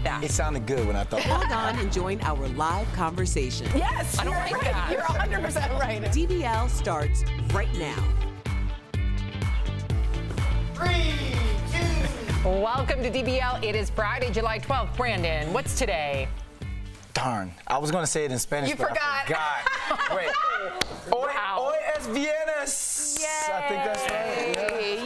like that. It sounded good when I thought. Log on and join our live conversation. Yes, I don't like that. You're 100% right. DBL starts right now. 3, 2. Welcome to DBL. It is Friday, July 12th. Brandon, what's today? Darn, I was gonna say it in Spanish, You but forgot. I forgot. Wait. Wow. Hoy es viernes. I think that's right. Yay!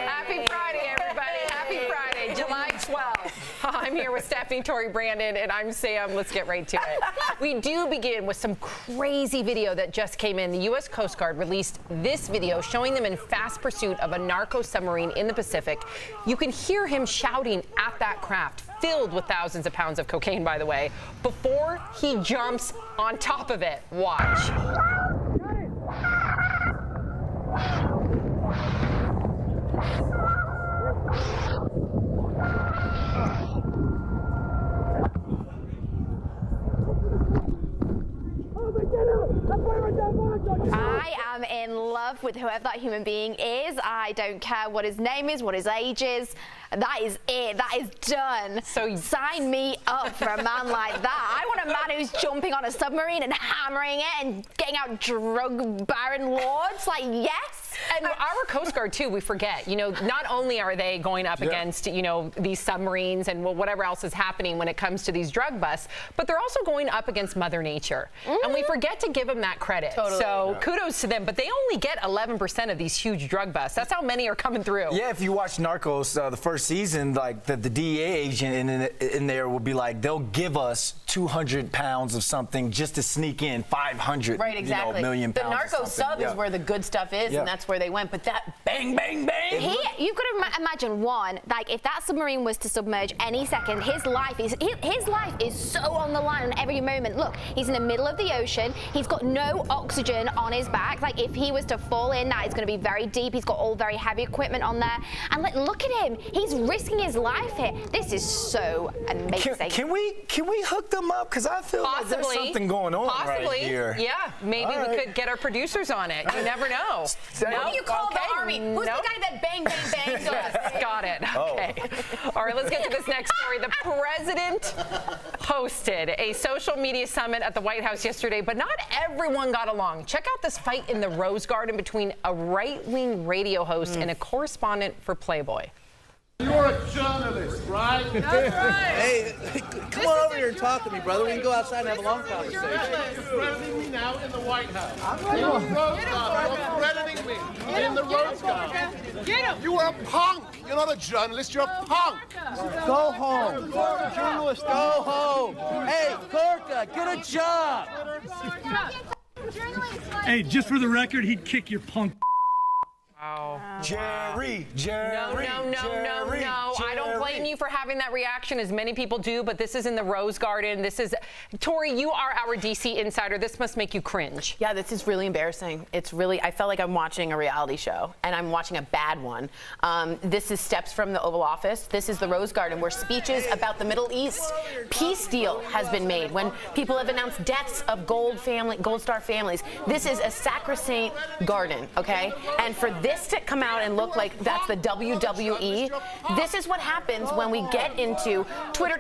Happy Friday, everybody. Happy Friday, July 12th. I'm here with Stephanie, Tori, Brandon, and I'm Sam. Let's get right to it. We do begin with some crazy video that just came in. The U.S. Coast Guard released this video showing them in fast pursuit of a narco submarine in the Pacific. You can hear him shouting at that craft, filled with thousands of pounds of cocaine, by the way, before he jumps on top of it. Watch. I am in love with whoever that human being is. I don't care what his name is, what his age is. That is it. That is done. So sign me up for a man like that. I want a man who's jumping on a submarine and hammering it and getting out drug baron lords. Like, yes. And our Coast Guard, too, we forget, you know, not only are they going up against, you know, these submarines and whatever else is happening when it comes to these drug busts, but they're also going up against Mother Nature. And we forget to give them that credit. Totally. So kudos to them, but they only get 11% of these huge drug busts. That's how many are coming through. Yeah, if you watch Narcos, the first season, like the DEA agent in there will be like, they'll give us 200 pounds of something just to sneak in 500 Right, exactly. million the pounds. narco sub is where the good stuff is, and that's where they went. But that bang, bang, bang. You've got to imagine one, like if that submarine was to submerge any second, his life is so on the line on every moment. Look, he's in the middle of the ocean. He's got no oxygen on his back. Like if he was to fall in, that is going to be very deep. He's got all very heavy equipment on there. And like, look at him. He's risking his life here. This is so amazing. Can we hook them up? Because I feel like there's something going on right here. Yeah, maybe we could get our producers on it. You never know. What do you call the army? Who's the guy that bang, bang, bang? Yes, got it. Okay. All right, let's get to this next story. The president hosted a social media summit at the White House yesterday, but not everyone got along. Check out this fight in the Rose Garden between a right-wing radio host and a correspondent for Playboy. You're a journalist, right? That's right. Hey, come on over here and talk to me, brother. We can go outside and have a long conversation. You're threatening me now in the White House. In the Rose Garden. You're threatening me in the Rose Garden. Get him! You are a punk. You're not a journalist. You're a punk. Go home. Journalist, go home. Hey, Gorka, get a job. Hey, just for the record, he'd kick your punk. Wow. Jerry. No. I don't blame you for having that reaction, as many people do, but this is in the Rose Garden. This is, Tori, you are our DC insider. This must make you cringe. Yeah, this is really embarrassing. It's really, I felt like I'm watching a reality show, and I'm watching a bad one. This is steps from the Oval Office. This is the Rose Garden, where speeches about the Middle East peace deal has been made, when people have announced deaths of Gold Star families. This is a sacrosanct garden, okay? And for this to come out and look like that's the WWE, this is what happens when we get into Twitter,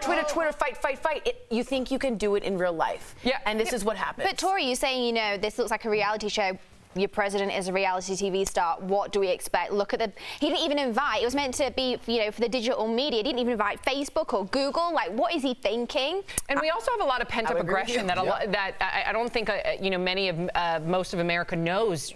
fight. You think you can do it in real life. Yeah. And this is what happens. But Tori, you're saying, you know, this looks like a reality show. Your president is a reality TV star. What do we expect? Look at he didn't even invite. It was meant to be, you know, for the digital media. He didn't even invite Facebook or Google. Like, what is he thinking? And we also have a lot of pent-up aggression that I don't think, you know, most of America knows.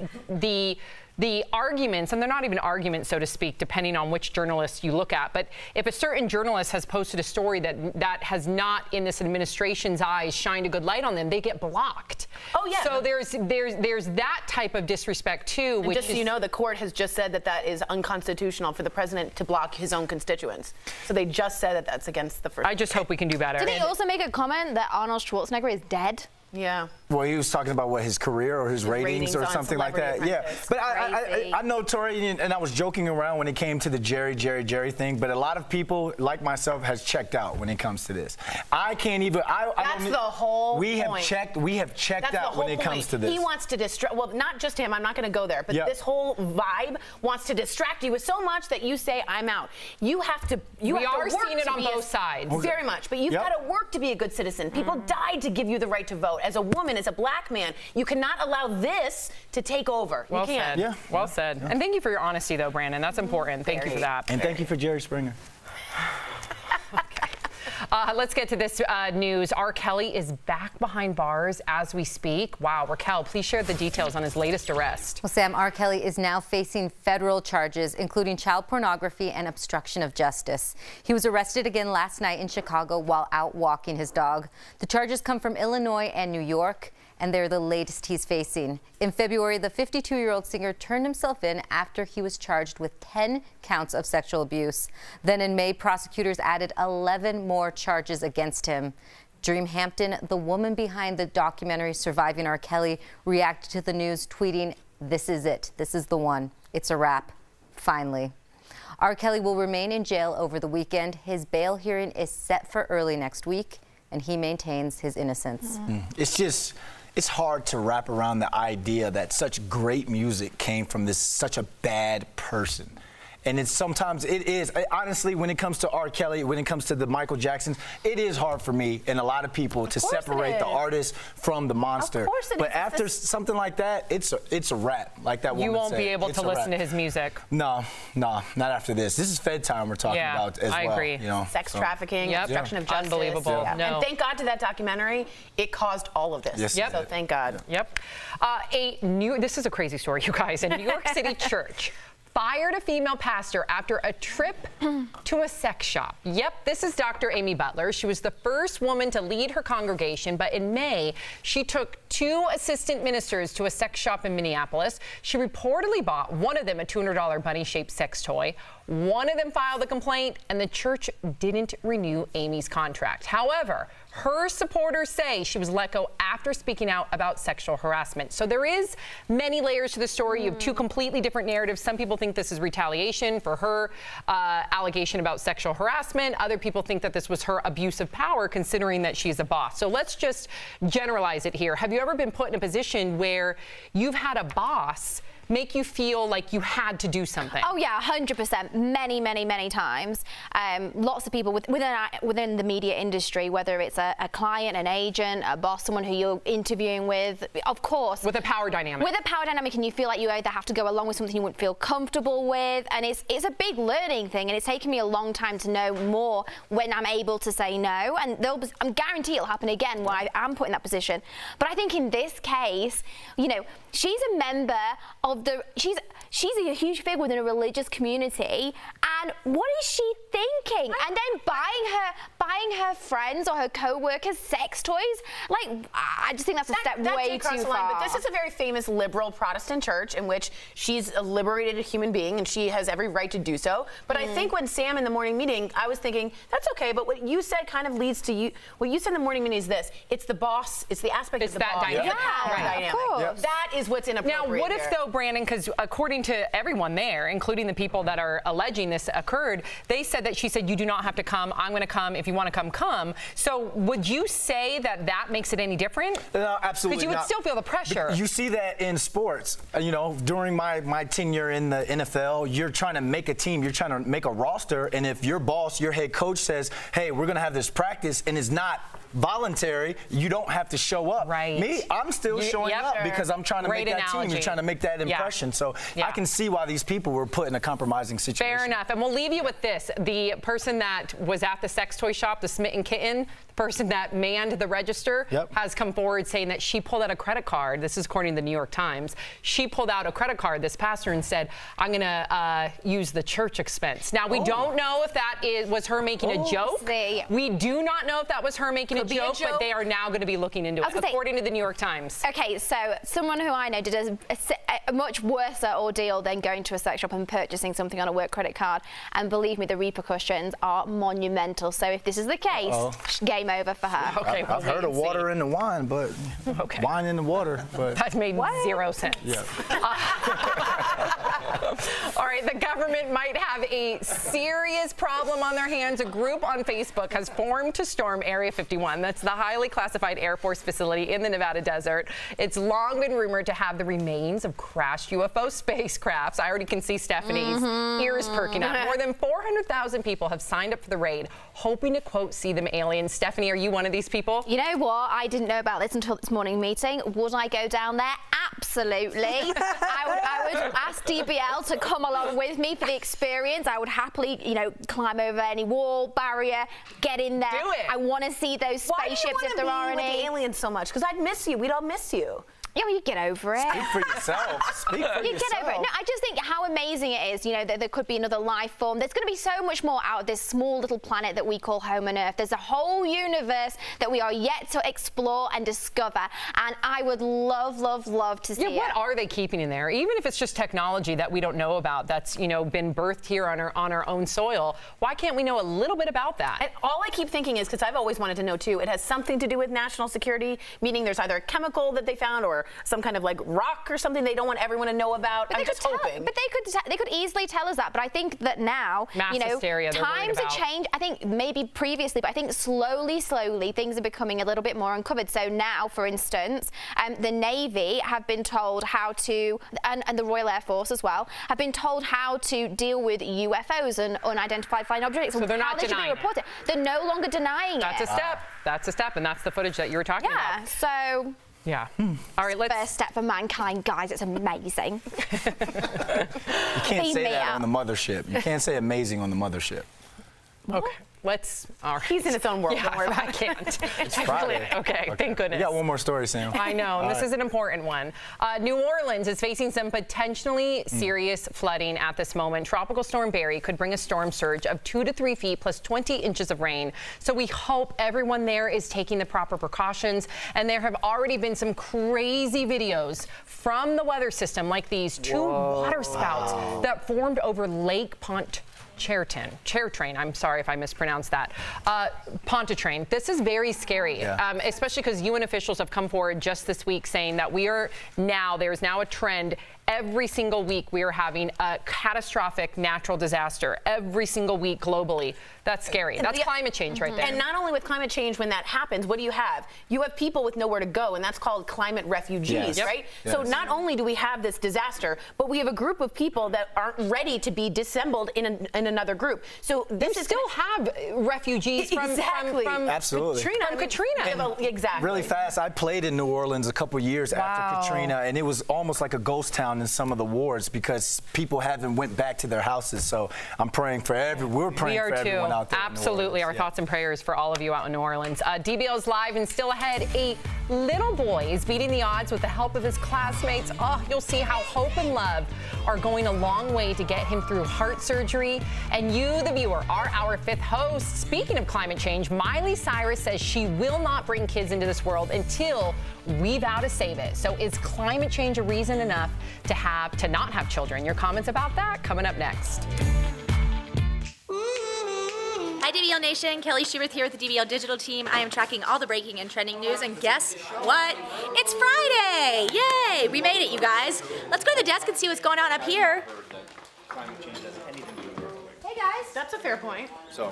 The arguments, and they're not even arguments, so to speak, depending on which journalist you look at, but if a certain journalist has posted a story that has not, in this administration's eyes, shined a good light on them, they get blocked. Oh, yeah. So there's that type of disrespect, too. And just so you know, the court has just said that that is unconstitutional for the president to block his own constituents. So they just said that that's against the First I just hope we can do better. Did he also make a comment that Arnold Schwarzenegger is dead? Yeah. Well, he was talking about what, his career or his ratings or on something like that. Celebrity Yeah, Apprentice. but Crazy. I know Tori, and I was joking around when it came to the Jerry thing. But a lot of people, like myself, has checked out when it comes to this. I can't even. That's the whole We point. have checked That's the out when whole it comes point. to this. He wants to distract. Well, not just him. I'm not going to go there. But Yep. this whole vibe wants to distract you with so much that you say, "I'm out." You have to. We have to are work seeing it to on be both sides. Very much. But you've Yep. got to work to be a good citizen. People died to give you the right to vote. As a woman, as a black man, you cannot allow this to take over. Well you can't. said. Yeah. Well said. And thank you for your honesty, though, Brandon. That's important. Thank you for that. And thank you for Jerry Springer. Let's get to this news. R. Kelly is back behind bars as we speak. Wow, Raquel, please share the details on his latest arrest. Well, Sam, R. Kelly is now facing federal charges, including child pornography and obstruction of justice. He was arrested again last night in Chicago while out walking his dog. The charges come from Illinois and New York, and they're the latest he's facing. In February, the 52-year-old singer turned himself in after he was charged with 10 counts of sexual abuse. Then in May, prosecutors added 11 more charges against him. Dream Hampton, the woman behind the documentary Surviving R. Kelly, reacted to the news, tweeting, "This is it. This is the one. It's a wrap. Finally." R. Kelly will remain in jail over the weekend. His bail hearing is set for early next week, and he maintains his innocence. It's hard to wrap around the idea that such great music came from such a bad person. And sometimes it is. Honestly, when it comes to R. Kelly, when it comes to the Michael Jacksons, it is hard for me and a lot of people to separate the artist from the monster. Of course it but is. after something like that, it's a wrap, like that woman You won't said. be able It's to a listen wrap. to his music. No, not after this. This is Fed time we're talking about as I well. agree. You know, Sex trafficking, obstruction of justice. Unbelievable. Yeah. No. And thank God to that documentary, it caused all of this. Yes, Yep. it So did. thank God. Yep. This is a crazy story, you guys. A New York City church fired a female pastor after a trip to a sex shop. Yep, this is Dr. Amy Butler. She was the first woman to lead her congregation, but in May, she took 2 assistant ministers to a sex shop in Minneapolis. She reportedly bought one of them a $200 bunny-shaped sex toy. One of them filed a complaint, and the church didn't renew Amy's contract. However, her supporters say she was let go after speaking out about sexual harassment. So there is many layers to the story. You have 2 completely different narratives. Some people think this is retaliation for her allegation about sexual harassment. Other people think that this was her abuse of power, considering that she's a boss. So let's just generalize it here. Have you ever been put in a position where you've had a boss make you feel like you had to do something? Oh yeah, 100%. Many times. Lots of people within the media industry, whether it's a client, an agent, a boss, someone who you're interviewing with, of course. With a power dynamic. With a power dynamic, and you feel like you either have to go along with something you wouldn't feel comfortable with, and it's a big learning thing, and it's taken me a long time to know more when I'm able to say no, and I'm guaranteed it'll happen again when I am put in that position. But I think in this case, you know, she's a member of she's a huge figure within a religious community, and what is she thinking? And then buying her friends or her co-workers sex toys? Like, I just think that's a step way did cross too the line, far. but this is a very famous liberal Protestant church in which she's a liberated human being and she has every right to do so. But I think when Sam in the morning meeting, I was thinking, that's okay, but what you said kind of leads to you. What you said in the morning meeting is this: it's the boss, it's the aspect of the boss, dynamic. the power Right. dynamic. Of course. Yep. That is what's inappropriate. Now, what if here. though, Brandon, because according to everyone there, including the people that are alleging this occurred, they said that she said, you do not have to come, I'm going to come, if you want to come, come. So would you say that that makes it any different? No, absolutely Because you would not. still feel the pressure. You see that in sports. You know, during my tenure in the NFL, you're trying to make a team, you're trying to make a roster, and if your boss, your head coach says, hey, we're going to have this practice, and it's not voluntary, you don't have to show up. Right. Me, I'm still showing yep, up sure. because I'm trying to Great make that team. analogy. You're trying to make that impression. So Yeah. I can see why these people were put in a compromising situation. Fair enough. And we'll leave you with this. The person that was at the sex toy shop, the smitten kitten, the person that manned the register, has come forward saying that she pulled out a credit card. This is according to the New York Times. She pulled out a credit card, this pastor, and said, I'm going to use the church expense. Now, we don't know if that was her making a joke. See. We do not know if that was her making been a joke, but they are now going to be looking into it, according to the New York Times. Okay, so someone who I know did a much worse ordeal than going to a sex shop and purchasing something on a work credit card. And believe me, the repercussions are monumental. So if this is the case, game over for her. Okay, I've heard of water in the wine, but wine in the water. But that made zero sense. Yeah. All right, the government might have a serious problem on their hands. A group on Facebook has formed to storm Area 51. That's the highly classified Air Force facility in the Nevada desert. It's long been rumored to have the remains of crashed UFO spacecrafts. I already can see Stephanie's ears perking up. More than 400,000 people have signed up for the raid, hoping to, quote, see them aliens. Stephanie, are you one of these people? You know what? I didn't know about this until this morning meeting. Would I go down there? Absolutely. I would ask DBL to come along with me for the experience. I would happily, climb over any wall, barrier, get in there. Do it. I want to see those spaceships if there are any. Why do you want to be with the aliens so much? Because I'd miss you. We'd all miss you. Yeah, well, you get over it. Speak for yourself. Speak for You yourself. get over it. No, I just think how amazing it is, that there could be another life form. There's going to be so much more out of this small little planet that we call home on Earth. There's a whole universe that we are yet to explore and discover. And I would love, love, love to see it. What are they keeping in there? Even if it's just technology that we don't know about, that's, been birthed here on our own soil, why can't we know a little bit about that? And all I keep thinking is, because I've always wanted to know too, it has something to do with national security, meaning there's either a chemical that they found or some kind of rock or something they don't want everyone to know about. I'm just hoping. But they could easily tell us that. But I think that now, hysteria, times have changed. I think maybe previously, but I think slowly, things are becoming a little bit more uncovered. So now, for instance, the Navy have been told how to, and the Royal Air Force as well, have been told how to deal with UFOs and unidentified flying objects. So they're not denying it. They're no longer denying That's a step. That's a step, and that's the footage that you were talking about. Yeah, so... Yeah. All right, let's... First step for mankind, guys. It's amazing. You can't say that on the mothership. You can't say amazing on the mothership. Okay. Let's... All right. He's in his own world. Don't worry about it. I can't. It's Friday. Okay, thank goodness. You got one more story, Sam. I know, and this is an important one. New Orleans is facing some potentially serious flooding at this moment. Tropical Storm Barry could bring a storm surge of 2 to 3 feet plus 20 inches of rain. So we hope everyone there is taking the proper precautions. And there have already been some crazy videos from the weather system, like these two water spouts that formed over Lake Pontchartrain. I'm sorry if I mispronounced that. Pontchartrain. This is very scary, especially because UN officials have come forward just this week saying that there's now a trend. Every single week we are having a catastrophic natural disaster every single week globally. That's scary. That's climate change right there. And not only with climate change, when that happens, what do you have? You have people with nowhere to go, and that's called climate refugees, right? Yes. So not only do we have this disaster, but we have a group of people that aren't ready to be dissembled in another group. So this you still have refugees from Absolutely. Katrina. Exactly. Really fast, I played in New Orleans a couple years after Katrina, and it was almost like a ghost town in some of the wards because people haven't went back to their houses. So I'm praying for we're praying for everyone out there. Absolutely. Our thoughts and prayers for all of you out in New Orleans. DBL's live and still ahead. A little boy is beating the odds with the help of his classmates. You'll see how hope and love are going a long way to get him through heart surgery. And you, the viewer, are our 5th host. Speaking of climate change, Miley Cyrus says she will not bring kids into this world until we vow to save it. So is climate change a reason enough to not have children? Your comments about that coming up next. Hi DBL Nation, Kelly Schubert here with the DBL Digital team. I am tracking all the breaking and trending news, and guess what? It's Friday! Yay! We made it, you guys. Let's go to the desk and see what's going on up here. Hey guys. That's a fair point. So.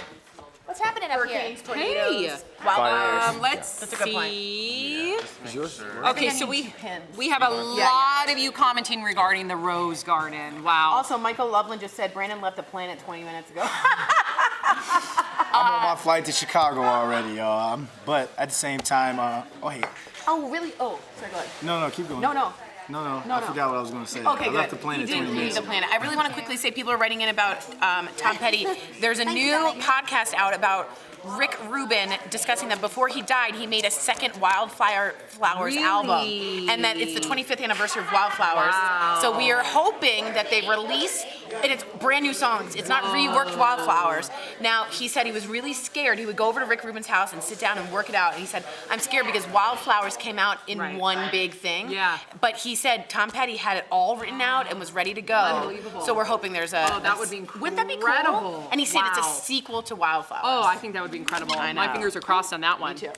What's happening up here? Hurricanes, tornadoes. Let's That's a good see. Okay, so we have a lot of you commenting regarding the Rose Garden. Wow. Also, Michael Loveland just said Brandon left the planet 20 minutes ago. I'm on my flight to Chicago already, but at the same time, hey. Oh, really? Oh, sorry, go ahead. No, keep going. No. I forgot what I was going to say. Okay, I left the planet 20 minutes the ago. planet. I really want to quickly say people are writing in about Tom Petty. There's a new podcast out about Rick Rubin discussing that before he died, he made a second Wildflowers album, and that it's the 25th anniversary of Wildflowers. Wow. So we are hoping that they release, and it's brand new songs. It's not reworked Wildflowers. Now, he said he was really scared. He would go over to Rick Rubin's house and sit down and work it out. And he said, I'm scared because Wildflowers came out in one big thing. Yeah. But he said Tom Petty had it all written out and was ready to go. Unbelievable. So we're hoping there's a... Oh, that would be incredible. Wouldn't that be cool? And he said it's a sequel to Wildflowers. Oh, I think that would be incredible. I know. My fingers are crossed on that one. Me too.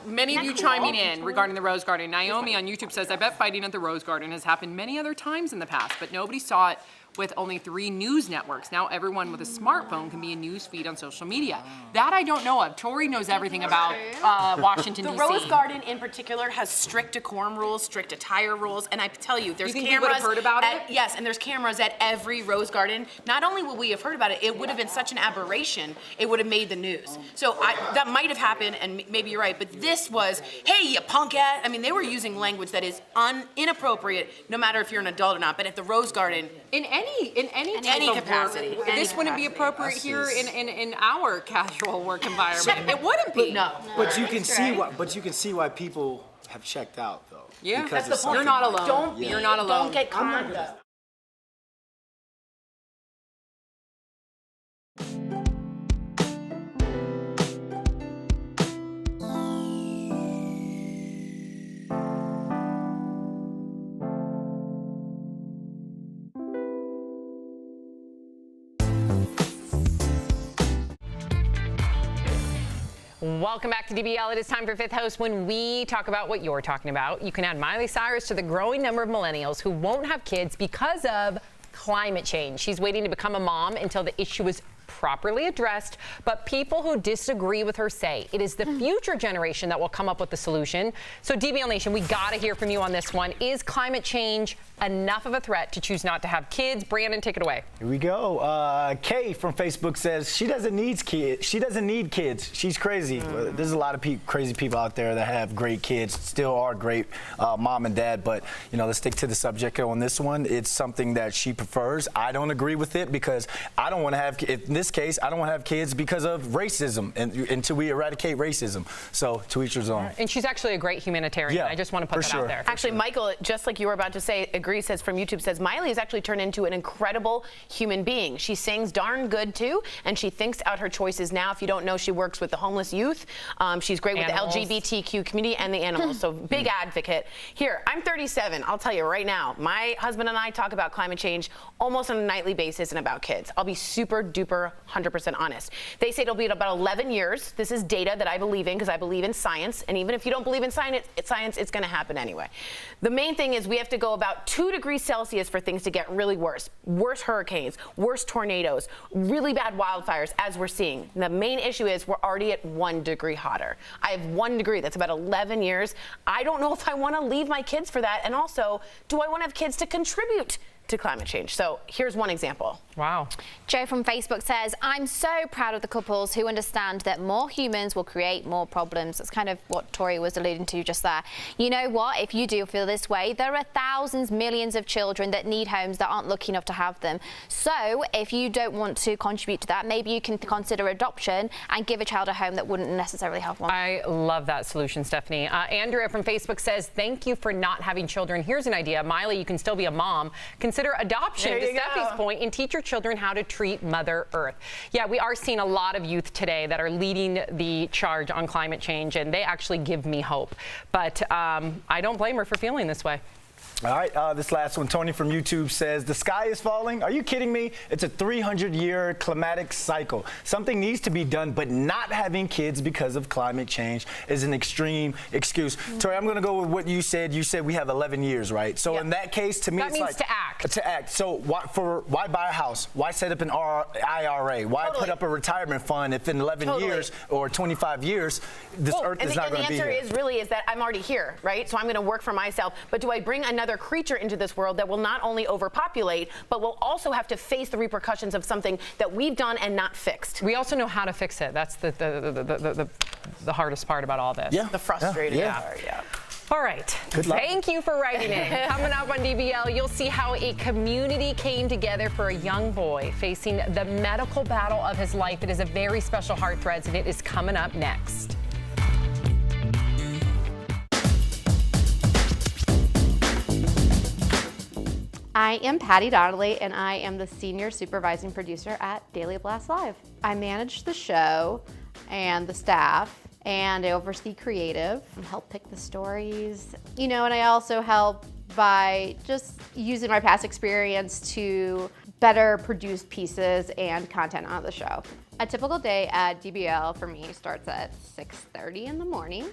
Many of you chiming in regarding the Rose Garden. Naomi on YouTube says, I bet fighting at the Rose Garden has happened many other times in the past, but nobody saw it with only 3 news networks. Now everyone with a smartphone can be a news feed on social media. That I don't know of. Tori knows everything about Washington, D.C. The Rose Garden in particular has strict decorum rules, strict attire rules, and I tell you, there's You think cameras. we would have heard about it? Yes, and there's cameras at every Rose Garden. Not only would we have heard about it, it would have been such an aberration, it would have made the news. So that might have happened, and maybe you're right, but this was, hey, you punk ass. I mean, they were using language that is inappropriate, no matter if you're an adult or not, but at the Rose Garden, in any type of capacity. work, this wouldn't be appropriate here in our casual work environment. It wouldn't be. No. But you can see why. But you can see why people have checked out, though. Yeah, because that's the point. You're not alone. You're not alone. Don't get conned up. Welcome back to DBL. It is time for Fifth Host, when we talk about what you're talking about. You can add Miley Cyrus to the growing number of millennials who won't have kids because of climate change. She's waiting to become a mom until the issue is properly addressed, but people who disagree with her say it is the future generation that will come up with the solution. So DBL Nation, we gotta hear from you on this one. Is climate change enough of a threat to choose not to have kids? Brandon, take it away. Here we go. Kay from Facebook says she doesn't need kids. She doesn't need kids. She's crazy. There's a lot of crazy people out there that have great kids, still are great mom and dad. But you know, let's stick to the subject on this one. It's something that she prefers. I don't agree with it because I don't want to have. In this case, I don't want to have kids because of racism, and until we eradicate racism. So to each his own. And she's actually a great humanitarian. Yeah, I just want to put that out there. Actually, Michael, just like you were about to say, agrees, says from YouTube, says Miley has actually turned into an incredible human being. She sings darn good too, and she thinks out her choices now. If you don't know, she works with the homeless youth. She's great Animals. with the LGBTQ community and the animals, so big advocate. Here, I'm 37. I'll tell you right now, my husband and I talk about climate change almost on a nightly basis and about kids. I'll be super duper 100% honest. They say it'll be about 11 years. This is data that I believe in because I believe in science, and even if you don't believe in science, it's going to happen anyway. The main thing is we have to go about 2 degrees Celsius for things to get really worse. Worse hurricanes, worse tornadoes, really bad wildfires, as we're seeing. The main issue is we're already at 1 degree hotter. I have 1 degree. That's about 11 years. I don't know if I want to leave my kids for that, and also, do I want to have kids to contribute to climate change? So here's one example. Wow. Joe from Facebook says, I'm so proud of the couples who understand that more humans will create more problems. That's kind of what Tori was alluding to just there. You know what? If you do feel this way, there are thousands, millions of children that need homes that aren't lucky enough to have them. So if you don't want to contribute to that, maybe you can consider adoption and give a child a home that wouldn't necessarily have one. I love that solution, Stephanie. Andrea from Facebook says, thank you for not having children. Here's an idea. Miley, you can still be a mom. Consider adoption, to Stephanie's point, and teach your children how to treat Mother Earth. Yeah, we are seeing a lot of youth today that are leading the charge on climate change, and they actually give me hope. But I don't blame her for feeling this way. All right, this last one, Tony from YouTube says, the sky is falling? Are you kidding me? It's a 300-year climatic cycle. Something needs to be done, but not having kids because of climate change is an extreme excuse. Tori, I'm going to go with what you said. You said we have 11 years, right? So in that case, to me, that it's means like to act. To act. So why buy a house? Why set up an IRA? Why put up a retirement fund if in 11 years or 25 years, this Earth is not going to be here? And the answer is that I'm already here, right? So I'm going to work for myself. But do I bring another creature into this world that will not only overpopulate, but will also have to face the repercussions of something that we've done and not fixed? We also know how to fix it. That's the hardest part about all this. Yeah. The frustrating part, yeah. All right. Good luck. Thank you for writing in. Coming up on DBL, you'll see how a community came together for a young boy facing the medical battle of his life. It is a very special Heart Threads, and it is coming up next. I am Patty Donnelly, and I am the Senior Supervising Producer at Daily Blast Live. I manage the show and the staff, and I oversee creative and help pick the stories. And I also help by just using my past experience to better produce pieces and content on the show. A typical day at DBL for me starts at 6:30 in the morning,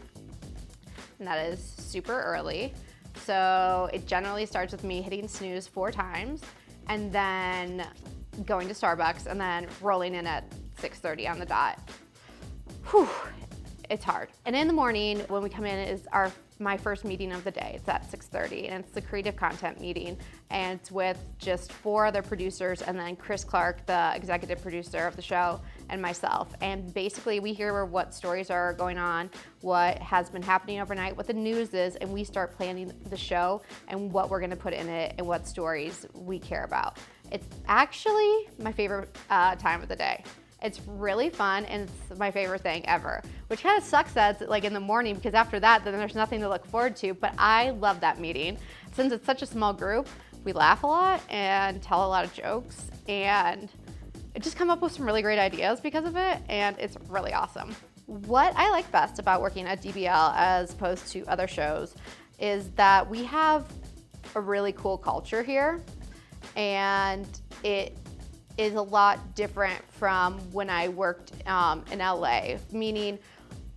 and that is super early. So it generally starts with me hitting snooze 4 times and then going to Starbucks and then rolling in at 6:30 on the dot. Whew, it's hard. And in the morning when we come in is my first meeting of the day. It's at 6:30 and it's the creative content meeting, and it's with just 4 other producers and then Chris Clark, the executive producer of the show, and myself. And basically we hear what stories are going on, what has been happening overnight, what the news is, and we start planning the show and what we're gonna put in it and what stories we care about. It's actually my favorite time of the day. It's really fun, and it's my favorite thing ever, which kind of sucks that it's like in the morning, because after that, then there's nothing to look forward to, but I love that meeting. Since it's such a small group, we laugh a lot and tell a lot of jokes, and just come up with some really great ideas because of it, and it's really awesome. What I like best about working at DBL as opposed to other shows is that we have a really cool culture here, and it is a lot different from when I worked in LA, meaning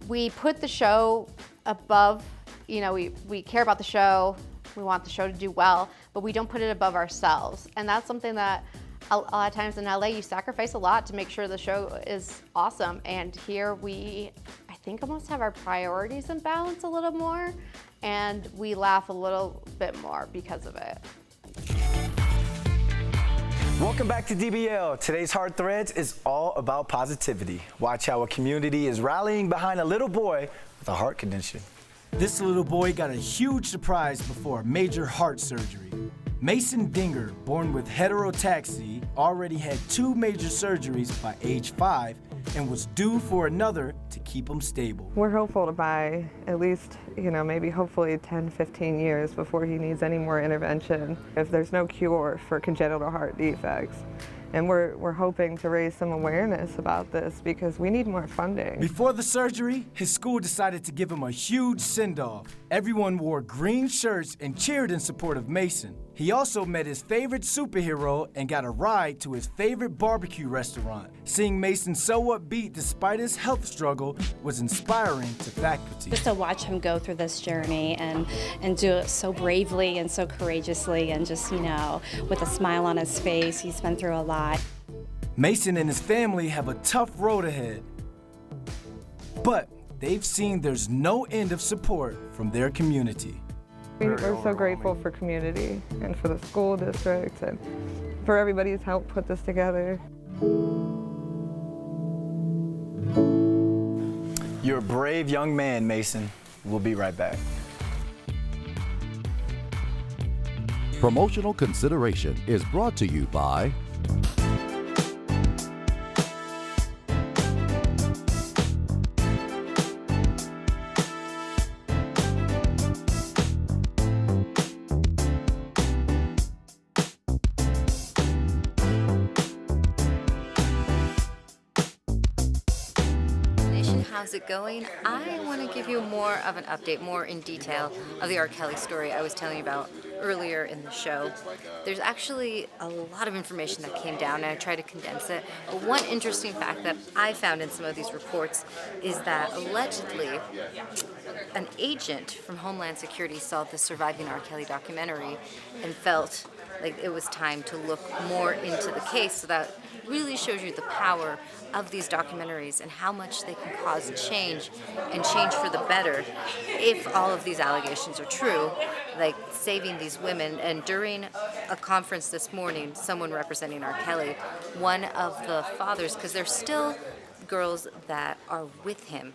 we put the show above, we care about the show, we want the show to do well, but we don't put it above ourselves. And that's something that a lot of times in LA, you sacrifice a lot to make sure the show is awesome. And here I think almost have our priorities in balance a little more, and we laugh a little bit more because of it. Welcome back to DBL. Today's Heart Threads is all about positivity. Watch how a community is rallying behind a little boy with a heart condition. This little boy got a huge surprise before a major heart surgery. Mason Dinger, born with heterotaxy, already had 2 major surgeries by age 5 and was due for another to keep him stable. We're hopeful to buy at least, maybe hopefully 10, 15 years before he needs any more intervention if there's no cure for congenital heart defects. And we're hoping to raise some awareness about this because we need more funding. Before the surgery, his school decided to give him a huge send-off. Everyone wore green shirts and cheered in support of Mason. He also met his favorite superhero and got a ride to his favorite barbecue restaurant. Seeing Mason so upbeat despite his health struggle was inspiring to faculty. Just to watch him go through this journey and do it so bravely and so courageously and just, with a smile on his face. He's been through a lot. Mason and his family have a tough road ahead, but they've seen there's no end of support from their community. We're so grateful for community and for the school district and for everybody's help put this together. You're a brave young man, Mason. We'll be right back. Promotional consideration is brought to you by How's it going? I want to give you more of an update, more in detail of the R. Kelly story I was telling you about earlier in the show. There's actually a lot of information that came down, and I tried to condense it. But one interesting fact that I found in some of these reports is that allegedly an agent from Homeland Security saw the Surviving R. Kelly documentary and felt like it was time to look more into the case. So that really shows you the power of these documentaries and how much they can cause change, and change for the better if all of these allegations are true, like saving these women. And during a conference this morning, someone representing R. Kelly, one of the fathers, because there's still girls that are with him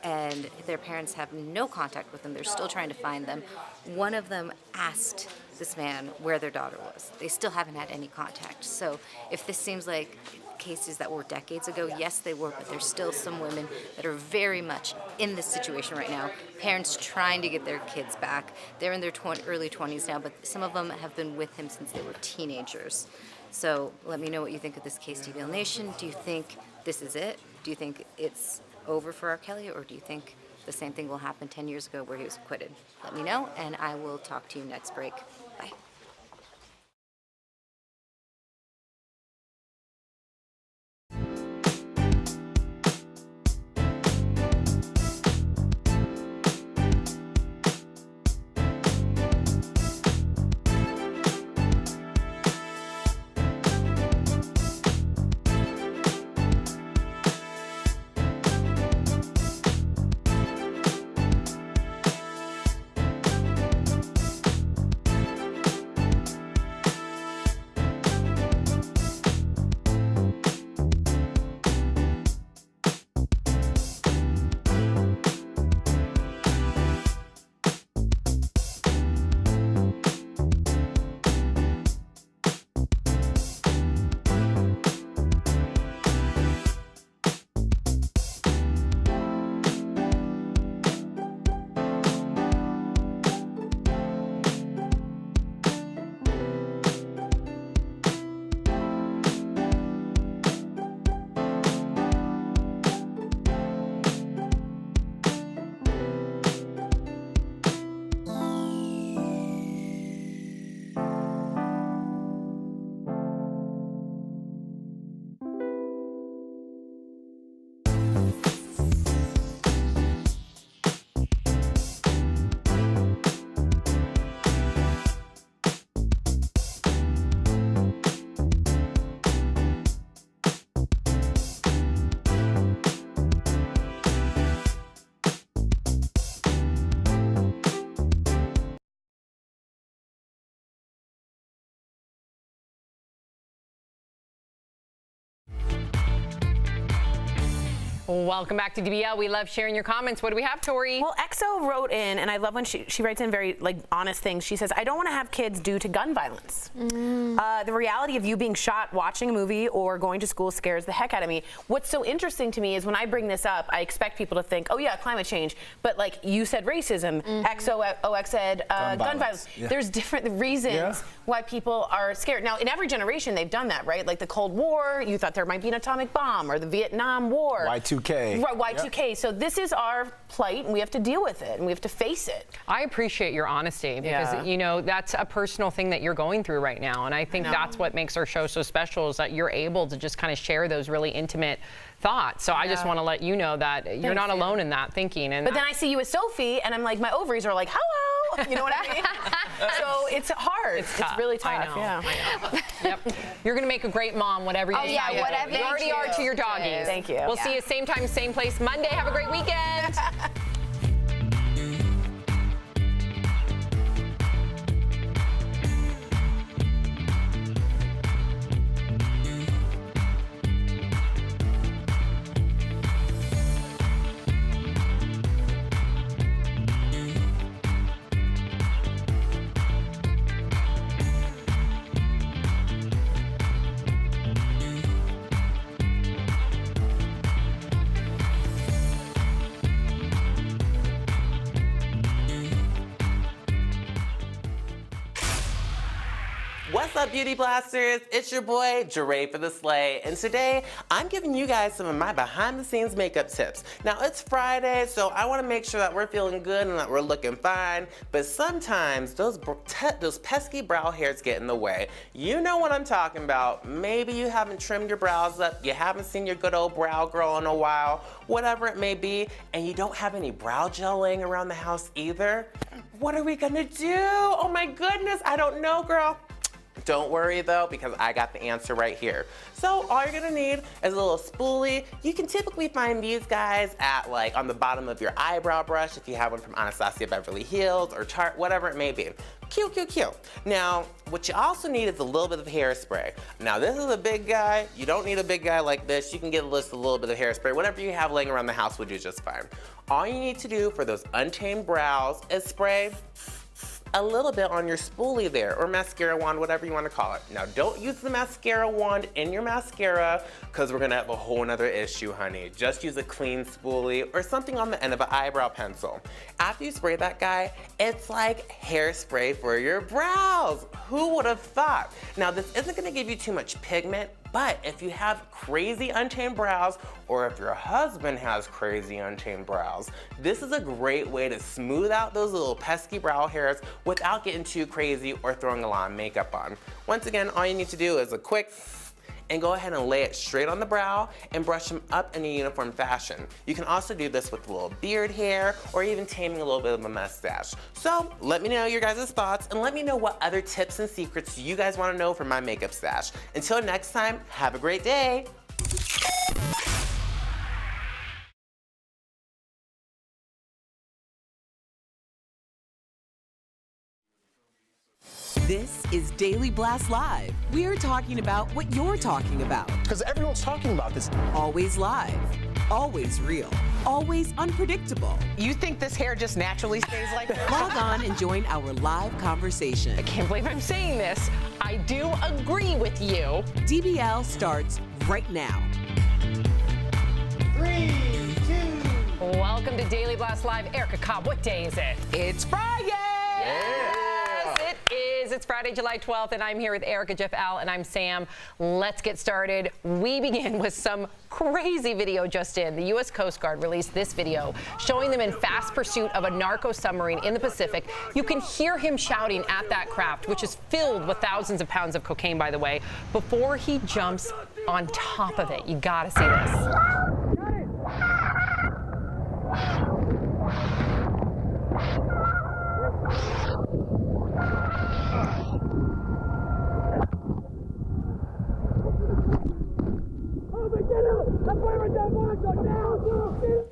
and their parents have no contact with them. They're still trying to find them. One of them asked this man where their daughter was. They still haven't had any contact. So if this seems like cases that were decades ago, yes, they were, but there's still some women that are very much in this situation right now. Parents trying to get their kids back. They're in their early 20s now, but some of them have been with him since they were teenagers. So let me know what you think of this case, DBL Nation. Do you think this is it? Do you think it's over for R. Kelly, or do you think the same thing will happen 10 years ago where he was acquitted? Let me know, and I will talk to you next break. Bye. Welcome back to DBL. We love sharing your comments. What do we have, Tori? Well, EXO wrote in, and I love when she writes in very honest things. She says, I don't want to have kids due to gun violence. The reality of you being shot watching a movie or going to school scares the heck out of me. What's so interesting to me is when I bring this up, I expect people to think, oh yeah, climate change. But like you said, racism, EXO said gun violence. Yeah. There's different reasons why people are scared. Now, in every generation, they've done that, right? Like the Cold War, you thought there might be an atomic bomb, or the Vietnam War. Y2K. Right, Y2K. Yep. So this is our plight, and we have to deal with it, and we have to face it. I appreciate your honesty because, you know, that's a personal thing that you're going through right now. And I think that's what makes our show so special is that you're able to just kind of share those really intimate thoughts. So I just want to let you know that you're not alone in that thinking. And but then I see you with Sophie, and I'm like, my ovaries are like, hello. You know what I mean? So it's hard. It's tough. It's really tough. I know. Yeah. I know. Yep. You're going to make a great mom, whatever you decide to do. whatever You already are to your doggies. Thank you. We'll see you same time, same place Monday. Have a great weekend. What's up, Beauty Blasters? It's your boy, Jeray for the Slay, and today I'm giving you guys some of my behind-the-scenes makeup tips. Now, it's Friday, so I want to make sure that we're feeling good and that we're looking fine, but sometimes those pesky brow hairs get in the way. You know what I'm talking about. Maybe you haven't trimmed your brows up, you haven't seen your good old brow girl in a while, whatever it may be, and you don't have any brow gel laying around the house either. What are we gonna do? Oh my goodness, I don't know, girl. Don't worry though, because I got the answer right here. So all you're gonna need is a little spoolie. You can typically find these guys at like on the bottom of your eyebrow brush if you have one from Anastasia Beverly Hills or Tarte, whatever it may be. Cute, cute, cute. Now, what you also need is a little bit of hairspray. Now, this is a big guy. You don't need a big guy like this. You can get a little bit of hairspray. Whatever you have laying around the house will do just fine. All you need to do for those untamed brows is spray a little bit on your spoolie there, or mascara wand, whatever you want to call it. Now, don't use the mascara wand in your mascara, because we're going to have a whole nother issue, honey. Just use a clean spoolie or something on the end of an eyebrow pencil. After you spray that guy, it's like hairspray for your brows. Who would have thought? Now, this isn't going to give you too much pigment, but if you have crazy untamed brows, or if your husband has crazy untamed brows, this is a great way to smooth out those little pesky brow hairs without getting too crazy or throwing a lot of makeup on. Once again, all you need to do is a quick and go ahead and lay it straight on the brow and brush them up in a uniform fashion. You can also do this with a little beard hair or even taming a little bit of a mustache. So let me know your guys' thoughts and let me know what other tips and secrets you guys want to know from my makeup stash. Until next time, have a great day. This is Daily Blast Live. We're talking about what you're talking about. Because everyone's talking about this. Always live, always real, always unpredictable. You think this hair just naturally stays like this? Log on and join our live conversation. I can't believe I'm saying this. I do agree with you. DBL starts right now. 3, 2. Welcome to Daily Blast Live. Erica Cobb, what day is it? It's Friday! Yes, it is. It's Friday, July 12th, and I'm here with Erica, Jeff, Al, and I'm Sam. Let's get started. We begin with some crazy video just in. The U.S. Coast Guard released this video showing them in fast pursuit of a narco submarine in the Pacific. You can hear him shouting at that craft, which is filled with thousands of pounds of cocaine, by the way, before he jumps on top of it. You gotta see this.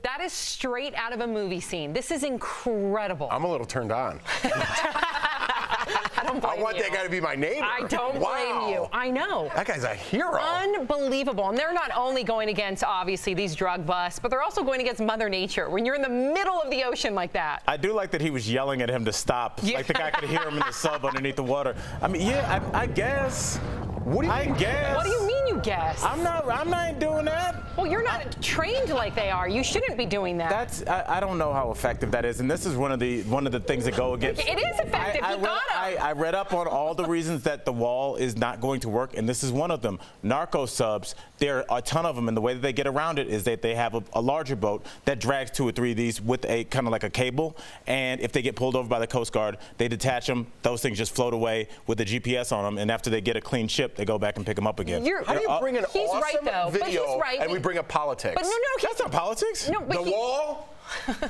That is straight out of a movie scene. This is incredible. I'm a little turned on. I don't blame I want you. that guy to be my neighbor. I don't blame you. I know. That guy's a hero. Unbelievable. And they're not only going against, obviously, these drug busts, but they're also going against Mother Nature when you're in the middle of the ocean like that. I do like that he was yelling at him to stop. Yeah. Like the guy could hear him in the sub underneath the water. I mean, yeah, I guess. What do you I guess. What do you mean you guess? I'm not doing that. Well, you're not trained like they are. You shouldn't be doing that. I don't know how effective that is, and this is one of the things that go against. It is effective. I read up on all the reasons that the wall is not going to work, and this is one of them. Narco subs, there are a ton of them, and the way that they get around it is that they have a larger boat that drags 2 or 3 of these with a kind of like a cable, and if they get pulled over by the Coast Guard, they detach them. Those things just float away with the GPS on them, and after they get a clean ship, they go back and pick them up again. How do you bring an He's awesome right, though. But video he's right. and we bring up politics? But no, That's not politics. No, but the wall?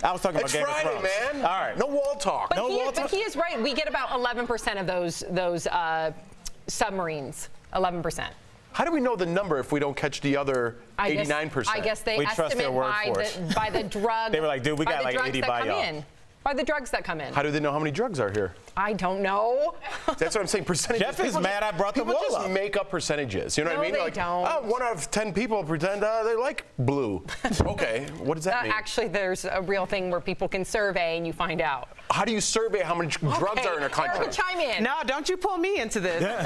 I was talking about It's Game Friday, of Thrones. man. All right. No wall talk. But, but he is right. We get about 11% of those submarines. 11%. How do we know the number if we don't catch the other 89%? I guess they We trust their estimate word by for it. by the drug. They were like, dude, we got like 80 by y'all. By the drugs that come in. How do they know how many drugs are here? I don't know. That's what I'm saying. Percentages. Jeff is mad I brought the wall People just up. make up percentages. You know what I mean? No, they like, don't. Oh, 1 out of 10 people pretend they like blue. Okay, what does that mean? Actually, there's a real thing where people can survey and you find out. How do you survey how many drugs are in a country? Erica, chime in. No, don't you pull me into this. No.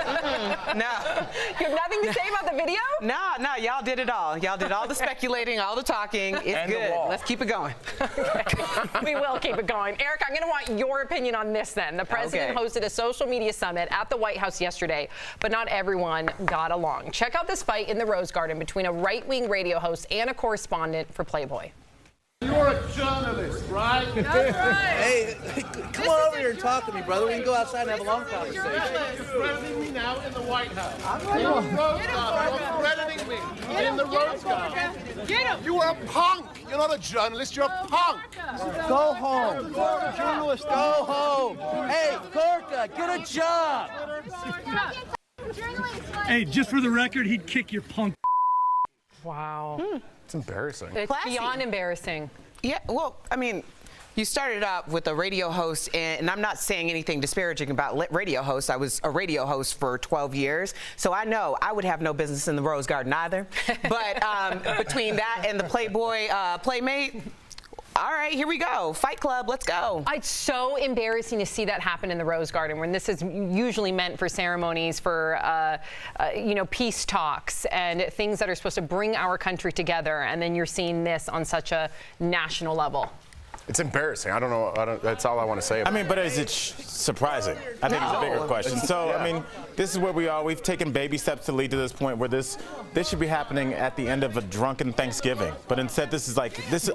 You have nothing to say about the video? No, y'all did it all. Y'all did all the speculating, all the talking. It's And the good. wall. Let's keep it going. We will keep it going. Eric, I'm going to want your opinion on this then. The president hosted a social media summit at the White House yesterday, but not everyone got along. Check out this fight in the Rose Garden between a right-wing radio host and a correspondent for Playboy. You're a journalist, right? That's right. Hey, come on over here and talk to me, brother. We can go outside and have a long conversation. You're threatening me now in the White House. In the Rose Garden. You're threatening me in the Rose Garden. Get him! You are a punk. You're not a journalist. You're a punk. Go home. Journalist, go home. Hey, Gorka, get a job. Hey, just for the record, he'd kick your punk. Wow. It's embarrassing. It's Classy. beyond embarrassing. Yeah, well, I mean, you started out with a radio host, and I'm not saying anything disparaging about radio hosts. I was a radio host for 12 years, so I know I would have no business in the Rose Garden either. But between that and the Playboy Playmate, all right, here we go. Fight Club, let's go. It's so embarrassing to see that happen in the Rose Garden when this is usually meant for ceremonies, for peace talks and things that are supposed to bring our country together, and then you're seeing this on such a national level. It's embarrassing. I don't know. That's all I want to say about it. I mean, but is it surprising? I think it's a bigger question. So, I mean, this is where we are. We've taken baby steps to lead to this point where this should be happening at the end of a drunken Thanksgiving. But instead,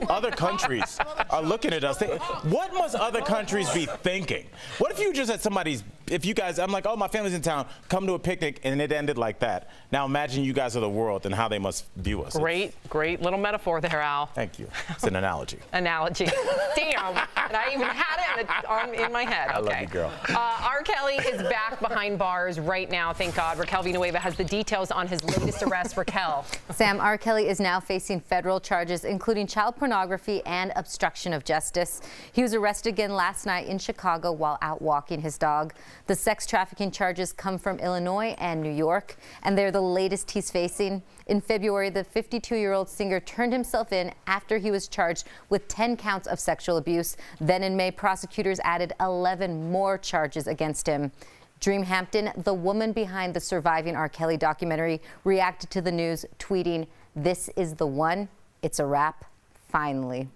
other countries are looking at us. What must other countries be thinking? What if you just had I'm like, oh, my family's in town, come to a picnic, and it ended like that. Now imagine you guys are the world and how they must view us. Great little metaphor there, Al. Thank you. It's an analogy. Analogy. Damn. And I even had it in my head. I love you, girl. R. Kelly is back behind bars right now, thank God. Raquel Villanueva has the details on his latest arrest. Raquel. Sam, R. Kelly is now facing federal charges, including child pornography and obstruction of justice. He was arrested again last night in Chicago while out walking his dog. The sex trafficking charges come from Illinois and New York, and they're the latest he's facing. In February, the 52-year-old singer turned himself in after he was charged with 10 counts of sexual abuse. Then in May, prosecutors added 11 more charges against him. Dream Hampton, the woman behind the surviving R. Kelly documentary, reacted to the news, tweeting, "This is the one. It's a wrap. Finally."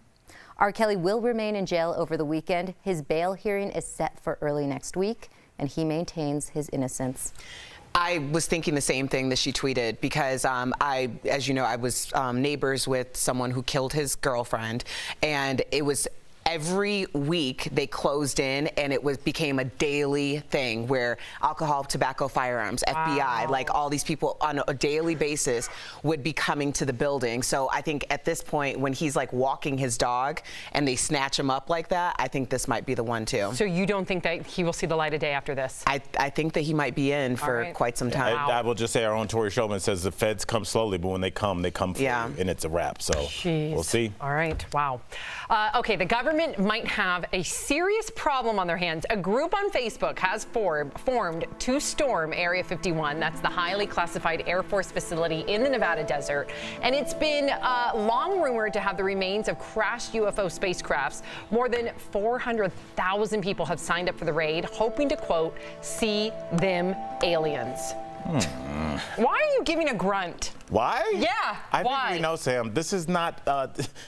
R. Kelly will remain in jail over the weekend. His bail hearing is set for early next week, and he maintains his innocence. I was thinking the same thing that she tweeted because as you know, I was neighbors with someone who killed his girlfriend, and it was every week they closed in, and it became a daily thing where alcohol, tobacco, firearms, FBI, like all these people on a daily basis would be coming to the building. So I think at this point, when he's like walking his dog and they snatch him up like that, I think this might be the one too. So you don't think that he will see the light of day after this? I think that he might be in for quite some time. I will just say our own Tori Showman says the feds come slowly, but when they come for you, and it's a wrap. So we'll see. All right. Wow. Okay, the government might have a serious problem on their hands. A group on Facebook has formed to storm Area 51. That's the highly classified Air Force facility in the Nevada desert. And it's been long rumored to have the remains of crashed UFO spacecrafts. More than 400,000 people have signed up for the raid, hoping to, quote, see them aliens. Why are you giving a grunt? Why? Yeah, I why? think we know, Sam. This is not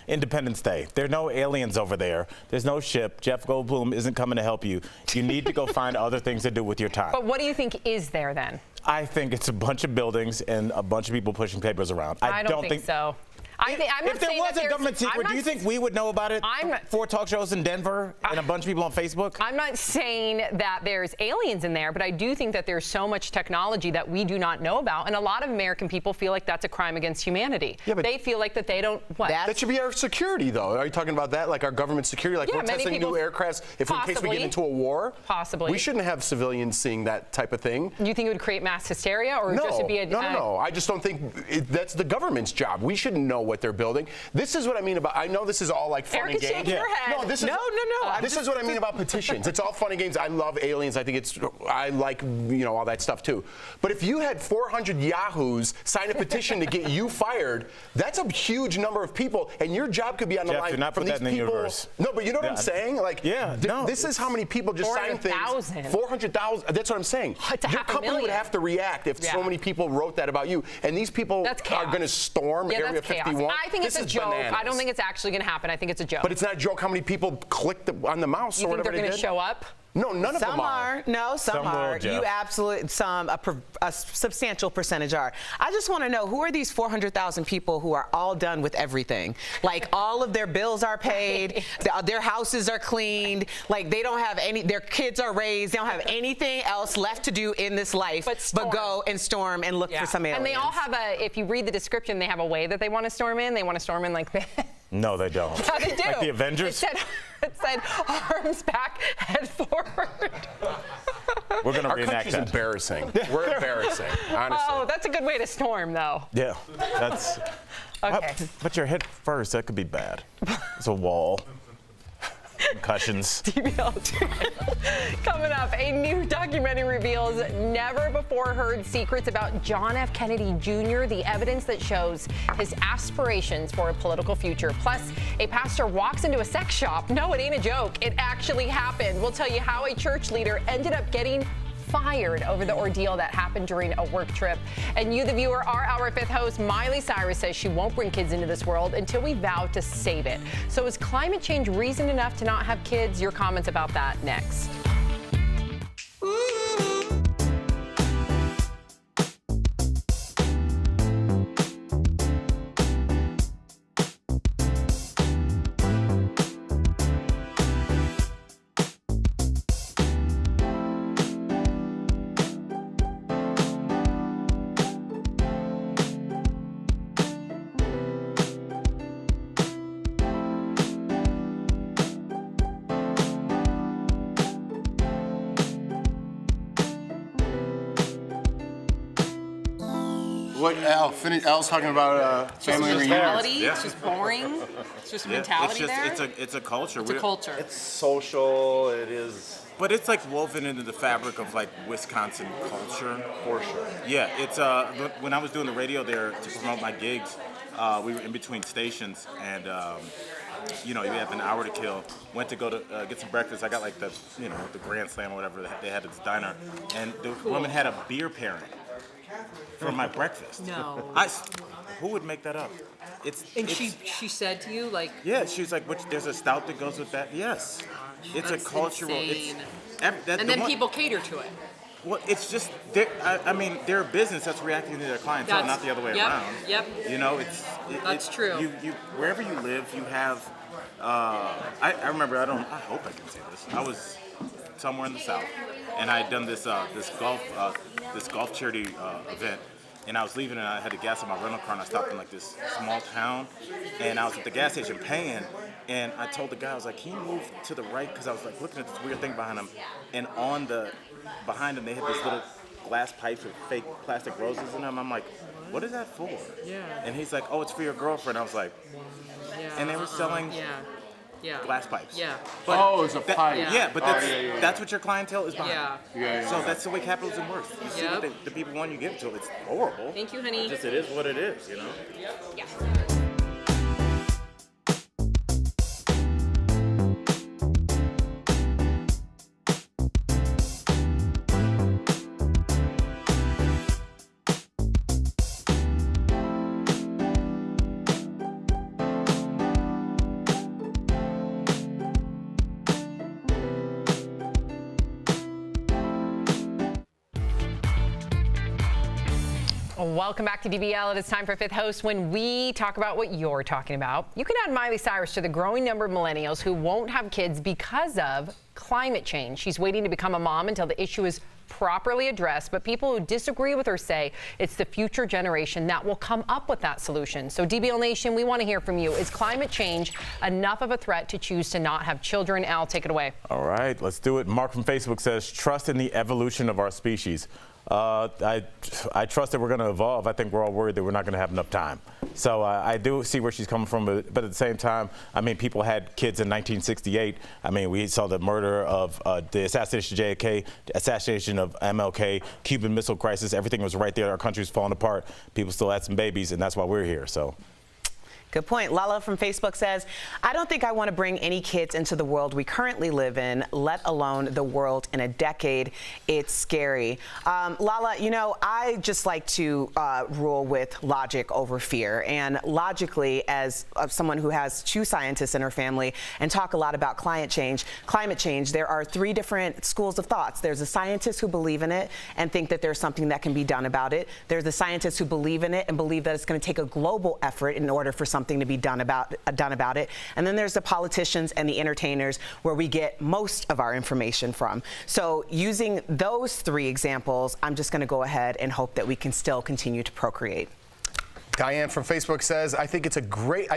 Independence Day. There are no aliens over there. There's no ship. Jeff Goldblum isn't coming to help you. You need to go find other things to do with your time. But what do you think is there then? I think it's a bunch of buildings and a bunch of people pushing papers around. I don't think so. I'm if there was a government secret, do you think we would know about it? 4 talk shows in Denver and a bunch of people on Facebook? I'm not saying that there's aliens in there, but I do think that there's so much technology that we do not know about, and a lot of American people feel like that's a crime against humanity. Yeah, but they feel like that they don't. What? That should be our security, though. Are you talking about that, like our government security, like we're testing new aircrafts in case we get into a war? Possibly. We shouldn't have civilians seeing that type of thing. You think it would create mass hysteria, or no, just to be no. I just don't think that's the government's job. We shouldn't know what they're building. This is what I mean about. I know this is all like fun and games. No, this is no. This is what I mean about petitions. It's all fun and games. I love aliens. I like all that stuff too. But if you had 400 yahoos sign a petition to get you fired, that's a huge number of people, and your job could be on the line from these people. No, but you know what I'm saying? Like, this is how many people just sign things. 400,000. That's what I'm saying. Your company would have to react if so many people wrote that about you, and these people are going to storm Area 51. I think it's a joke. Bananas. I don't think it's actually going to happen. I think it's a joke. But it's not a joke how many people clicked on the mouse or whatever they did. You think they're going to show up? No, none of them are. No, some are. You absolutely, a substantial percentage are. I just want to know, who are these 400,000 people who are all done with everything? Like, all of their bills are paid, their houses are cleaned, like they don't have their kids are raised, they don't have anything else left to do in this life but go and storm and look for some aliens. And they all have if you read the description, they have a way that they want to storm in. They want to storm in like this. No, they don't. Yeah, they do. Like the Avengers? It said arms back, head forward. We're going to Our reenact country's that. embarrassing. We're embarrassing, honestly. Oh, that's a good way to storm, though. Yeah, that's. Okay. But your head first, that could be bad. It's a wall. Concussions. Coming up, a new documentary reveals never before heard secrets about John F. Kennedy Jr., the evidence that shows his aspirations for a political future. Plus, a pastor walks into a sex shop. No, it ain't a joke. It actually happened. We'll tell you how a church leader ended up getting fired over the ordeal that happened during a work trip. And you, the viewer, our fifth host, Miley Cyrus, says she won't bring kids into this world until we vow to save it. So is climate change reason enough to not have kids? Your comments about that next. What Al? Al's talking about family reunions. Mentality. Yeah. It's just boring. It's just a Yeah, mentality it's just, there. It's a culture. It's a culture. It's social. It is. But it's like woven into the fabric of like Wisconsin culture. For sure. Yeah, it's when I was doing the radio there to promote my gigs, we were in between stations and you know, you have an hour to kill. Went to go to get some breakfast. I got like the, you know, the Grand Slam or whatever they had at this diner, and the woman had a beer pairing for my breakfast. No. Who would make that up? And she said to you, like, Yeah, she's like, there's a stout that goes with that. Yes, it's that's a cultural. insane. It's and then people cater to it. Well, it's just, I mean, they're a business that's reacting to their clientele, not the other way around. Yep. You know, That's true. You wherever you live, you have. I remember. I hope I can say this. I was somewhere in the South, and I had done this golf charity event. And I was leaving, and I had to gas in my rental car, and I stopped in like this small town, and I was at the gas station paying, and I told the guy, I was like, can you move to the right? Because I was like looking at this weird thing behind him, and behind him they had these little glass pipes with fake plastic roses in them. I'm like, what is that for? Yeah. And he's like, oh, it's for your girlfriend. I was like, Yeah. and they were selling glass pipes. Yeah. Oh, it's a pipe. Yeah, but that's what your clientele is buying. Yeah. So that's the way capitalism works. You see what the people want, you give it to them. It's horrible. Thank you, honey. Just it is what it is, you know? Yeah. Welcome back to DBL. It is time for Fifth Host when we talk about what you're talking about. You can add Miley Cyrus to the growing number of millennials who won't have kids because of climate change. She's waiting to become a mom until the issue is properly addressed, but people who disagree with her say it's the future generation that will come up with that solution. So DBL Nation, we want to hear from you. Is climate change enough of a threat to choose to not have children? Al, take it away. All right, let's do it. Mark from Facebook says, trust in the evolution of our species. I trust that we're going to evolve. I think we're all worried that we're not going to have enough time. So I do see where she's coming from, but at the same time, I mean, people had kids in 1968. I mean, we saw the murder of the assassination of JFK, the assassination of MLK, Cuban Missile Crisis. Everything was right there. Our country's falling apart. People still had some babies, and that's why we're here. So. Good point. Lala from Facebook says, I don't think I want to bring any kids into the world we currently live in, let alone the world in a decade. It's scary. Lala, you know, I just like to rule with logic over fear. And logically, as someone who has two scientists in her family and talk a lot about climate change, there are three different schools of thoughts. There's the scientists who believe in it and think that there's something that can be done about it. There's the scientists who believe in it and believe that it's going to take a global effort in order for something to be done about it. And then there's the politicians and the entertainers where we get most of our information from. So using those three examples, I'm just going to go ahead and hope that we can still continue to procreate. Diane from Facebook says, I think it's great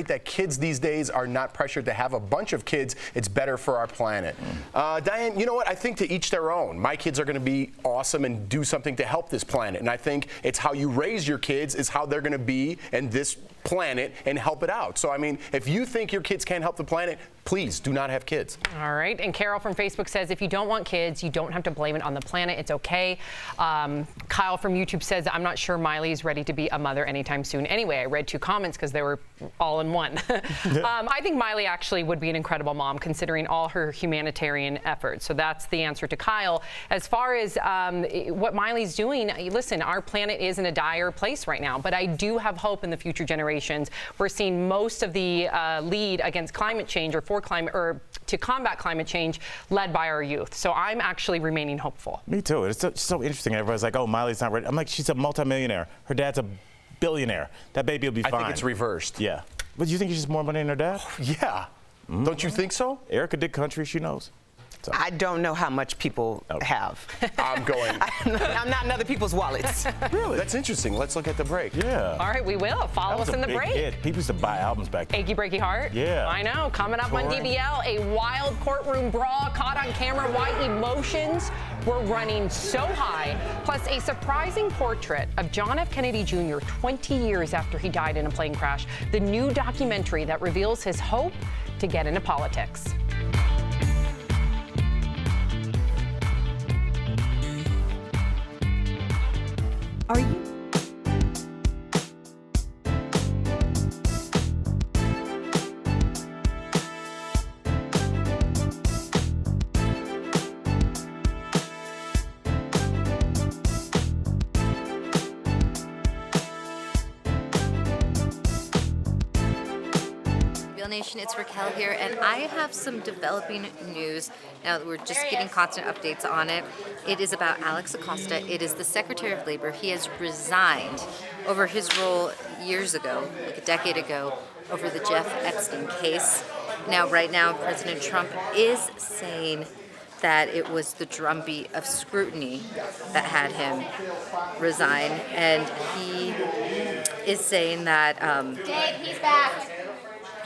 that kids these days are not pressured to have a bunch of kids. It's better for our planet. Diane, you know what? I think to each their own. My kids are going to be awesome and do something to help this planet. And I think it's how you raise your kids is how they're going to be in this planet and help it out. So, I mean, if you think your kids can't help the planet, please do not have kids. All right. And Carol from Facebook says, if you don't want kids, you don't have to blame it on the planet. It's okay. Kyle from YouTube says, I'm not sure Miley's ready to be a mother anytime soon. Anyway, I read 2 comments because they were all in one. I think Miley actually would be an incredible mom considering all her humanitarian efforts. So that's the answer to Kyle. As far as what Miley's doing, listen, our planet is in a dire place right now, but I do have hope in the future generations. We're seeing most of the lead against climate change or to combat climate change led by our youth. So I'm actually remaining hopeful. Me too. It's so interesting. Everybody's like, oh, Miley's not ready. I'm like, she's a multimillionaire. Her dad's a billionaire. That baby will be fine. I think it's reversed. Yeah. But you think she's more money than her dad? Yeah. Don't you think so? Erica did country, she knows. So. I don't know how much people have. I'm going. I'm not in other people's wallets. Really? That's interesting. Let's look at the break. Yeah. All right, we will. Follow us in the break. Hit. People used to buy albums back then. Achy Breaky Heart? Yeah. I know. Coming up on DBL, a wild courtroom brawl caught on camera. Why emotions were running so high. Plus, a surprising portrait of John F. Kennedy Jr. 20 years after he died in a plane crash. The new documentary that reveals his hope to get into politics. Are you? Nation, it's Raquel here, and I have some developing news. Now that we're just getting constant updates on it. It is about Alex Acosta. It is the Secretary of Labor. He has resigned over his role years ago, like a decade ago, over the Jeff Epstein case. Now, right now, President Trump is saying that it was the drumbeat of scrutiny that had him resign, and he is saying that he's back.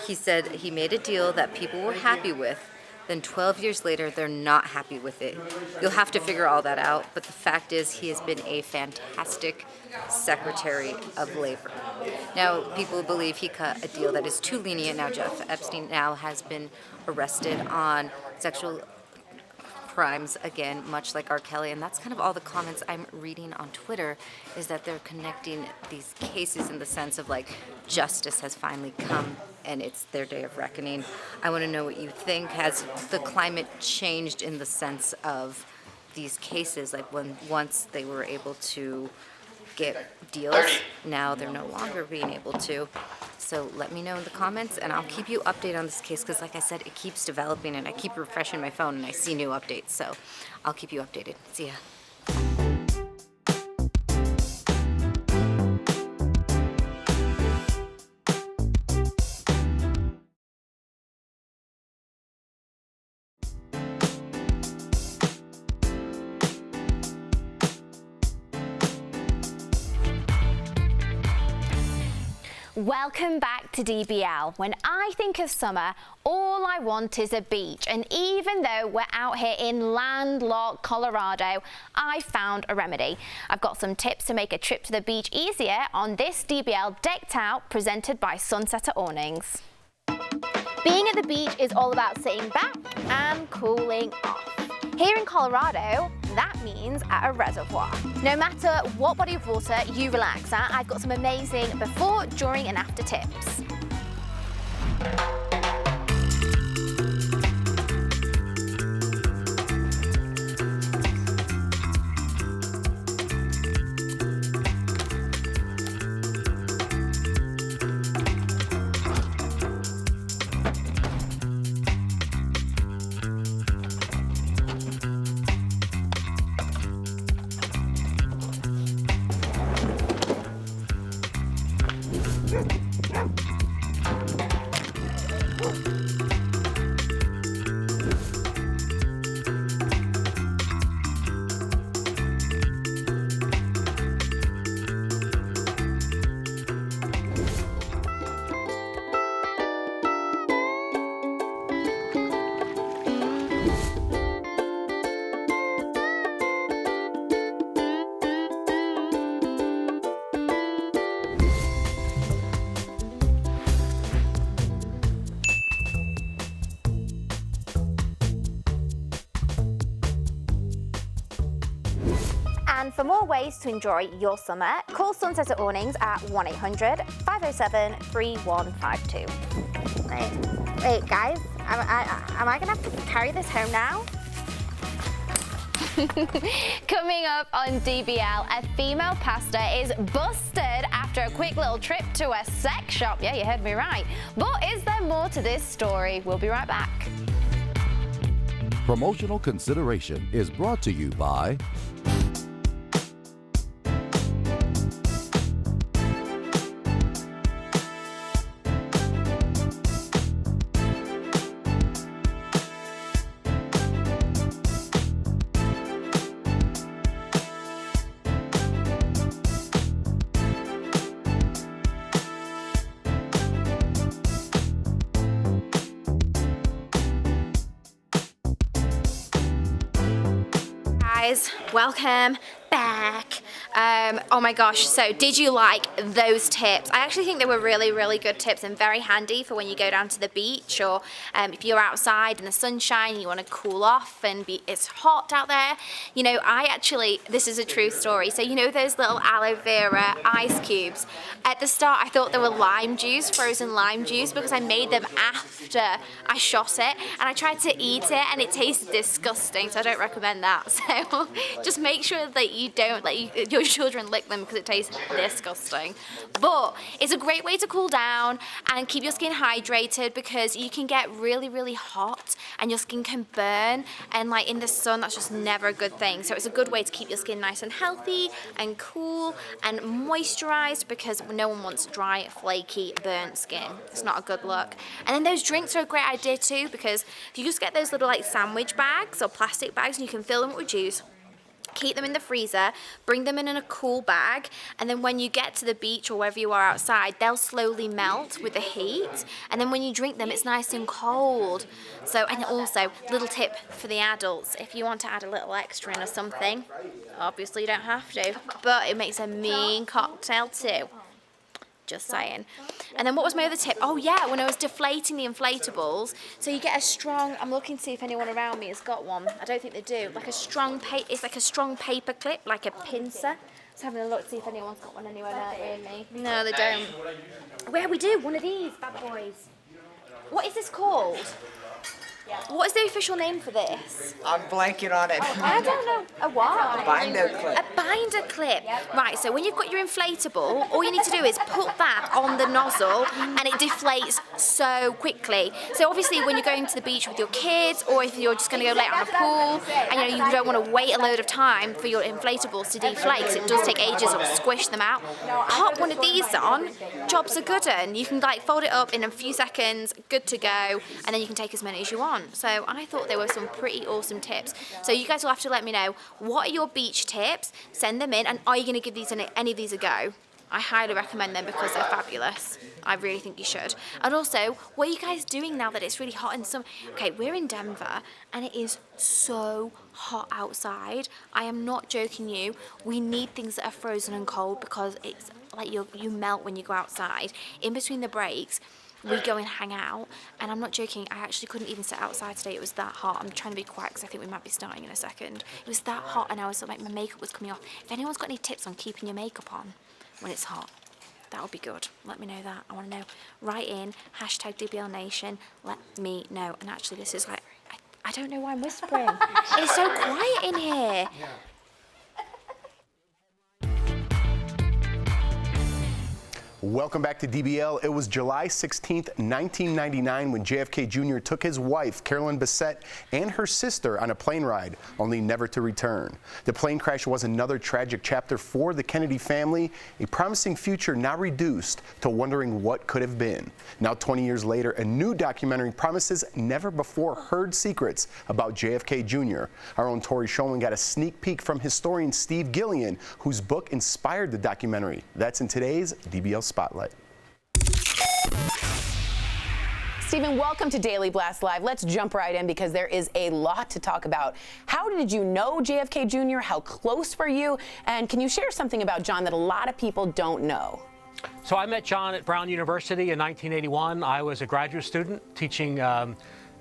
He said he made a deal that people were happy with. Then 12 years later, they're not happy with it. You'll have to figure all that out, but the fact is he has been a fantastic Secretary of Labor. Now, people believe he cut a deal that is too lenient. Now, Jeff Epstein now has been arrested on sexual crimes again, much like R. Kelly, and that's kind of all the comments I'm reading on Twitter, is that they're connecting these cases in the sense of like justice has finally come and it's their day of reckoning. I want to know what you think. Has the climate changed in the sense of these cases, like when once they were able to get deals, now they're no longer being able to? So let me know in the comments, and I'll keep you updated on this case, because like I said, it keeps developing, and I keep refreshing my phone, and I see new updates. So I'll keep you updated. See ya. Welcome back to DBL. When I think of summer, all I want is a beach. And even though we're out here in landlocked Colorado, I found a remedy. I've got some tips to make a trip to the beach easier on this DBL Decked Out, presented by Sunsetter Awnings. Being at the beach is all about sitting back and cooling off. Here in Colorado, that means at a reservoir. No matter what body of water you relax at, I've got some amazing before, during, and after tips. And for more ways to enjoy your summer, call Sunset Awnings at 1-800-507-3152. Wait, guys, am I gonna have to carry this home now? Coming up on DBL, a female pastor is busted after a quick little trip to a sex shop. Yeah, you heard me right. But is there more to this story? We'll be right back. Promotional consideration is brought to you by Welcome back. Oh my gosh, so did you like those tips? I actually think they were really, really good tips and very handy for when you go down to the beach, or if you're outside in the sunshine and you want to cool off and it's hot out there. You know, this is a true story. So you know those little aloe vera ice cubes? At the start I thought they were lime juice, frozen lime juice, because I made them after I shot it, and I tried to eat it and it tasted disgusting, so I don't recommend that. So just make sure that you don't let your children lick them because it tastes disgusting. But it's a great way to cool down and keep your skin hydrated, because you can get really, really hot and your skin can burn, and like in the sun that's just never a good thing. So it's a good way to keep your skin nice and healthy and cool and moisturized, because no one wants dry, flaky, burnt skin. It's not a good look. And then those drinks are a great idea too, because if you just get those little like sandwich bags or plastic bags and you can fill them with juice, keep them in the freezer, bring them in a cool bag, and then when you get to the beach or wherever you are outside, they'll slowly melt with the heat, and then when you drink them, it's nice and cold. So, and also, little tip for the adults, if you want to add a little extra in or something, obviously you don't have to, but it makes a mean cocktail too. Just saying. And then what was my other tip? Oh yeah, when I was deflating the inflatables, so you get a strong, I'm looking to see if anyone around me has got one. I don't think they do. Like a strong it's like a strong paper clip, like a pincer. Just having a look to see if anyone's got one anywhere near me. No, they don't. Where we do, one of these bad boys. What is this called? What is the official name for this? I'm blanking on it. I don't know. A what? A binder clip. A binder clip. Right, so when you've got your inflatable, all you need to do is put that on the nozzle and it deflates so quickly. So obviously when you're going to the beach with your kids, or if you're just going to go lay out on a pool and you don't want to wait a load of time for your inflatables to deflate, because it does take ages to squish them out, pop one of these on, jobs are good, and you can like fold it up in a few seconds, good to go, and then you can take as many as you want. So I thought there were some pretty awesome tips. So you guys will have to let me know, what are your beach tips? Send them in, and are you going to give any of these a go? I highly recommend them because they're fabulous. I really think you should. And also, what are you guys doing now that it's really hot in summer? Okay, we're in Denver and it is so hot outside. I am not joking you. We need things that are frozen and cold, because it's like you melt when you go outside. In between the breaks, we go and hang out, and I'm not joking, I actually couldn't even sit outside today. It was that hot. I'm trying to be quiet because I think we might be starting in a second. It was that hot, and I was like, my makeup was coming off. If anyone's got any tips on keeping your makeup on when it's hot, that would be good. Let me know that. I want to know. Write in #DBLNation. Let me know. And actually, this is like, I don't know why I'm whispering. It's so quiet in here. Welcome back to DBL. It was July 16th, 1999 when JFK Jr. took his wife, Carolyn Bessette, and her sister on a plane ride, only never to return. The plane crash was another tragic chapter for the Kennedy family, a promising future now reduced to wondering what could have been. Now 20 years later, a new documentary promises never before heard secrets about JFK Jr. Our own Tori Shulman got a sneak peek from historian Steve Gillian, whose book inspired the documentary. That's in today's DBL Spotlight. Stephen, welcome to Daily Blast Live. Let's jump right in because there is a lot to talk about. How did you know JFK Jr.? How close were you? And can you share something about John that a lot of people don't know? So I met John at Brown University in 1981. I was a graduate student teaching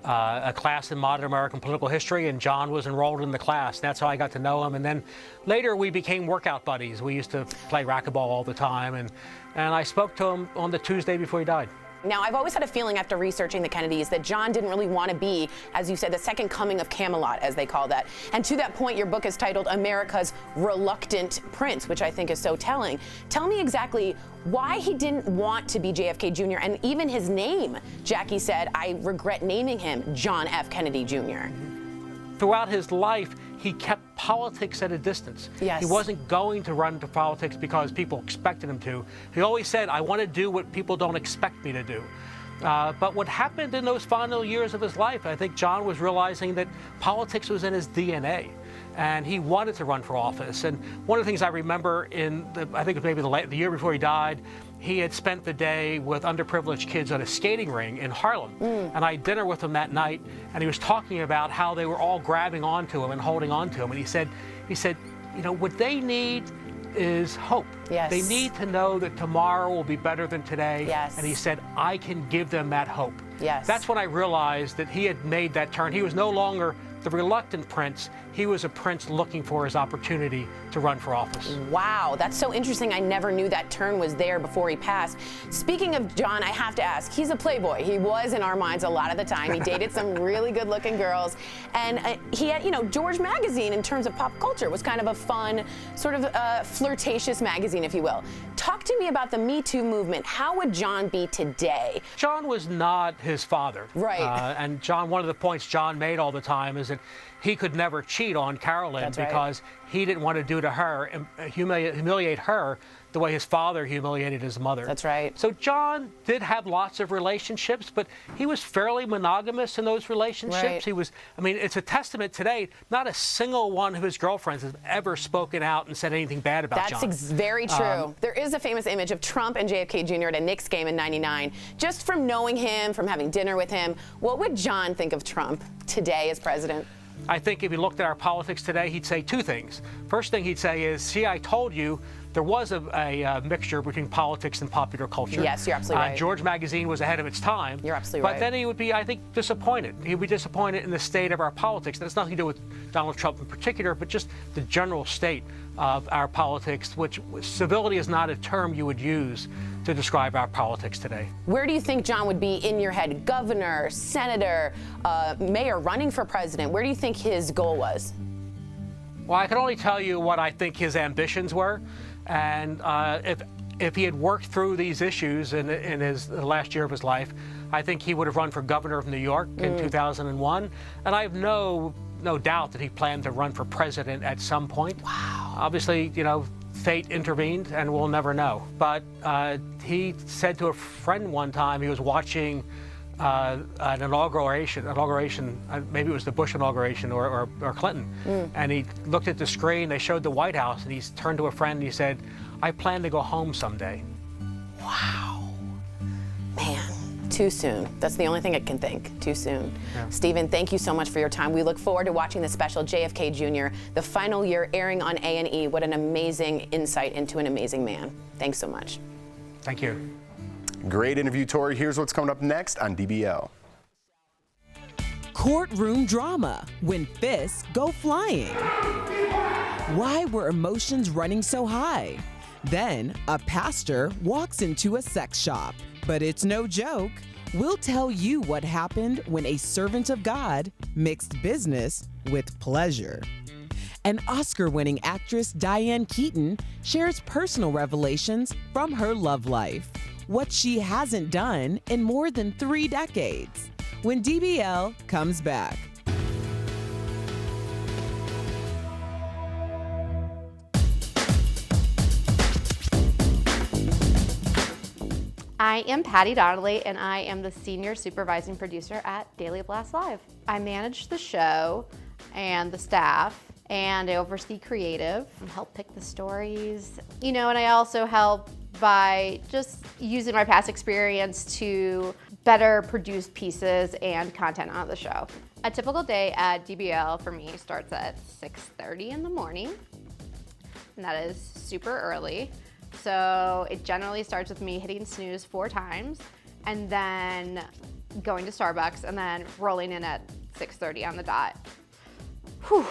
a class in modern American political history, and John was enrolled in the class. That's how I got to know him. And then later we became workout buddies. We used to play racquetball all the time, and I spoke to him on the Tuesday before he died. Now, I've always had a feeling after researching the Kennedys that John didn't really want to be, as you said, the second coming of Camelot, as they call that. And to that point, your book is titled America's Reluctant Prince, which I think is so telling. Tell me exactly why he didn't want to be JFK Jr. and even his name. Jackie said, I regret naming him John F. Kennedy Jr. Throughout his life, he kept politics at a distance. Yes. He wasn't going to run into politics because people expected him to. He always said, I want to do what people don't expect me to do. But what happened in those final years of his life, I think John was realizing that politics was in his DNA. And he wanted to run for office. And one of the things I remember I think it was maybe the year before he died, he had spent the day with underprivileged kids at a skating ring in Harlem. And I had dinner with him that night, and he was talking about how they were all grabbing onto him and holding onto him. And he said, you know, what they need is hope. Yes. They need to know that tomorrow will be better than today. Yes. And he said, I can give them that hope. Yes. That's when I realized that he had made that turn. He was no longer the reluctant prince. He was a prince looking for his opportunity to run for office. Wow, that's so interesting. I never knew that turn was there before he passed. Speaking of John, I have to ask, he's a playboy. He was in our minds a lot of the time. He dated some really good-looking girls. And he had, you know, George Magazine, in terms of pop culture, was kind of a fun, sort of flirtatious magazine, if you will. Talk to me about the Me Too movement. How would John be today? John was not his father. Right. And John, one of the points John made all the time is that he could never cheat on Carolyn. That's right. Because he didn't want to do to her and humiliate her the way his father humiliated his mother. That's right. So John did have lots of relationships, but he was fairly monogamous in those relationships. Right. He was, I mean, it's a testament today, not a single one of his girlfriends has ever spoken out and said anything bad about John. That's very true. There is a famous image of Trump and JFK Jr. at a Knicks game in '99. Just from knowing him, from having dinner with him, what would John think of Trump today as president? I think if he looked at our politics today, he'd say two things. First thing he'd say is, see, I told you there was a mixture between politics and popular culture. Yes, you're absolutely right. George Magazine was ahead of its time. You're absolutely but right. Then he would be, I think, disappointed. He'd be disappointed in the state of our politics. That has nothing to do with Donald Trump in particular, but just the general state of our politics, which civility is not a term you would use to describe our politics today. Where do you think John would be in your head? Governor, senator, mayor, running for president? Where do you think his goal was? Well, I can only tell you what I think his ambitions were. And if he had worked through these issues in the last year of his life, I think he would have run for governor of New York in 2001. And I have no doubt that he planned to run for president at some point. Wow. Obviously, you know, fate intervened, and we'll never know. But he said to a friend one time, he was watching an inauguration, maybe it was the Bush inauguration or Clinton, and he looked at the screen, they showed the White House, and he turned to a friend and he said, I plan to go home someday. Wow. Man, too soon. That's the only thing I can think, too soon. Yeah. Stephen, thank you so much for your time. We look forward to watching the special JFK Jr., the final year airing on A&E. What an amazing insight into an amazing man. Thanks so much. Thank you. Great interview, Tori. Here's what's coming up next on DBL. Courtroom drama when fists go flying. Why were emotions running so high? Then a pastor walks into a sex shop, but it's no joke. We'll tell you what happened when a servant of God mixed business with pleasure. And Oscar-winning actress Diane Keaton shares personal revelations from her love life. What she hasn't done in more than 3 decades. When DBL comes back. I am Patty Donnelly, and I am the Senior Supervising Producer at Daily Blast Live. I manage the show and the staff, and I oversee creative and help pick the stories. You know, and I also help by just using my past experience to better produce pieces and content on the show. A typical day at DBL for me starts at 6:30 in the morning, and that is super early. So it generally starts with me hitting snooze 4 times, and then going to Starbucks, and then rolling in at 6:30 on the dot. Whew,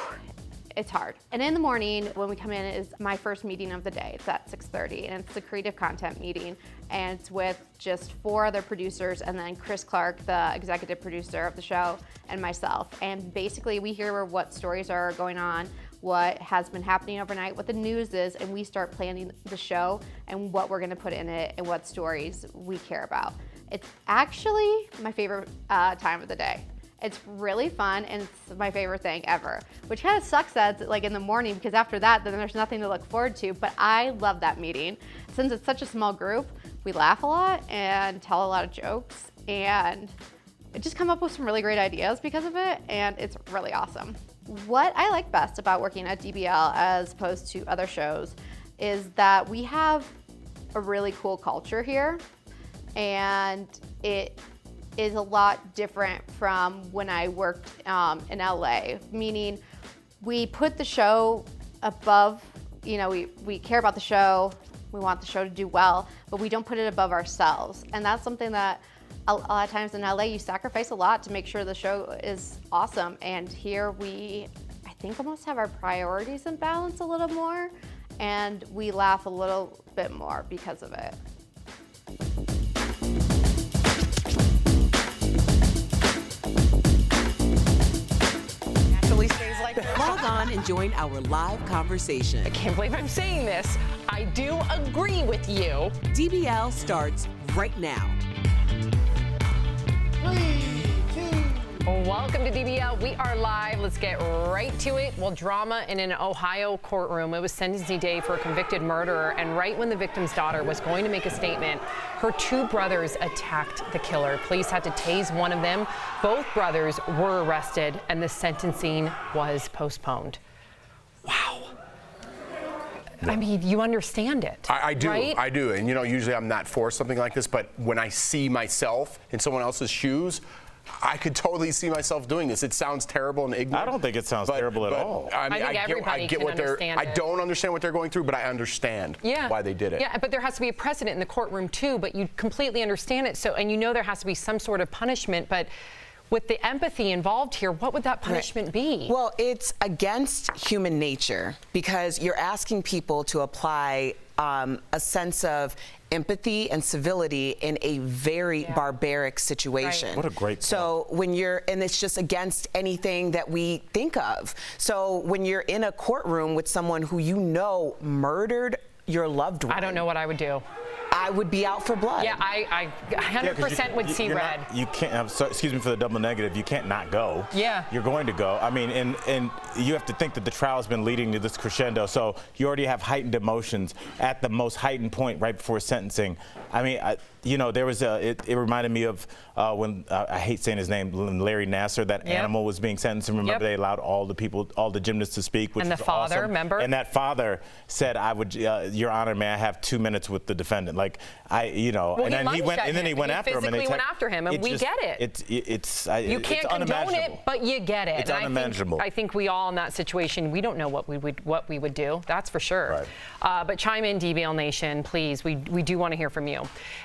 it's hard. And in the morning, when we come in, is my first meeting of the day. It's at 6:30, and it's the creative content meeting. And it's with just 4 other producers, and then Chris Clark, the executive producer of the show, and myself. And basically, we hear what stories are going on, what has been happening overnight, what the news is, and we start planning the show and what we're gonna put in it and what stories we care about. It's actually my favorite time of the day. It's really fun, and it's my favorite thing ever, which kind of sucks that it's like in the morning, because after that, then there's nothing to look forward to, but I love that meeting. Since it's such a small group, we laugh a lot and tell a lot of jokes, and I just come up with some really great ideas because of it, and it's really awesome. What I like best about working at DBL as opposed to other shows is that we have a really cool culture here, and it is a lot different from when I worked in LA, meaning we put the show above, you know, we care about the show, we want the show to do well, but we don't put it above ourselves. And that's something that a lot of times in LA, you sacrifice a lot to make sure the show is awesome. And here we, I think, almost have our priorities in balance a little more, and we laugh a little bit more because of it. Log on and join our live conversation. I can't believe I'm saying this. I do agree with you. DBL starts right now. 3, 2. Welcome to DBL. We are live. Let's get right to it. Well, drama in an Ohio courtroom. It was sentencing day for a convicted murderer, and right when the victim's daughter was going to make a statement, her 2 brothers attacked the killer. Police had to tase one of them. Both brothers were arrested, and the sentencing was postponed. Wow. I mean, you understand it. I do. Right? I do. And, you know, usually I'm not for something like this, but when I see myself in someone else's shoes, I could totally see myself doing this. It sounds terrible and ignorant. I don't think it sounds terrible at all. I mean, I think everybody can understand it. I don't understand what they're going through, but I understand why they did it. Yeah, but there has to be a precedent in the courtroom too, but you completely understand it. So, and you know there has to be some sort of punishment, but with the empathy involved here, what would that punishment be? Well, it's against human nature, because you're asking people to apply a sense of empathy and civility in a very barbaric situation. What a great So when you're, and it's just against anything that we think of. So when you're in a courtroom with someone who you know murdered your loved one, I don't know what I would do. I would be out for blood. Yeah, I 100% would see red. You can't, excuse me for the double negative, you can't not go. Yeah. You're going to go. I mean, and you have to think that the trial's been leading to this crescendo, so you already have heightened emotions at the most heightened point right before sentencing. I mean, you know, there was it reminded me of when, I hate saying his name, Larry Nassar, that animal was being sentenced, and remember they allowed all the people, all the gymnasts to speak, which and the was father, awesome. remember? And that father said, I would, Your Honor, may I have 2 minutes with the defendant? Like, you know, well, and then he went, and then he went after him. Physically went after him, and we get it. You can't condone it, but you get it. It's unimaginable. I think we all in that situation, we don't know what we would do. That's for sure. Right. But chime in, DBL Nation, please. We do want to hear from you.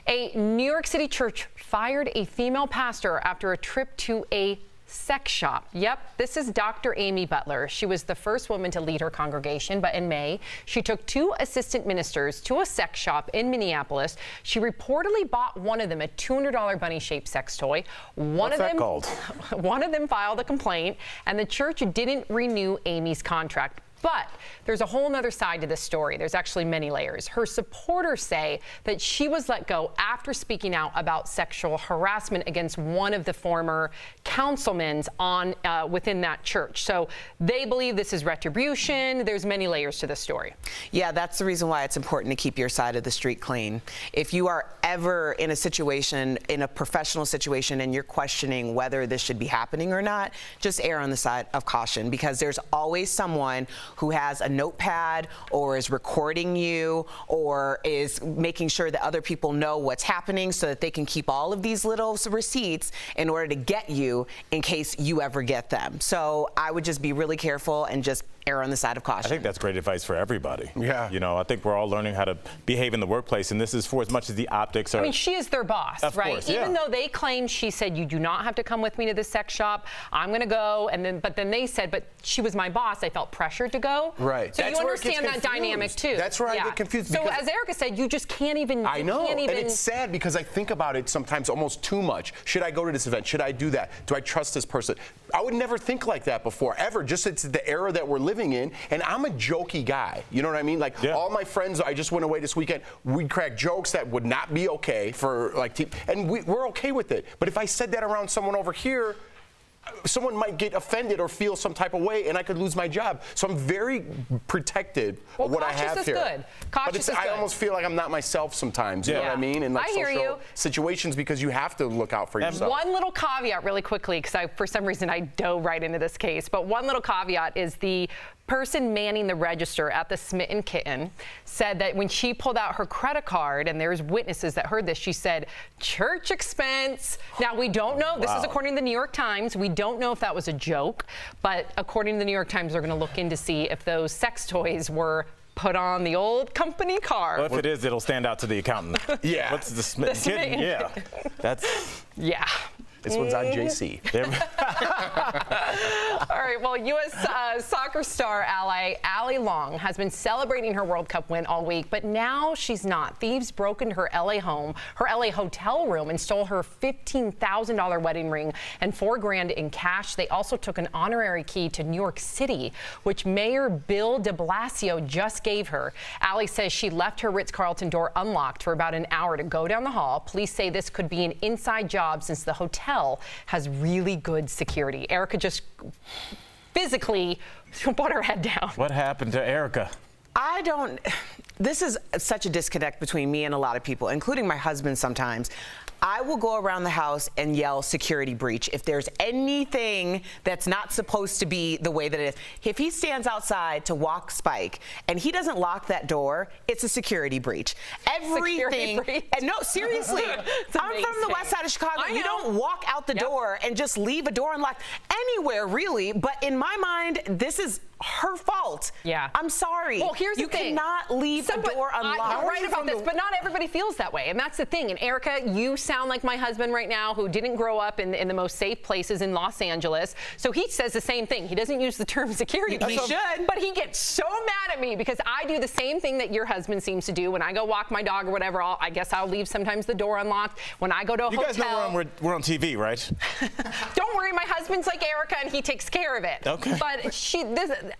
A New York City church fired a female pastor after a trip to a sex shop. Yep, this is Dr. Amy Butler. She was the first woman to lead her congregation, but in May, she took 2 assistant ministers to a sex shop in Minneapolis. She reportedly bought one of them a $200 bunny-shaped sex toy. What's that called? One of them filed a complaint, and the church didn't renew Amy's contract. But there's a whole other side to this story. There's actually many layers. Her supporters say that she was let go after speaking out about sexual harassment against one of the former councilmen on within that church. So they believe this is retribution. There's many layers to this story. Yeah, that's the reason why it's important to keep your side of the street clean. If you are ever in a situation, in a professional situation, and you're questioning whether this should be happening or not, just err on the side of caution, because there's always someone who has a notepad or is recording you or is making sure that other people know what's happening so that they can keep all of these little receipts in order to get you in case you ever get them. So I would just be really careful and just err on the side of caution. I think that's great advice for everybody. Yeah. You know, I think we're all learning how to behave in the workplace, and this is for as much as the optics are. I mean, she is their boss, Of right? course, yeah. Even though they claim, she said, you do not have to come with me to the sex shop. I'm going to go. But then they said, but she was my boss. I felt pressured to go. Right. So That's you where it gets understand that confused. dynamic too. That's where I get confused. So because as Erica said, you just can't even. I know, Can't even, and it's sad because I think about it sometimes almost too much. Should I go to this event? Should I do that? Do I trust this person? I would never think like that before, ever. Just it's the era that we're living in, and I'm a jokey guy. You know what I mean? Like all my friends, I just went away this weekend. We crack jokes that would not be okay for like, and we're okay with it. But if I said that around someone over here, someone might get offended or feel some type of way, and I could lose my job. So I'm very protected of what I have here. Good. Cautious is I good. almost feel like I'm not myself sometimes. You know what I mean? In like I hear social you. situations, because you have to look out for yourself. One little caveat really quickly, because for some reason I dove right into this case, but one little caveat is the person manning the register at the Smitten Kitten said that when she pulled out her credit card, and there's witnesses that heard this, she said, church expense. Now, we don't know. This is according to the New York Times. We don't know if that was a joke, but according to the New York Times, they're going to look in to see if those sex toys were put on the old company card. Well, if it is, it'll stand out to the accountant. Yeah. What's the Smitten Kitten? Yeah. That's. Yeah. This one's on JC. All right, well, U.S. soccer star Allie Long has been celebrating her World Cup win all week, but now she's not. Thieves broke into her L.A. home, her L.A. hotel room, and stole her $15,000 wedding ring and $4 grand in cash. They also took an honorary key to New York City, which Mayor Bill de Blasio just gave her. Allie says she left her Ritz-Carlton door unlocked for about an hour to go down the hall. Police say this could be an inside job since the hotel has really good security. Erica just physically put her head down. What happened to Erica? This is such a disconnect between me and a lot of people, including my husband sometimes. I will go around the house and yell security breach if there's anything that's not supposed to be the way that it is. If he stands outside to walk Spike and he doesn't lock that door, it's a security breach. Everything. And no, seriously. I'm from the west side of Chicago. You don't walk out the door and just leave a door unlocked anywhere, really. But in my mind, this is her fault. Yeah. I'm sorry. Well, here's the thing. You cannot leave a door unlocked. You're right about this, but not everybody feels that way. And that's the thing. And Erica, you sound like my husband right now, who didn't grow up in the most safe places in Los Angeles. So he says the same thing. He doesn't use the term security. He should. But he gets so mad at me because I do the same thing that your husband seems to do. When I go walk my dog or whatever, I guess I'll leave sometimes the door unlocked. When I go to a hotel. You guys know we're on TV, right? Don't worry, my husband's like Erica and he takes care of it. Okay. But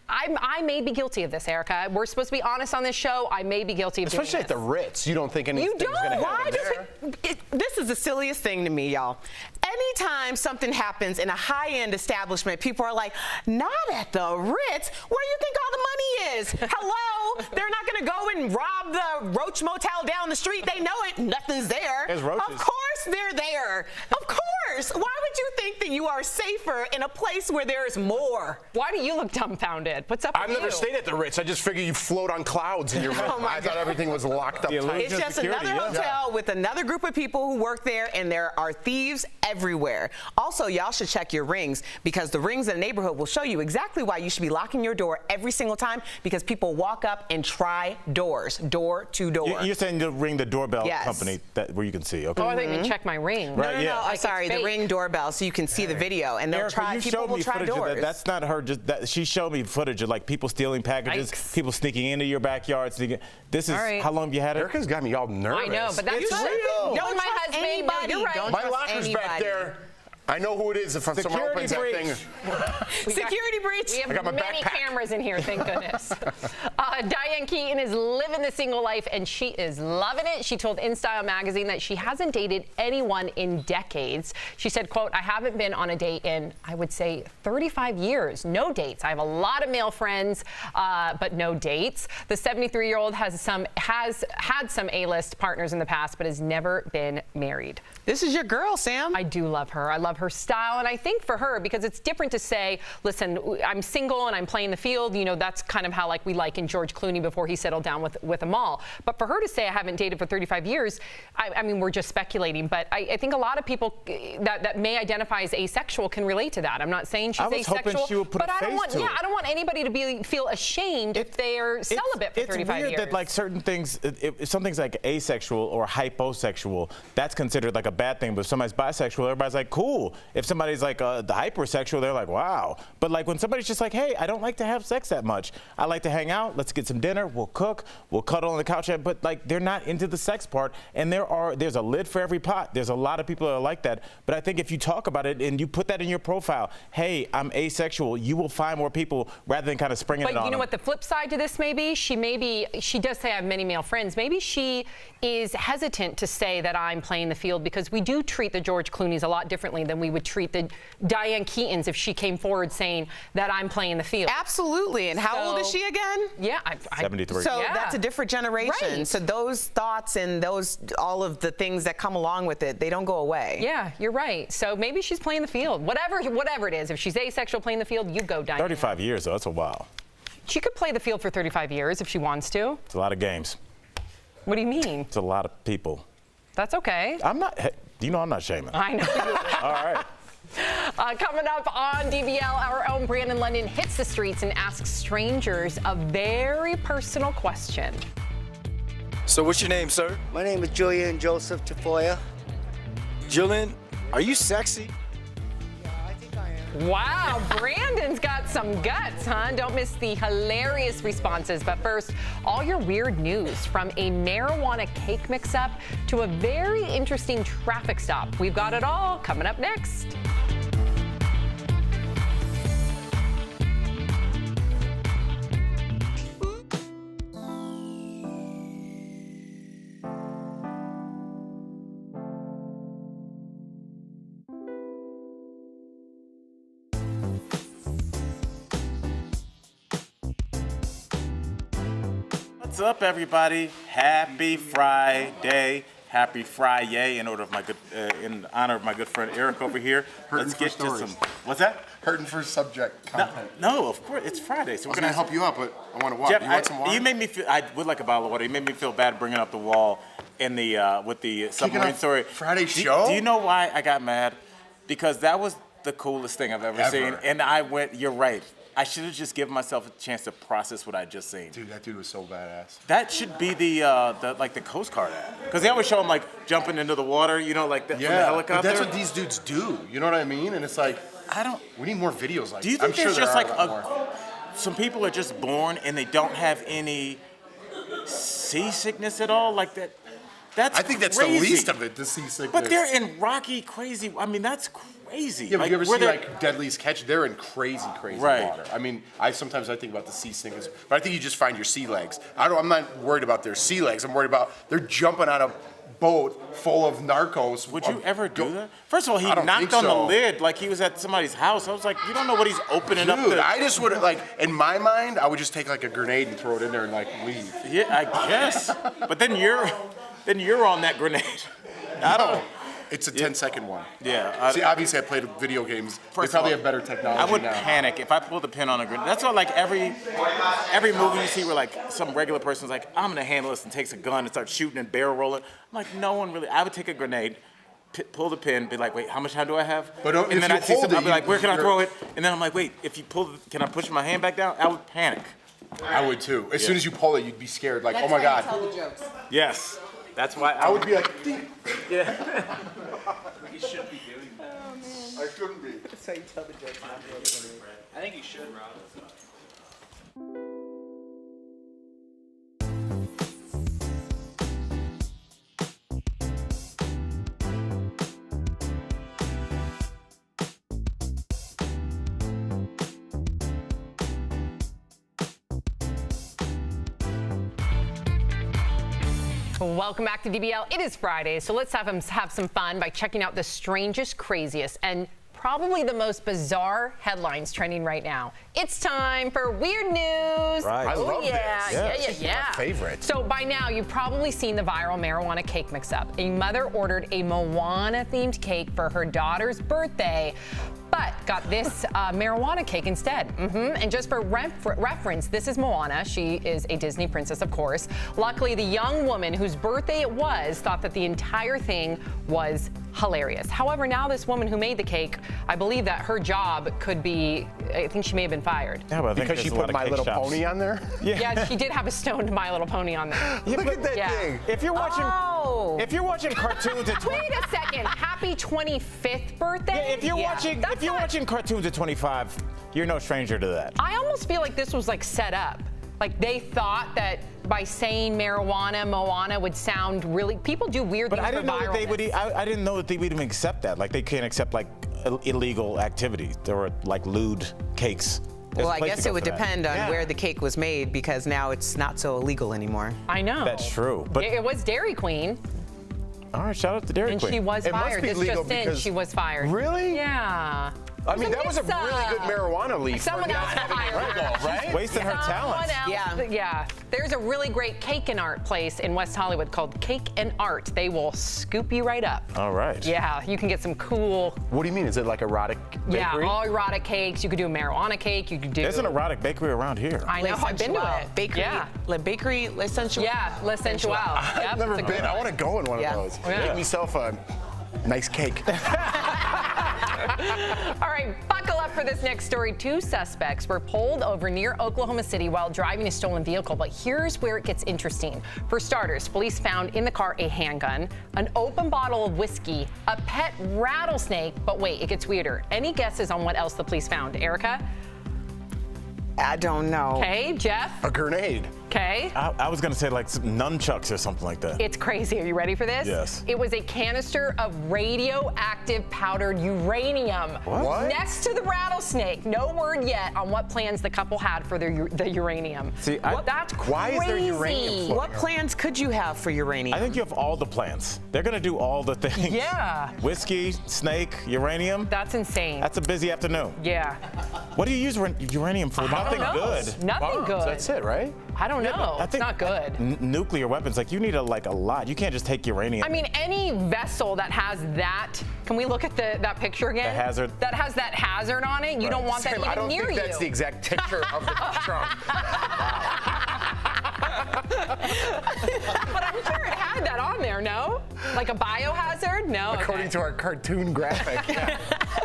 I may be guilty of this, Erica. We're supposed to be honest on this show. I may be guilty of doing Especially this. at the Ritz. You don't think anything's going to happen there. This is the silliest thing to me, y'all. Anytime something happens in a high-end establishment, people are like, not at the Ritz. Where do you think all the money is? Hello? They're not going to go and rob the Roach Motel down the street. They know it. Nothing's there. There's roaches. Of course they're there. Of course. Why would you think that you are safer in a place where there's more? Why do you look dumbfounded? What's up with I've never stayed at the Ritz. I just figured you float on clouds in your room. I thought everything was locked up tight. It's just another hotel with another group of people who work there, and there are thieves everywhere. Also, y'all should check your rings, because the rings in the neighborhood will show you exactly why you should be locking your door every single time, because people walk up and try doors, door to door. You're saying to ring the doorbell Yes. company where you can see, okay? Oh, I think you check my ring. Right, No, I'm sorry, the Ring doorbell, so you can see the video, and they'll Erica, try. you People showed will me try footage of doors. that. That's not her. She showed me footage of like people stealing packages, people sneaking into your backyard. This is how long have you had it? Erica's got me all nervous. I know, but that's it's real. real. Don't my husband. anybody. You're right. Don't My trust locker's back anybody. there. I know who it is if someone opens that thing. Security breach. We have I got my many backpack. cameras in here, thank goodness. Diane Keaton is living the single life, and she is loving it. She told InStyle magazine that she hasn't dated anyone in decades. She said, quote, I haven't been on a date in, I would say, 35 years. No dates. I have a lot of male friends, but no dates. The 73-year-old has had some A-list partners in the past, but has never been married. This is your girl, Sam. I do love her. I love her style. And I think for her, because it's different to say, listen, I'm single and I'm playing the field, you know, that's kind of how like we liken George Clooney before he settled down with Amal. But for her to say I haven't dated for 35 years, I mean, we're just speculating. But I think a lot of people that may identify as asexual can relate to that. I'm not saying she's asexual, she would put but a I don't face want, to it. I don't want anybody to feel ashamed if they're celibate for 35 years. It's weird that like certain things, if something's like asexual or hyposexual, that's considered like a bad thing. But if somebody's bisexual, everybody's like, cool. If somebody's like the hypersexual, they're like, wow. But like when somebody's just like, hey, I don't like to have sex that much. I like to hang out. Let's get some dinner. We'll cook. We'll cuddle on the couch. But like they're not into the sex part. And there's a lid for every pot. There's a lot of people that are like that. But I think if you talk about it and you put that in your profile, hey, I'm asexual, you will find more people rather than kind of springing it on But you know them. what the flip side to this may be? She does say I have many male friends. Maybe she is hesitant to say that I'm playing the field because we do treat the George Clooney's a lot differently than we would treat the Diane Keatons if she came forward saying that I'm playing the field. Absolutely. And how old is she again? Yeah, 73. So yeah. that's a different generation. Right. So those thoughts and all of the things that come along with it, they don't go away. Yeah, you're right. So maybe she's playing the field. Whatever it is, if she's asexual playing the field, you go, Diane. 35 years, though, that's a while. She could play the field for 35 years if she wants to. It's a lot of games. What do you mean? It's a lot of people. That's okay. I'm not, you know I'm not shaming. I know. All right. Coming up on DBL, our own Brandon London hits the streets and asks strangers a very personal question. So what's your name, sir? My name is Julian Joseph Tafoya. Julian, are you sexy? Wow, Brandon's got some guts, huh? Don't miss the hilarious responses. But first, all your weird news, from a marijuana cake mix-up to a very interesting traffic stop. We've got it all coming up next. What's up, everybody? Happy Friday. Happy Friday in honor of my good friend Eric over here. Let's get to some. What's that? Hurting for subject content. No, of course it's Friday, so I was gonna help you out, but I want to water. Jeff, You want some water? you made me feel. I would like a bottle of water. You made me feel bad bringing up the wall in the with the submarine story. Friday show? Do you know why I got mad? Because that was the coolest thing I've ever seen, and I went. You're right. I should have just given myself a chance to process what I just seen. Dude, that dude was so badass. That should be the Coast Guard ad, because they always show them like jumping into the water, you know, like from the helicopter. But that's what these dudes do. You know what I mean? And it's like, we need more videos like. Do you think there's just like some people are just born and they don't have any seasickness at all, like that? That's I think that's crazy. the least of it, the seasickness. But they're in rocky, crazy. I mean, that's crazy. Yeah, but you ever see like Deadliest Catch? They're in crazy Right. water. I mean, sometimes I think about the seasickness, but I think you just find your sea legs. I'm not worried about their sea legs. I'm worried about they're jumping on a boat full of narcos. Would you ever do that? First of all, he I don't knocked think on the so. lid like he was at somebody's house. I was like, you don't know what he's opening up. Dude, I just would like, in my mind, I would just take like a grenade and throw it in there and like leave. Yeah, I guess. But then you're on that grenade. I don't. It's a 10-second one. Yeah. See, obviously, I played video games. They probably have better technology I would now. panic if I pulled the pin on a grenade. That's why, like, every movie you see where, like, some regular person's like, I'm going to handle this and takes a gun and starts shooting and barrel rolling. I'm like, no one really. I would take a grenade, pull the pin, be like, wait, how much time do I have? But and if then you I'd see hold something, it, I'd be like, where can I you're- throw it? And then I'm like, wait, if you can I push my hand back down? I would panic. I would too. As soon as you pull it, you'd be scared. Like, That's oh my why God. you tell the jokes. Yes. That's why I would be like, ding. Yeah. You shouldn't be doing that. Oh, man. I shouldn't be. That's how you tell the jokes. I think you should, Rob. Welcome back to DBL. It is Friday, so let's have some fun by checking out the strangest, craziest, and probably the most bizarre headlines trending right now. It's time for Weird News. Right. I love this. Yeah. My favorite. So by now, you've probably seen the viral marijuana cake mix-up. A mother ordered a Moana-themed cake for her daughter's birthday, but got this marijuana cake instead. And just for reference, this is Moana. She is a Disney princess, of course. Luckily, the young woman whose birthday it was thought that the entire thing was hilarious. However, now this woman who made the cake, I believe that her job could be, I think she may have been fired. Yeah, but I think because she put My Little Pony on there? Yeah, she did have a stoned My Little Pony on there. Look at that thing. If you're watching, if you're watching cartoons at Wait a second. Happy 25th birthday? if you're watching cartoons at 25, you're no stranger to that. I almost feel like this was like set up. Like they thought that by saying marijuana, Moana would sound really. People do weird But things I didn't for know that they would. viralness. I didn't know that they would even accept that. Like they can't accept like illegal activities. There were like lewd cakes. There's Well, a I place to guess go it would for that. depend on where the cake was made because now it's not so illegal anymore. I know. That's true. But It was Dairy Queen, all right, shout out to Dairy and Queen. she was It must fired. be This legal just in, because- she was fired. Really? Yeah. I mean, that was a mix-up. really good marijuana leaf. Someone for else not having fired it legal, her. right? Wasting her Someone talent. else- yeah. There's a really great cake and art place in West Hollywood called Cake and Art. They will scoop you right up. All right. Yeah, you can get some cool. What do you mean? Is it like erotic bakery? Yeah, all erotic cakes. You could do a marijuana cake. You could do. There's an erotic bakery around here. I know. I've been to it. Bakery, Yeah. La Bakery, La Sensual. Yeah, La Sensual. I've Yep, never it's a been. good I one. want to go in one Yeah. of those. Yeah. Make myself a nice cake. All right, buckle up for this next story. 2 suspects were pulled over near Oklahoma City while driving a stolen vehicle, but here's where it gets interesting. For starters, police found in the car a handgun, an open bottle of whiskey, a pet rattlesnake, but wait, it gets weirder. Any guesses on what else the police found? Erica? I don't know. Okay, Jeff? A grenade. Okay. I was gonna say like some nunchucks or something like that. It's crazy. Are you ready for this? Yes. It was a canister of radioactive powdered uranium. What? Next to the rattlesnake. No word yet on what plans the couple had for the uranium. See, That's crazy. Why is there uranium floating What plans could you have for uranium? I think you have all the plans. They're gonna do all the things. Yeah. Whiskey, snake, uranium. That's insane. That's a busy afternoon. Yeah. What do you use uranium for? Nothing don't know. good. Nothing Bombs, good. That's it, right? I don't know. I It's think not good. Nuclear weapons, like you need a lot. You can't just take uranium. I mean, any vessel that has that, can we look at that picture again? The hazard. That has that hazard on it. You don't want that Sam, even I don't near think you. that's the exact picture of the Trump. But I'm sure it had that on there, no? Like a biohazard? No. According to our cartoon graphic.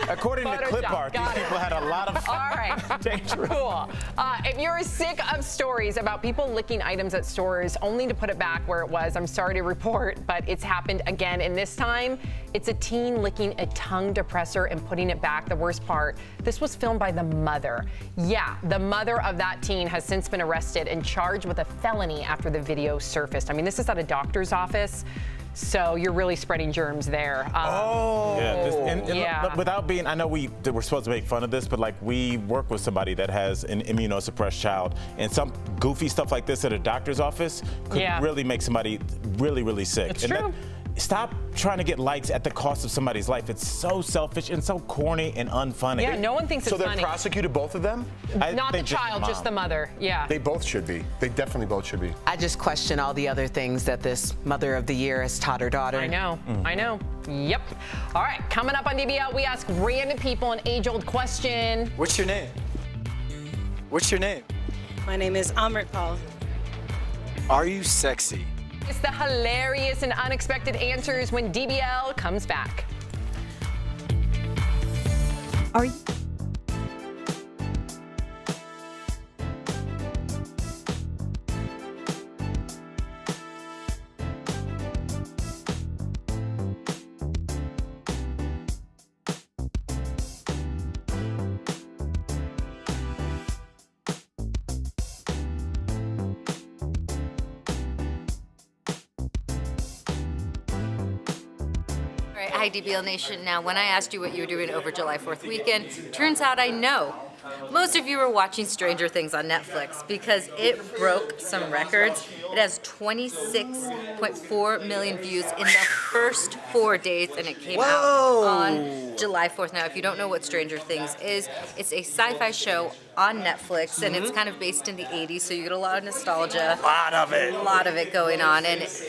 According to Photoshop. clip art, these Got it. people had a lot of All right. dangerous. Cool. If you're sick of stories about people licking items at stores only to put it back where it was, I'm sorry to report, but it's happened again. And this time, it's a teen licking a tongue depressor and putting it back. The worst part, this was filmed by the mother. Yeah, the mother of that teen has since been arrested and charged with a felony after the video surfaced. I mean, this is at a doctor's office. So you're really spreading germs there. Yeah, but without being, I know we're supposed to make fun of this, but like we work with somebody that has an immunosuppressed child, and some goofy stuff like this at a doctor's office could really make somebody really, really sick. It's true. Stop trying to get likes at the cost of somebody's life. It's so selfish and so corny and unfunny. Yeah, no one thinks it's So funny. they prosecuted both of them? Not the child, just the mother. Yeah. They both should be. They definitely both should be. I just question all the other things that this mother of the year has taught her daughter. I know. I know. Yep. All right, coming up on DBL, we ask random people an age-old question. What's your name? What's your name? My name is Amritpal. Are you sexy? It's the hilarious and unexpected answers when DBL comes back. Are you? All right, hi DBL Nation. Now, when I asked you what you were doing over July 4th weekend, turns out I know. Most of you are watching Stranger Things on Netflix because it broke some records. It has 26.4 million views in the first 4 days, and it came out on July 4th. Now, if you don't know what Stranger Things is, it's a sci-fi show on Netflix, and it's kind of based in the 80s, so you get a lot of nostalgia. A lot of it. A lot of it going on, and it's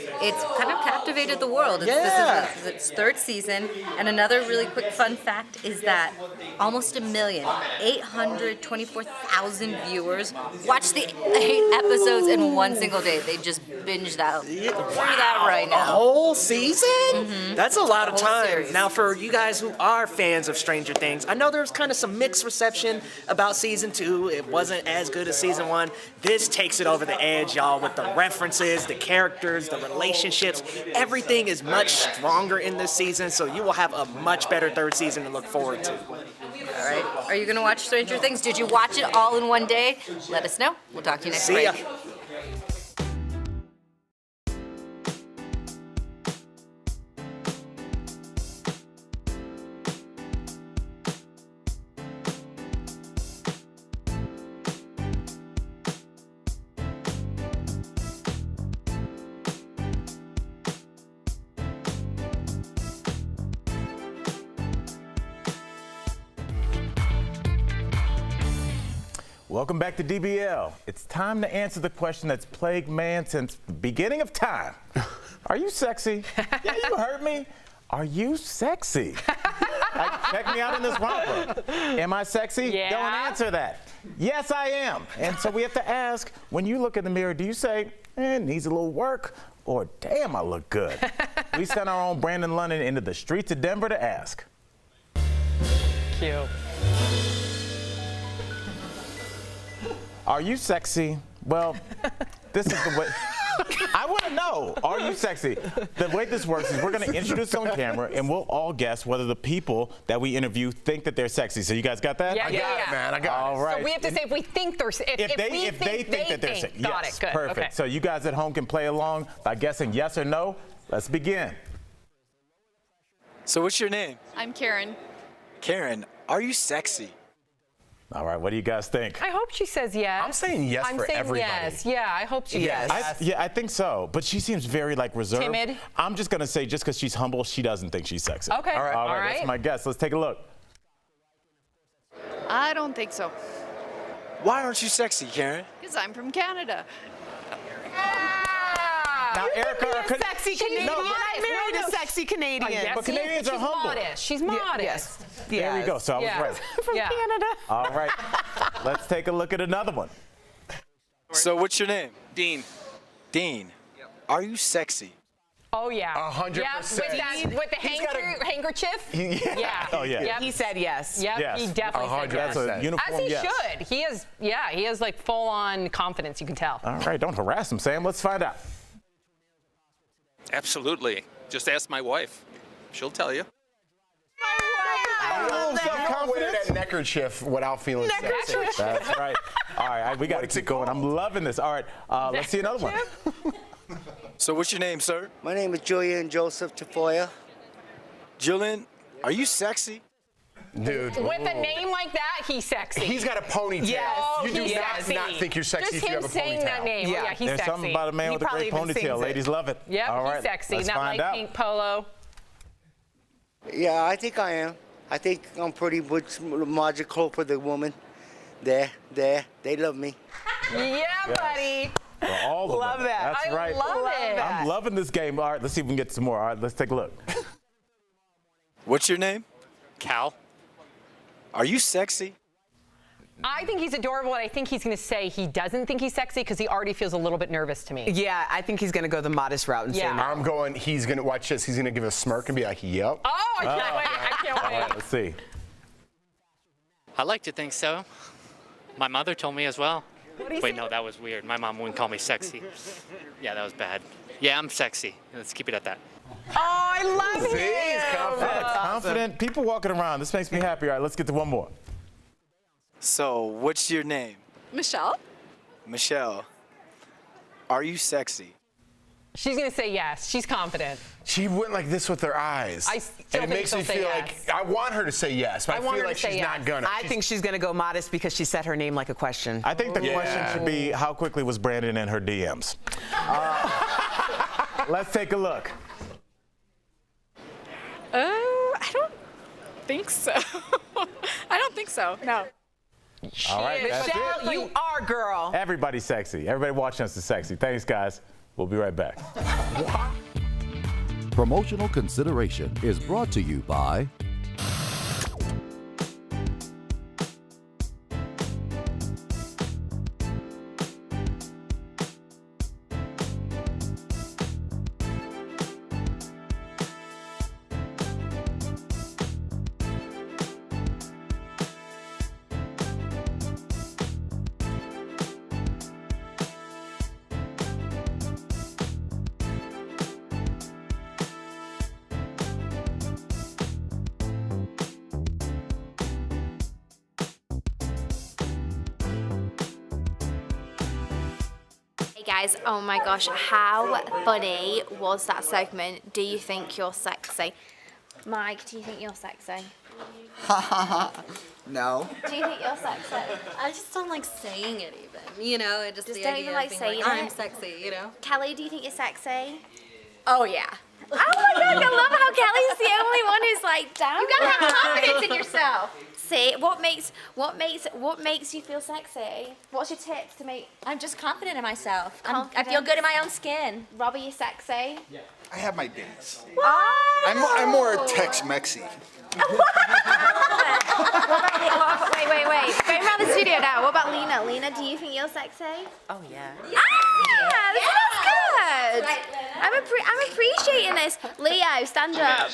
kind of captivated the world. This is its third season, and another really quick fun fact is that almost 1,824,000 viewers watched the 8 episodes in one single day. They just binged that through that right now. A whole season? That's a lot of Whole time. series. Now, for you guys who are fans of Stranger Things, I know there's kind of some mixed reception about season 2. It wasn't as good as season 1. This takes it over the edge, y'all, with the references, the characters, the relationships. Everything is much stronger in this season, so you will have a much better third season to look forward to. All right. Are you going to watch Stranger Things? Did you watch it all in one day? Let us know. We'll talk to you next See ya. break. Welcome back to DBL. It's time to answer the question that's plagued man since the beginning of time. Are you sexy? Yeah, you heard me. Are you sexy? Check me out in this romper. Am I sexy? Yeah. Don't answer that. Yes, I am. And so we have to ask, when you look in the mirror, do you say, needs a little work, or damn, I look good? We sent our own Brandon London into the streets of Denver to ask. Cute. Are you sexy? Well, this is the way. I want to know, are you sexy? The way this works is we're going to introduce on camera, and we'll all guess whether the people that we interview think that they're sexy. So you guys got that? Yeah, I got it, man. I got it. All right. So we have to say if we think they're if If they think that they're sexy. Got Yes, it. Good. perfect. Okay. So you guys at home can play along by guessing yes or no. Let's begin. So what's your name? I'm Karen. Karen, are you sexy? All right, what do you guys think? I hope she says yes. I'm saying yes for everybody. Yes. Yeah, I hope she Yes. says I think so, but she seems very reserved. Timid. I'm just gonna say just because she's humble, she doesn't think she's sexy. Okay. All All right. right. That's my guess. Let's take a look. I don't think so, Why aren't you sexy, Karen? because I'm from Canada. Now, Erica, Sexy Canadian. I married a sexy Canadian. Yes, But she is, Canadians but are she's humble. Modest. She's modest. There we go. So I was right. From Canada. All right. Let's take a look at another one. So what's your name? Dean. Dean. Are you sexy? Oh yeah. 100%. Yep, with the handkerchief. Yeah. Oh, yeah. Yep. He said yes. Yep. Yes. He definitely said yes. That's a As uniform he yes. should. He has like full-on confidence. You can tell. All right. Don't harass him, Sam. Let's find out. Absolutely. Just ask my wife. She'll tell you. You can't wear that neckerchief without feeling sexy. That's right. All right. We got to keep going. I'm loving this. All right. Let's see another one. So what's your name, sir? My name is Julian Joseph Tafoya. Julian, are you sexy? Dude. With a name like that, he's sexy. He's got a ponytail. Yes. You do He's not sexy. think you're sexy Just if you him have a saying ponytail. that name. Yeah, he's There's sexy. something about a man with a great ponytail. Ladies love it. Yep, All right. he's sexy. Let's That find light out. pink polo. Yeah, I think I am. I think I'm pretty much logical for the woman. They love me. Yeah, buddy. For all of Love them. that. That's I right. love it. I'm loving this game. All right, let's see if we can get some more. All right, let's take a look. What's your name? Cal. Are you sexy? I think he's adorable, and I think he's going to say he doesn't think he's sexy because he already feels a little bit nervous to me. Yeah, I think he's going to go the modest route and say no. I'm going, he's going to, watch this, he's going to give a smirk and be like, yep. Oh, I can't wait. I can't All wait. right, let's see. I like to think so. My mother told me as well. What do you Wait, say? no, that was weird. My mom wouldn't call me sexy. Yeah, that was bad. Yeah, I'm sexy. Let's keep it at that. Oh, I love See, it. he's confident. Confident people walking around. This makes me happy. All right, let's get to one more. So what's your name? Michelle? Michelle. Are you sexy? She's going to say yes. She's confident. She went like this with her eyes. I still and it think makes me she'll say feel yes. like I want her to say yes, but I want feel her like to say she's not yes. gonna. I think she's going to go modest because she said her name like a question. I think the question should be, how quickly was Brandon in her DMs? Let's take a look. I don't think so. I don't think so. No. All right, that's it. Michelle, you are, girl. Everybody's sexy. Everybody watching us is sexy. Thanks, guys. We'll be right back. Promotional consideration is brought to you by Hey guys, oh my gosh, how funny was that segment? Do you think you're sexy? Mike, do you think you're sexy? No. Do you think you're sexy? I just don't like saying it even, you know, it just Just the don't idea even of like being saying I'm it. sexy, you know. Kelly, do you think you're sexy? Oh yeah. Oh my god, I love how Kelly's the only one who's like down. You gotta have confidence in yourself. See, what makes you feel sexy? What's your tips to make? I'm just confident in myself. I Confidence. feel good in my own skin. Robbie, you sexy? Yeah. I have my days. Oh. I'm more Tex-Mexy. Wait. Going around the studio now. What about Lena? Lena, do you think you're sexy? Oh, yeah. Ah, this is good. I'm appreciating this. Leo, stand up.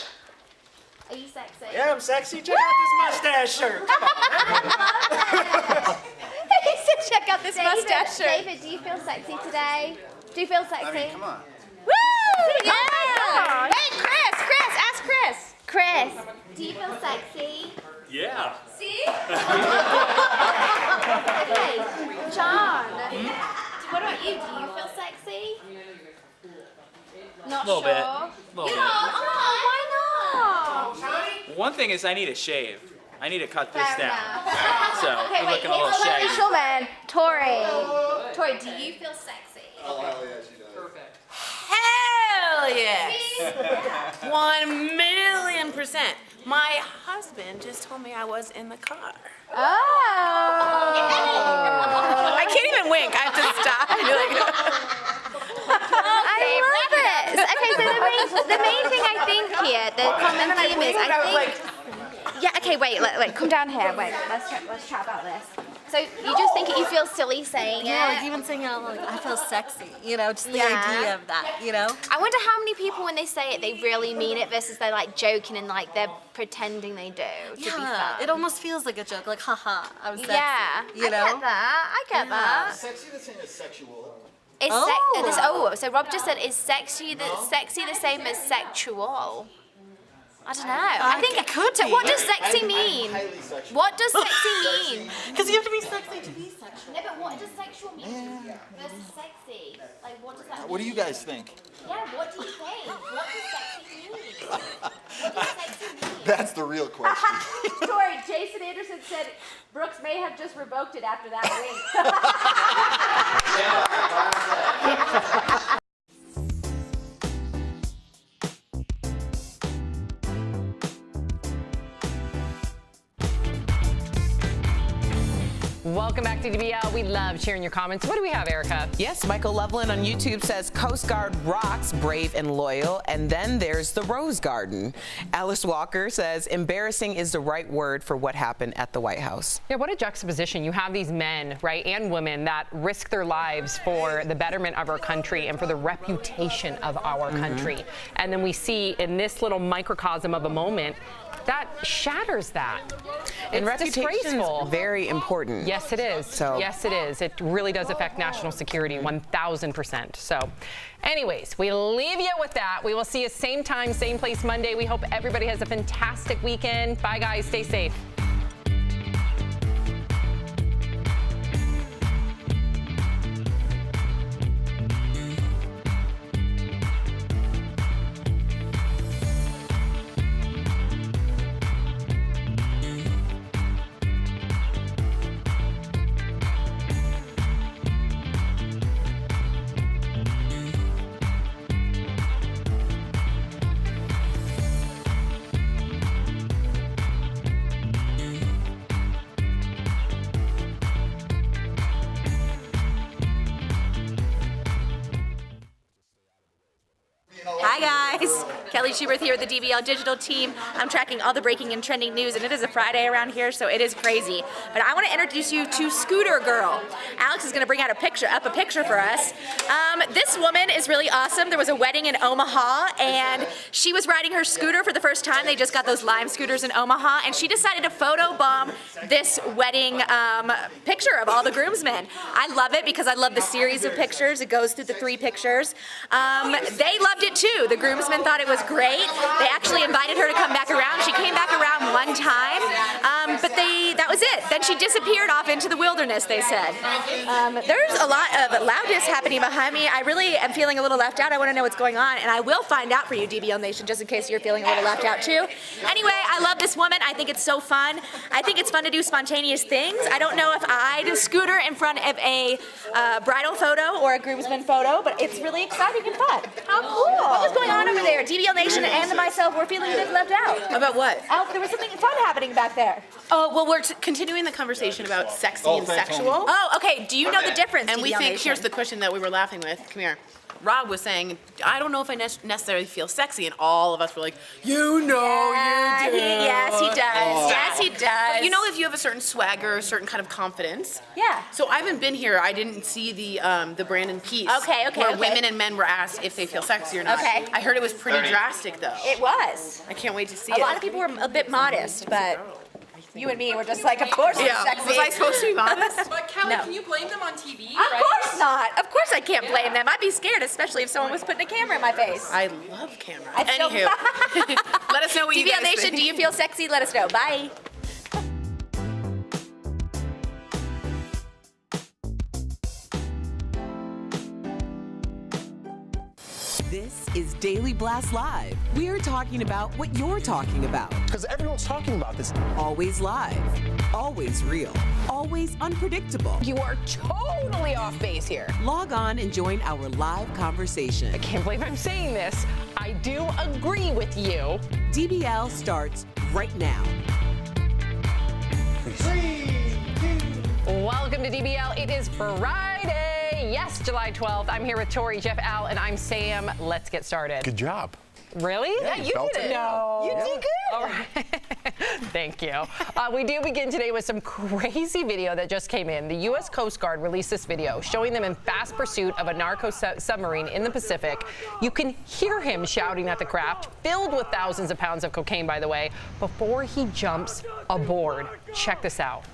Are you sexy? Yeah, I'm sexy. Check out this mustache shirt. He said, check out this mustache shirt. David, do you feel sexy today? Do you feel sexy? I mean, come on. Woo! Yeah! Oh my God. Hey, Chris, ask Chris. Chris, do you feel sexy? Yeah. See? Okay, John. What about you? Do you feel sexy? Not Little sure. bit. You're Little not? bit. Oh, why not? One thing is I need a shave. I need to cut this Fair down. enough. So Okay, I'm wait, looking a little here's the shaggy. official man, Tori. Tori, do you feel sexy? Oh, hell yeah, she does. Perfect. Hell yes! 1,000,000%. My husband just told me I was in the car. Oh! I can't even wink. I have to stop and be like, I love it. Okay, so the main thing I think here, the common theme is, I think. Yeah. Okay. Wait. Come down here. Wait. Let's chat about this. So you just think you feel silly saying Yeah, it? like even saying it out loud, like, I feel sexy, you know, just the Yeah. idea of that, you know? I wonder how many people, when they say it, they really mean it versus they're like joking and like they're pretending they do to be Yeah, fun. it almost feels like a joke, like, haha, I'm sexy, Yeah, you know? I get that. I get that. Sexy the same as sexual. So Rob just said, is sexy the same as sexual? I don't know. I think it could be. What does sexy mean? Highly sexual. What does sexy mean? Because you have to be sexy to be sexual. No, but what does sexual mean versus sexy? Like, what does that mean? What do you guys think? Yeah, what do you think? What does sexy mean? What does sexy mean? That's the real question. Tori, Jason Anderson said Brooks may have just revoked it after that wink. Welcome back to DBL. We love sharing your comments. What do we have, Erica? Yes, Michael Loveland on YouTube says Coast Guard rocks, brave and loyal. And then there's the Rose Garden. Alice Walker says embarrassing is the right word for what happened at the White House. Yeah, what a juxtaposition. You have these men, right, and women that risk their lives for the betterment of our country and for the reputation of our country. And then we see in this little microcosm of a moment, that shatters that. And It's disgraceful. reputation's very important. Yes, it is. So. Yes, it is. It really does affect national security 1,000%. So anyways, we leave you with that. We will see you same time, same place Monday. We hope everybody has a fantastic weekend. Bye, guys. Stay safe. Hi guys, Kelly Schubert here with the DBL Digital team. I'm tracking all the breaking and trending news, and it is a Friday around here, so it is crazy. But I want to introduce you to Scooter Girl. Alex is going to bring out a picture for us. This woman is really awesome. There was a wedding in Omaha, and she was riding her scooter for the first time. They just got those Lime scooters in Omaha, and she decided to photobomb this wedding picture of all the groomsmen. I love it because I love the series of pictures. It goes through the 3 pictures. They loved it too. The groomsmen thought it was great. They actually invited her to come back around. She came back around one time, but that was it. Then she disappeared off into the wilderness, they said. There's a lot of loudness happening behind me. I really am feeling a little left out. I want to know what's going on, and I will find out for you, DBL Nation, just in case you're feeling a little left out too. Anyway, I love this woman. I think it's so fun. I think it's fun to do spontaneous things. I don't know if I'd scooter in front of a bridal photo or a groomsman photo, but it's really exciting and fun. How cool. What was going on over there? DBL Nation and myself were feeling a bit left out. About what? There was something fun happening back there. Oh, well, we're continuing the conversation about sexy and sexual. Oh, okay. Do you know the difference, And we DBL think, Nation? here's the question that we were laughing with. Come here. Rob was saying, I don't know if I necessarily feel sexy, and all of us were like, you know you do. Yes, he does. Yes, he does. But you know, if you have a certain swagger, a certain kind of confidence. Yeah. So I haven't been here. I didn't see the Brandon piece. Okay, where women and men were asked if they feel sexy or not. Okay. I heard it was pretty drastic, though. It was. I can't wait to see A it. lot of people were a bit modest, but you and me were just like, of course it's sexy. Was I supposed to be modest? But Kelly, can you blame them on TV? Of course not. Of course I can't blame them. I'd be scared, especially if someone was putting a camera in my face. I love cameras. Anywho, let us know what you guys DBL Nation, think. do you feel sexy? Let us know. Bye. This is Daily Blast Live. We're talking about what you're talking about. Because everyone's talking about this. Always live, always real, always unpredictable. You are totally off base here. Log on and join our live conversation. I can't believe I'm saying this. I do agree with you. DBL starts right now. Welcome to DBL. It is Friday. Yes, July 12th. I'm here with Tori, Jeff, Al, and I'm Sam. Let's get started. Good job. Really? Yeah, you did did it. No. You did good. All right. Thank you. We do begin today with some crazy video that just came in. The U.S. Coast Guard released this video showing them in fast pursuit of a narco submarine in the Pacific. You can hear him shouting at the craft, filled with thousands of pounds of cocaine, by the way, before he jumps aboard. Check this out.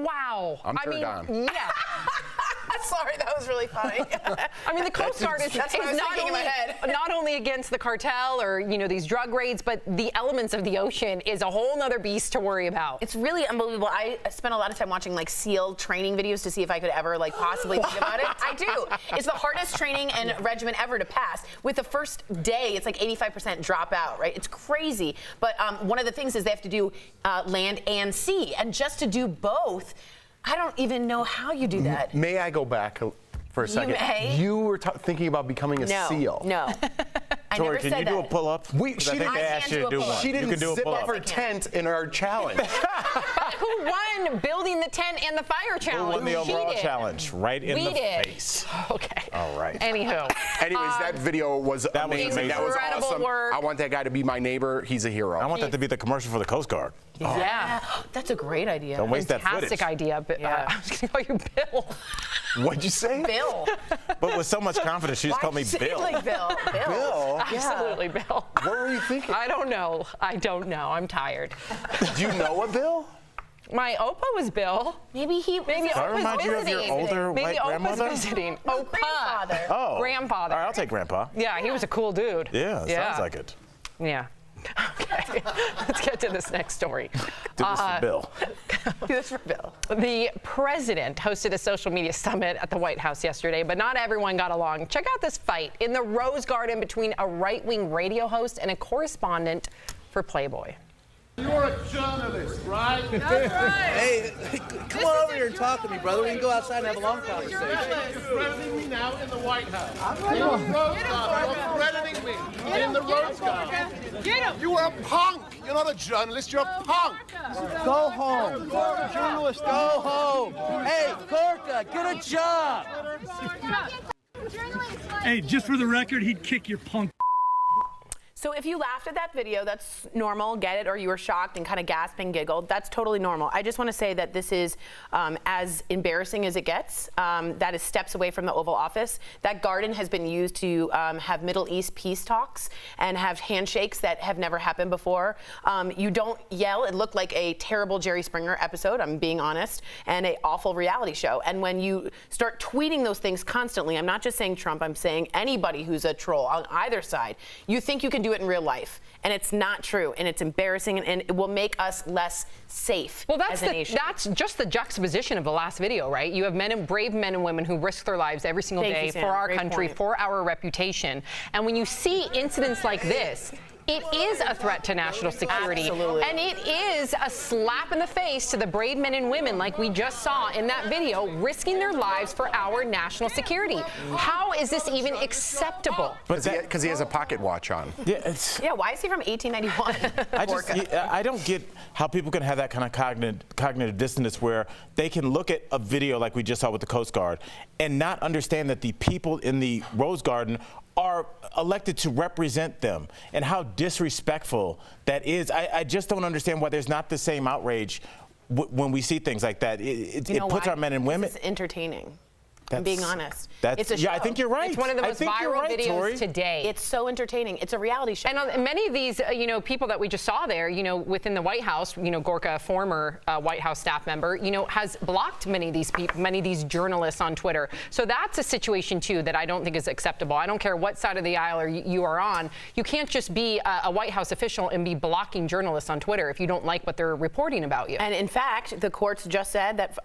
Wow. I'm turned on. Yeah. Sorry, that was really funny. I mean, the Coast Guard is That's what I was thinking in my head. not only against the cartel or, these drug raids, but the elements of the ocean is a whole nother beast to worry about. It's really unbelievable. I spent a lot of time watching SEAL training videos to see if I could ever possibly think about it. I do. It's the hardest training and regimen ever to pass. With the first day, it's 85% drop out, right? It's crazy. But one of the things is they have to do land and sea. And just to do both, I don't even know how you do that. May I go back for a second? may. You were thinking about becoming a SEAL. No. I Tori, never can said you do a that. pull-up? She I think they asked you to do one. She You didn't can do a zip pull-up. up her tent in our challenge. Who won building the tent and the fire challenge? Who won the She overall did. challenge? Right in We the did. face. Okay. All right. Anywho. Anyways, that video was amazing. That was Incredible awesome. work. I want that guy to be my neighbor. He's a hero. I want that to be the commercial for the Coast Guard. Yeah. That's a great idea. Don't waste that Fantastic footage. idea. But, I was going to call you Bill. What'd you say? Bill. But with so much confidence, she just called me Bill. Bill. Bill? Absolutely, Bill. What were you thinking? I don't know. I'm tired. Do you know a Bill? My Opa was Bill. Maybe Does that Opa's remind you of visiting. your older Maybe white Opa's grandmother? visiting. Opa. Grandfather. Oh. Grandfather. All right, I'll take Grandpa. Yeah, he was a cool dude. Yeah, sounds like it. Yeah. Okay, let's get to this next story. Do this for Bill. Do this for Bill. The president hosted a social media summit at the White House yesterday, but not everyone got along. Check out this fight in the Rose Garden between a right-wing radio host and a correspondent for Playboy. You're a journalist, right? That's right. Hey, come on over here. here and talk to me, brother. We can go outside and have a long conversation. You're threatening me now in the White House. In the Rose Garden. You're threatening me in the Rose Garden. Get him! You are a punk. You're not a journalist. You're a punk. Go home. Journalist, go home. Hey, Gorka, get a job. Hey, just for the record, he'd kick your punk. So if you laughed at that video, that's normal, get it, or you were shocked and kind of gasped and giggled, that's totally normal. I just want to say that this is as embarrassing as it gets. That is steps away from the Oval Office. That garden has been used to have Middle East peace talks and have handshakes that have never happened before. You don't yell. It looked like a terrible Jerry Springer episode, I'm being honest, and an awful reality show. And when you start tweeting those things constantly, I'm not just saying Trump, I'm saying anybody who's a troll on either side, you think you can do it in real life, and it's not true, and it's embarrassing, and it will make us less safe as a nation. That's just the juxtaposition of the last video, right? You have brave men and women who risk their lives every single day for our country, for our reputation, and when you see incidents like this, it is a threat to national security. Absolutely. And it is a slap in the face to the brave men and women like we just saw in that video, risking their lives for our national security. How is this even acceptable? Because he has a pocket watch on. Yeah, why is he from 1891? I don't get how people can have that kind of cognitive dissonance where they can look at a video like we just saw with the Coast Guard and not understand that the people in the Rose Garden are elected to represent them, and how disrespectful that is. I just don't understand why there's not the same outrage when we see things like that. It puts our men and women. It's entertaining. I'm being honest. It's a show. Yeah, I think you're right. It's one of the most viral videos today. It's so entertaining. It's a reality show. And many of these, people that we just saw there, within the White House, Gorka, a former White House staff member, has blocked many of these people, many of these journalists on Twitter. So that's a situation too that I don't think is acceptable. I don't care what side of the aisle you are on. You can't just be a White House official and be blocking journalists on Twitter if you don't like what they're reporting about you. And in fact, the courts just said that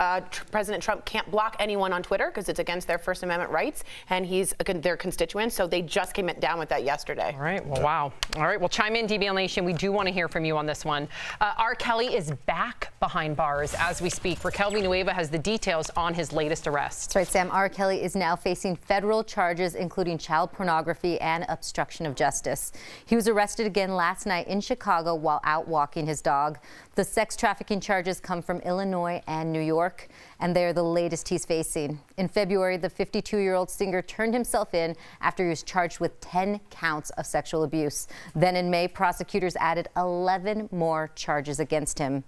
President Trump can't block anyone on Twitter because it's against their First Amendment rights, and he's their constituent. So they just came down with that yesterday. All right. Well, wow. All right. Well, chime in, DBL Nation. We do want to hear from you on this one. R. Kelly is back behind bars as we speak. Raquel Villanueva has the details on his latest arrest. That's right, Sam. R. Kelly is now facing federal charges, including child pornography and obstruction of justice. He was arrested again last night in Chicago while out walking his dog. The sex trafficking charges come from Illinois and New York, and they're the latest he's facing. In February, the 52-year-old singer turned himself in after he was charged with 10 counts of sexual abuse. Then in May, prosecutors added 11 more charges against him.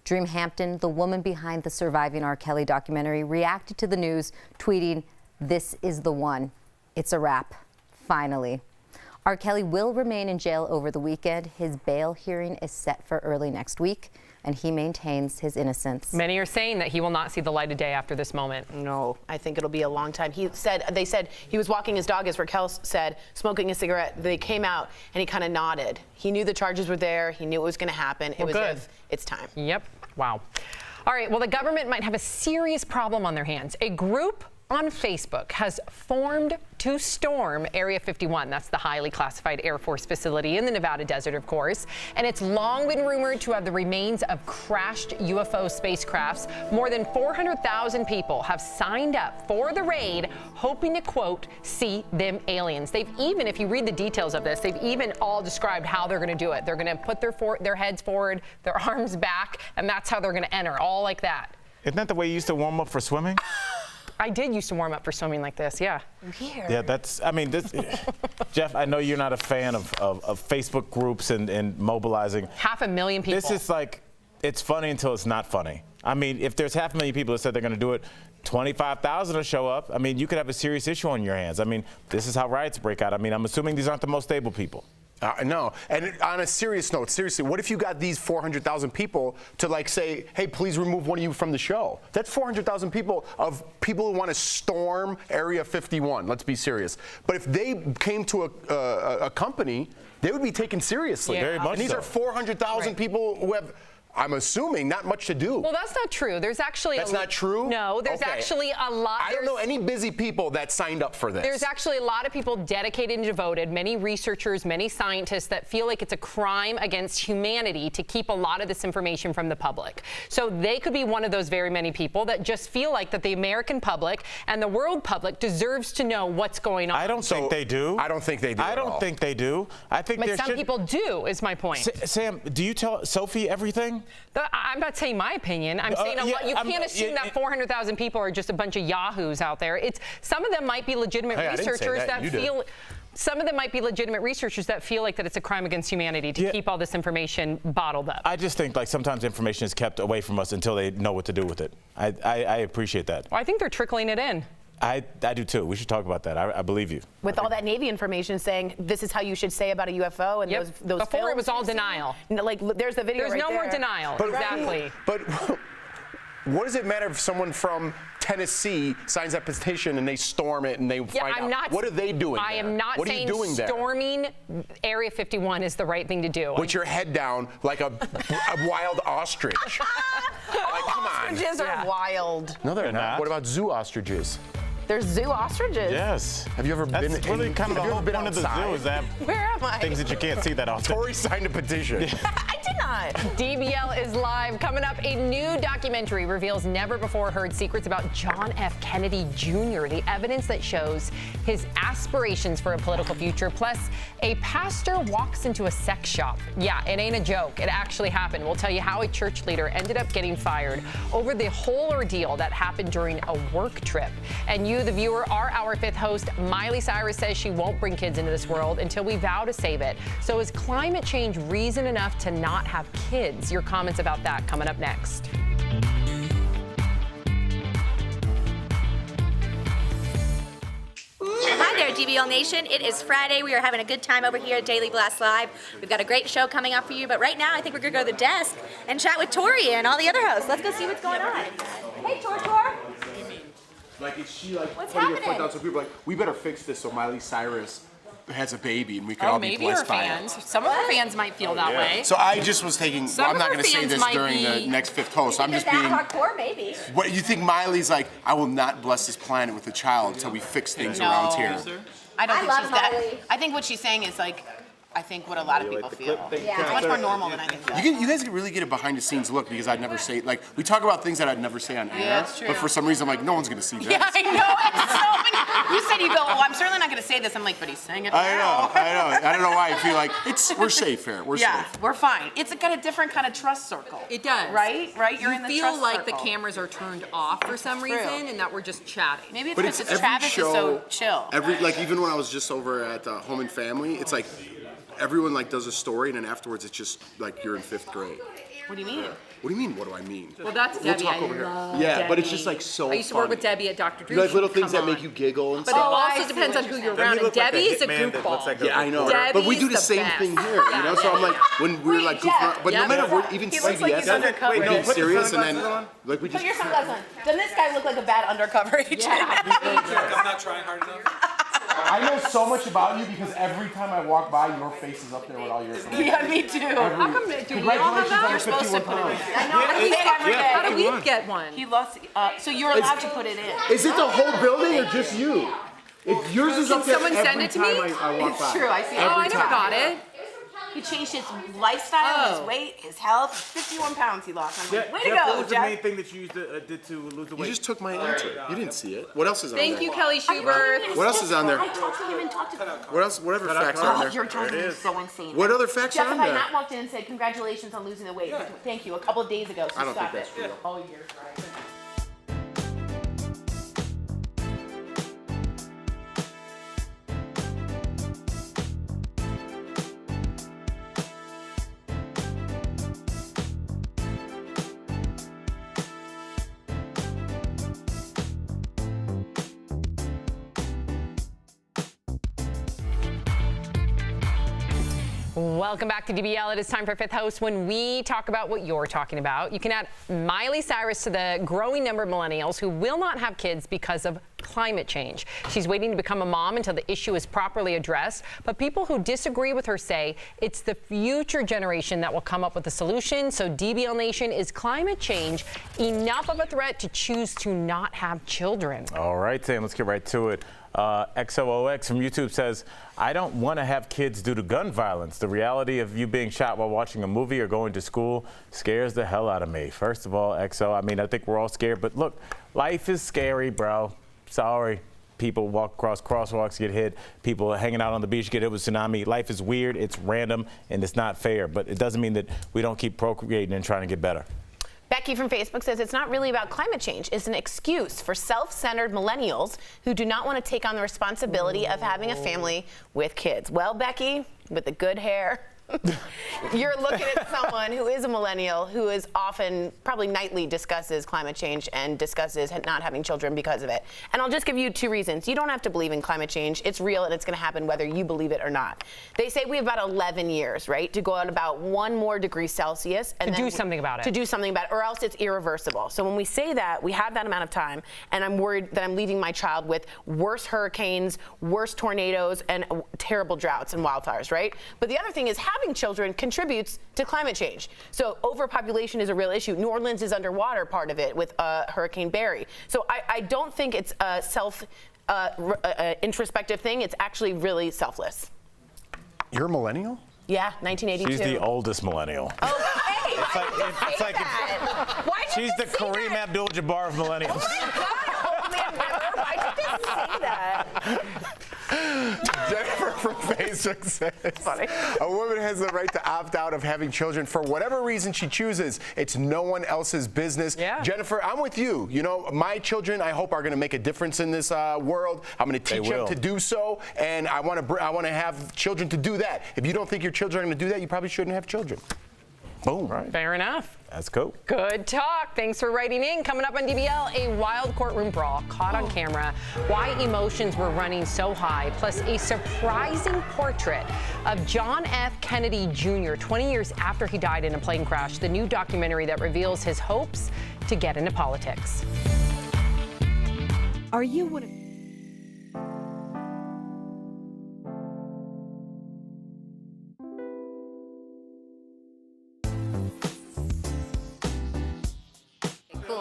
Dream Hampton, the woman behind the surviving R. Kelly documentary, reacted to the news, tweeting, "This is the one. It's a wrap. Finally." R. Kelly will remain in jail over the weekend. His bail hearing is set for early next week, and he maintains his innocence. Many are saying that he will not see the light of day after this moment. No, I think it'll be a long time. They said he was walking his dog, as Raquel said, smoking a cigarette. They came out, and he kind of nodded. He knew the charges were there. He knew it was going to happen. It was good. It's time. Yep. Wow. All right. Well, the government might have a serious problem on their hands. A group on Facebook has formed to storm Area 51. That's the highly classified Air Force facility in the Nevada desert, of course. And it's long been rumored to have the remains of crashed UFO spacecrafts. More than 400,000 people have signed up for the raid, hoping to, quote, see them aliens. They've even, if you read the details of this, they've even all described how they're going to do it. They're going to put their heads forward, their arms back, and that's how they're going to enter, all like that. Isn't that the way you used to warm up for swimming? I did used to warm up for swimming like this, yeah. Weird. Yeah, Jeff, I know you're not a fan of Facebook groups and mobilizing. 500,000 people. This is like, it's funny until it's not funny. I mean, if there's 500,000 people that said they're going to do it, 25,000 will show up. I mean, you could have a serious issue on your hands. I mean, this is how riots break out. I mean, I'm assuming these aren't the most stable people. No. And on a serious note, seriously, what if you got these 400,000 people to like say, hey, please remove one of you from the show? That's 400,000 people who want to storm Area 51. Let's be serious. But if they came to a company, they would be taken seriously. Yeah. Very much and these so. are 400,000 people who have I'm assuming not much to do. Well, that's not true. There's actually That's not true? No, there's Okay. actually a lot. I don't know any busy people that signed up for this. There's actually a lot of people dedicated and devoted, many researchers, many scientists that feel like it's a crime against humanity to keep a lot of this information from the public. So they could be one of those very many people that just feel like that the American public and the world public deserves to know what's going on. I don't think they do. I don't think they do. I don't think they do. I think But there some should... people do, is my point. Sam, do you tell Sophie everything? I'm not saying my opinion. I'm saying you can't assume that 400,000 people are just a bunch of yahoos out there. It's some of them might be legitimate Hey, I didn't say researchers that. that You did. feel. Some of them might be legitimate researchers that feel like that it's a crime against humanity to keep all this information bottled up. I just think like sometimes information is kept away from us until they know what to do with it. I appreciate that. Well, I think they're trickling it in. I do too. We should talk about that. I believe you. With all that Navy information saying this is how you should say about a UFO and those Before films it was all you've seen. denial. Like there's the video. There's right no more there. denial. Exactly. But what does it matter if someone from Tennessee signs that petition and they storm it and they find out? What are they doing I there? am not What are saying you doing there? storming Area 51 is the right thing to do. With your head down like a wild ostrich. Like, come on. Ostriches are wild. No, they're not. What about zoo ostriches? There's zoo ostriches. Yes. Have you ever been? That's really kind of the have you whole ever been point of the outside? zoo is that Where am I? things that you can't see that often. Tori signed a petition. I did not. DBL is live. Coming up, a new documentary reveals never-before-heard secrets about John F. Kennedy Jr., the evidence that shows his aspirations for a political future. Plus, a pastor walks into a sex shop. Yeah, it ain't a joke. It actually happened. We'll tell you how a church leader ended up getting fired over the whole ordeal that happened during a work trip. And you, the viewer, are our fifth host. Miley Cyrus says she won't bring kids into this world until we vow to save it. So is climate change reason enough to not have kids? Your comments about that coming up next. Hi there, DBL Nation. It is Friday. We are having a good time over here at Daily Blast Live. We've got a great show coming up for you, but right now I think we're going to go to the desk and chat with Tori and all the other hosts. Let's go see what's going on. Hey, Tor. Like, is she like What's putting her happening? foot down? So people are like, we better fix this so Miley Cyrus has a baby and we can all be blessed by it. Some of her fans might feel that way. So I just was taking. Some Well, I'm of not her going to say fans this might during the be- next fifth host. I'm Is just being. that hardcore? Maybe. What you think? Miley's like, I will not bless this planet with a child until we fix things No. around here. I don't I think love she's that. Miley. I think what she's saying is like, I think what a lot of people feel. Yeah. It's much more normal than I think. You guys can really get a behind the scenes look because I'd never say, like, we talk about things that I'd never say on air. Yeah, that's true. But for some reason, I'm like, no one's going to see that. Yeah, I know. It's so many. You said you go, oh, I'm certainly not going to say this. I'm like, but he's saying it I now. know. I don't know why I feel like we're safe here. We're Yeah, safe. we're fine. It's got a different kind of trust circle. It does. Right? You're in the feel trust like circle. the cameras are turned off for some True. reason and that we're just chatting. Maybe it's But because it's it's every Travis show, is so chill. like even when I was just over at Home and Family, it's like everyone like does a story and then afterwards it's just like you're in fifth grade. What do you mean? What do you mean? What do I mean? Well, that's We'll Debbie. talk I over here. love Yeah, but it's Debbie. just like so I used to work funny. with Debbie at Dr. Drew. You like little She'd things come that make on. you giggle and But stuff. it also depends on who you're around. And Debbie is a goofball. Yeah, I know. But we do the Debbie's same the thing best. here, you know? So I'm like, when we're like goofing around, but no matter what, even He looks like CBS, he's undercover. we Wait, be no, put the serious and then, sunglasses like, we Put just. your sunglasses on. Doesn't this guy look like a bad undercover agent? I'm not trying hard enough. I know so much about you because every time I walk by, your face is up there with all your information. Yeah, me too. How come do we all have that? You're supposed to put it in. I know. How do I say it every day. How do we get one? He lost. So you're allowed to put it in. Is it the whole building or just you? Yours is Can up there someone every send it to time me? I walk It's by. true. I see. Oh, I never got it. He changed his lifestyle, Oh. his weight, his health. 51 pounds he lost. I'm like, way to Jeff, what go, was the main Jeff. thing that you did to lose the weight? You just took my answer. You didn't see it. What else is on there? Thank you, Kelly Schubert. What else is on there? I talked to him and talked to him. What else? Whatever facts are on Oh, there. your judgment is so insane. What other facts Jeff, are on if I there? not walked in and said congratulations on losing the weight, thank you, a couple of days ago, so I don't stop think that's it. real. Oh, you're right. Welcome back to DBL. It is time for Fifth Host when we talk about what you're talking about. You can add Miley Cyrus to the growing number of millennials who will not have kids because of climate change. She's waiting to become a mom until the issue is properly addressed. But people who disagree with her say it's the future generation that will come up with a solution. So DBL Nation, is climate change enough of a threat to choose to not have children? All right, Sam, let's get right to it. XOOX from YouTube says, I don't want to have kids due to gun violence. The reality of you being shot while watching a movie or going to school scares the hell out of me. First of all, XO, I mean, I think we're all scared, but look, life is scary, bro. Sorry. People walk across crosswalks, get hit. People hanging out on the beach get hit with tsunami. Life is weird, it's random, and it's not fair. But it doesn't mean that we don't keep procreating and trying to get better. Becky from Facebook says it's not really about climate change. It's an excuse for self-centered millennials who do not want to take on the responsibility of having a family with kids. Well, Becky, with the good hair, you're looking at someone who is a millennial who is often, probably nightly, discusses climate change and discusses not having children because of it. And I'll just give you 2 reasons. You don't have to believe in climate change. It's real and it's going to happen whether you believe it or not. They say we have about 11 years, right, to go out about 1 more degree Celsius. And to do something about it. To do something about it, or else it's irreversible. So when we say that, we have that amount of time, and I'm worried that I'm leaving my child with worse hurricanes, worse tornadoes, and terrible droughts and wildfires, right? But the other thing is having children contributes to climate change. So overpopulation is a real issue. New Orleans is underwater, part of it, with Hurricane Barry. So I don't think it's a introspective thing. It's actually really selfless. You're a millennial? Yeah, 1982. She's the oldest millennial. Oh, hey, it's like she's the Kareem Abdul-Jabbar of millennials. Why'd you just say that? Jennifer from Facebook says, a woman has the right to opt out of having children for whatever reason she chooses. It's no one else's business. Yeah. Jennifer, I'm with you. You know, my children, I hope, are going to make a difference in this world. I'm going to teach them to do so, and I want to have children to do that. If you don't think your children are going to do that, you probably shouldn't have children. Boom. Right. Fair enough. That's cool. Good talk. Thanks for writing in. Coming up on DBL, a wild courtroom brawl caught on camera, why emotions were running so high, plus a surprising portrait of John F. Kennedy Jr. 20 years after he died in a plane crash, the new documentary that reveals his hopes to get into politics. Are you one of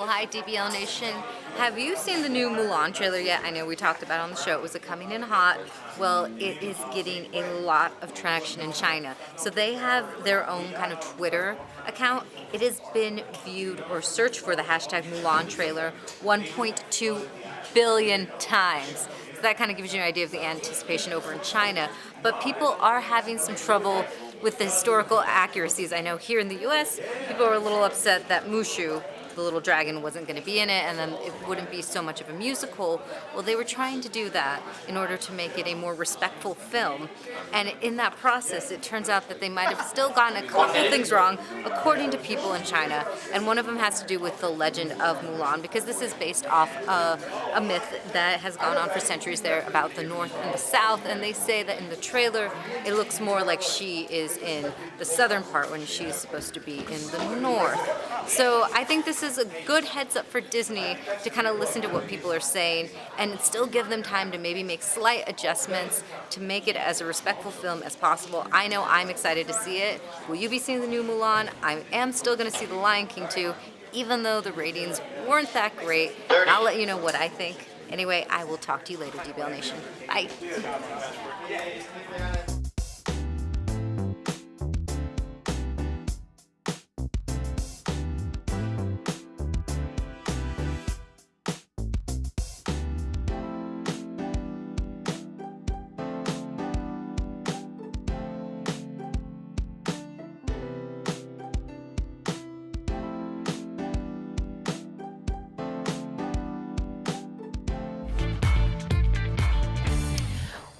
Hi, DBL Nation. Have you seen the new Mulan trailer yet? I know we talked about it on the show. It was coming in hot. Well, it is getting a lot of traction in China. So they have their own kind of Twitter account. It has been viewed or searched for the hashtag Mulan trailer 1.2 billion times. So that kind of gives you an idea of the anticipation over in China. But people are having some trouble with the historical accuracies. I know here in the US, people are a little upset that Mushu, the little dragon, wasn't going to be in it, and then it wouldn't be so much of a musical. Well, they were trying to do that in order to make it a more respectful film. And in that process, it turns out that they might have still gotten a couple things wrong, according to people in China. And one of them has to do with the legend of Mulan, because this is based off a myth that has gone on for centuries there about the North and the South. And they say that in the trailer, it looks more like she is in the southern part when she's supposed to be in the north. So I think this is a good heads up for Disney to kind of listen to what people are saying and still give them time to maybe make slight adjustments to make it as a respectful film as possible. I know I'm excited to see it. Will you be seeing the new Mulan? I am still going to see The Lion King too, even though the ratings weren't that great. I'll let you know what I think. Anyway, I will talk to you later, DBL Nation. Bye.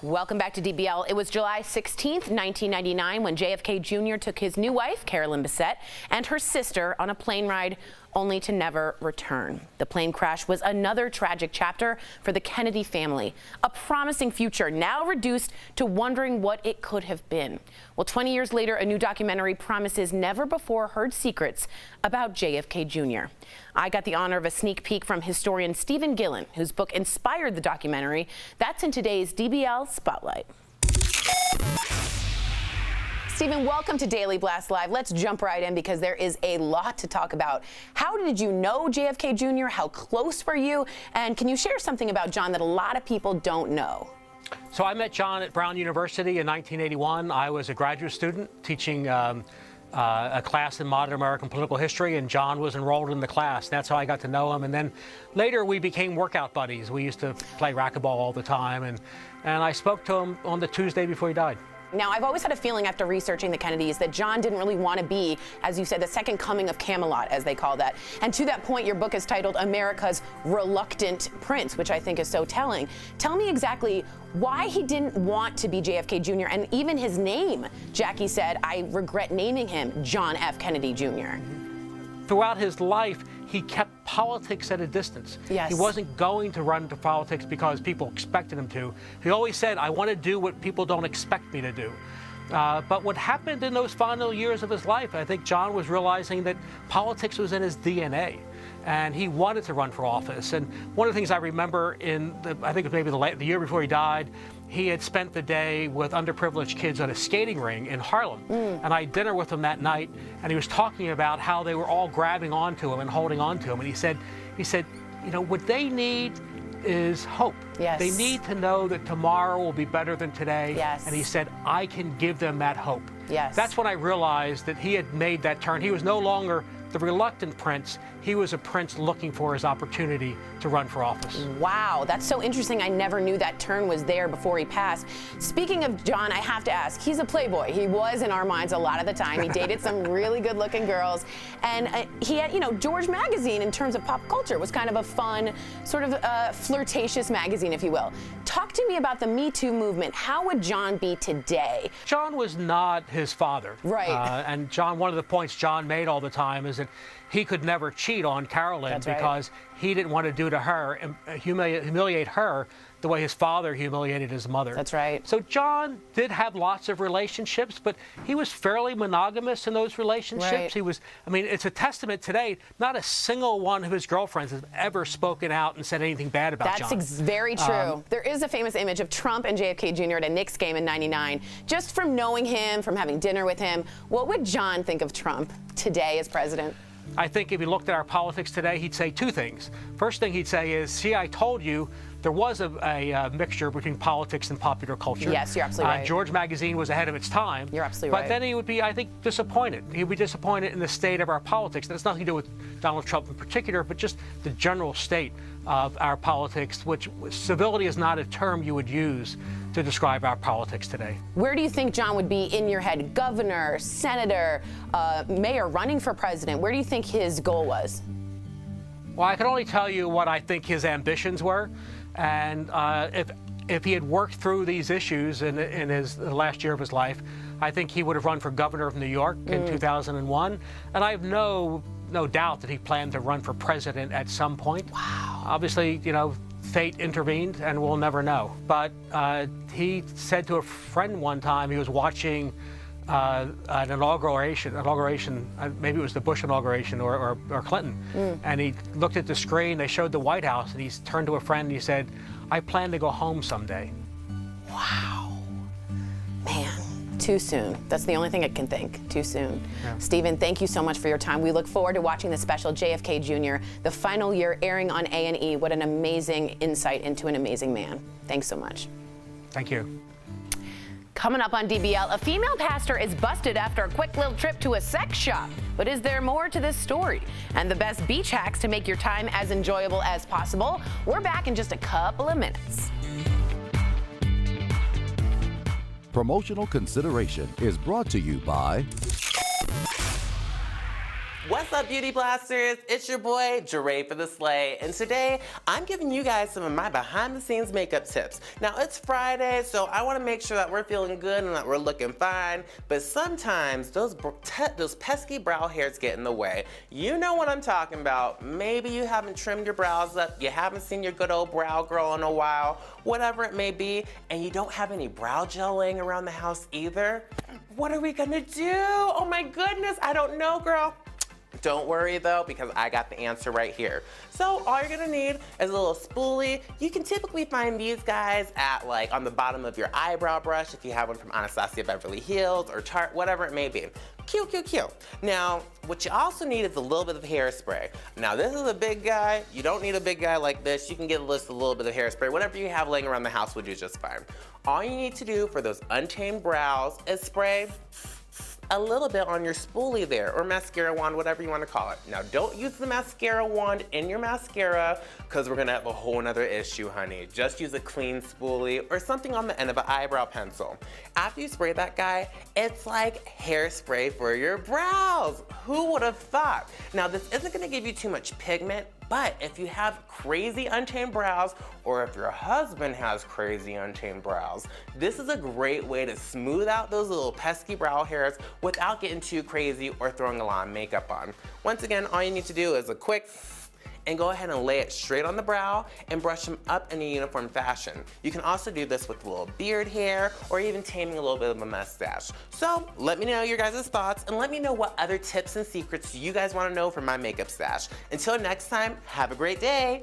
Welcome back to DBL. It was July 16th, 1999, when JFK Jr. took his new wife, Carolyn Bessette, and her sister on a plane ride only to never return. The plane crash was another tragic chapter for the Kennedy family, a promising future now reduced to wondering what it could have been. Well, 20 years later, a new documentary promises never-before-heard secrets about JFK Jr. I got the honor of a sneak peek from historian Stephen Gillen, whose book inspired the documentary. That's in today's DBL Spotlight. Stephen, welcome to Daily Blast Live. Let's jump right in because there is a lot to talk about. How did you know JFK Jr.? How close were you? And can you share something about John that a lot of people don't know? So I met John at Brown University in 1981. I was a graduate student teaching a class in modern American political history, and John was enrolled in the class. That's how I got to know him. And then later we became workout buddies. We used to play racquetball all the time, and I spoke to him on the Tuesday before he died. Now, I've always had a feeling after researching the Kennedys that John didn't really want to be, as you said, the second coming of Camelot, as they call that. And to that point, your book is titled America's Reluctant Prince, which I think is so telling. Tell me exactly why he didn't want to be JFK Jr. and even his name. Jackie said, I regret naming him John F. Kennedy Jr. Throughout his life, he kept politics at a distance. Yes. He wasn't going to run into politics because people expected him to. He always said, I want to do what people don't expect me to do. But what happened in those final years of his life, I think John was realizing that politics was in his DNA. And he wanted to run for office. And one of the things I remember I think it was maybe the year before he died, he had spent the day with underprivileged kids on a skating ring in Harlem. And I had dinner with him that night, and he was talking about how they were all grabbing onto him and holding onto him. And he said, you know, what they need is hope. Yes. They need to know that tomorrow will be better than today. Yes. And he said, I can give them that hope. Yes. That's when I realized that he had made that turn. He was no longer the reluctant prince. He was a prince looking for his opportunity to run for office. Wow, that's so interesting. I never knew that turn was there before he passed. Speaking of John, I have to ask, he's a playboy. He was in our minds a lot of the time. He dated some really good-looking girls. And he had, you know, George Magazine, in terms of pop culture, was kind of a fun, sort of flirtatious magazine, if you will. Talk to me about the Me Too movement. How would John be today? John was not his father. Right. And John, one of the points John made all the time is that he could never cheat on Carolyn. That's right. Because he didn't want to do to her and humiliate her the way his father humiliated his mother. That's right. So John did have lots of relationships, but he was fairly monogamous in those relationships. Right. He was, I mean, it's a testament today, not a single one of his girlfriends has ever spoken out and said anything bad about John. That's very true. There is a famous image of Trump and JFK Jr. at a Knicks game in '99. Just from knowing him, from having dinner with him, what would John think of Trump today as president? I think if he looked at our politics today, he'd say two things. First thing he'd say is, see, I told you there was a mixture between politics and popular culture. Yes, you're absolutely right. George Magazine was ahead of its time. You're absolutely right. But then he would be, I think, disappointed. He would be disappointed in the state of our politics. That's nothing to do with Donald Trump in particular, but just the general state of our politics, which civility is not a term you would use to describe our politics today. Where do you think John would be in your head? Governor, senator, mayor, running for president? Where do you think his goal was? Well, I can only tell you what I think his ambitions were. And if he had worked through these issues in the last year of his life, I think he would have run for governor of New York in 2001. And I have no doubt that he planned to run for president at some point. Wow. Obviously, you know, fate intervened, and we'll never know. But he said to a friend one time, he was watching an inauguration, maybe it was the Bush inauguration or Clinton, and he looked at the screen, they showed the White House, and he turned to a friend and he said, I plan to go home someday. Wow. Man, too soon. That's the only thing I can think, too soon. Yeah. Stephen, thank you so much for your time. We look forward to watching the special JFK Jr., the final year airing on A&E. What an amazing insight into an amazing man. Thanks so much. Thank you. Coming up on DBL, a female pastor is busted after a quick little trip to a sex shop. But is there more to this story? And the best beach hacks to make your time as enjoyable as possible. We're back in just a couple of minutes. Promotional consideration is brought to you by What's up, Beauty Blasters? It's your boy, Jeray for the Slay, and today I'm giving you guys some of my behind-the-scenes makeup tips. Now, it's Friday, so I want to make sure that we're feeling good and that we're looking fine, but sometimes those pesky brow hairs get in the way. You know what I'm talking about. Maybe you haven't trimmed your brows up, you haven't seen your good old brow girl in a while, whatever it may be, and you don't have any brow gel laying around the house either. What are we gonna do? Oh my goodness, I don't know, girl. Don't worry though, because I got the answer right here. So all you're gonna need is a little spoolie. You can typically find these guys at like on the bottom of your eyebrow brush if you have one from Anastasia Beverly Hills or Tarte, whatever it may be. Cute, cute, cute. Now, what you also need is a little bit of hairspray. Now this is a big guy. You don't need a big guy like this. You can get a little bit of hairspray. Whatever you have laying around the house will do just fine. All you need to do for those untamed brows is spray a little bit on your spoolie there, or mascara wand, whatever you want to call it. Now don't use the mascara wand in your mascara, because we're gonna have a whole nother issue, honey. Just use a clean spoolie or something on the end of an eyebrow pencil. After you spray that guy, it's like hairspray for your brows. Who would have thought? Now this isn't gonna give you too much pigment, but if you have crazy untamed brows, or if your husband has crazy untamed brows, this is a great way to smooth out those little pesky brow hairs without getting too crazy or throwing a lot of makeup on. Once again, all you need to do is a quick and go ahead and lay it straight on the brow and brush them up in a uniform fashion. You can also do this with a little beard hair or even taming a little bit of a mustache. So let me know your guys' thoughts and let me know what other tips and secrets you guys want to know from my makeup stash. Until next time, have a great day.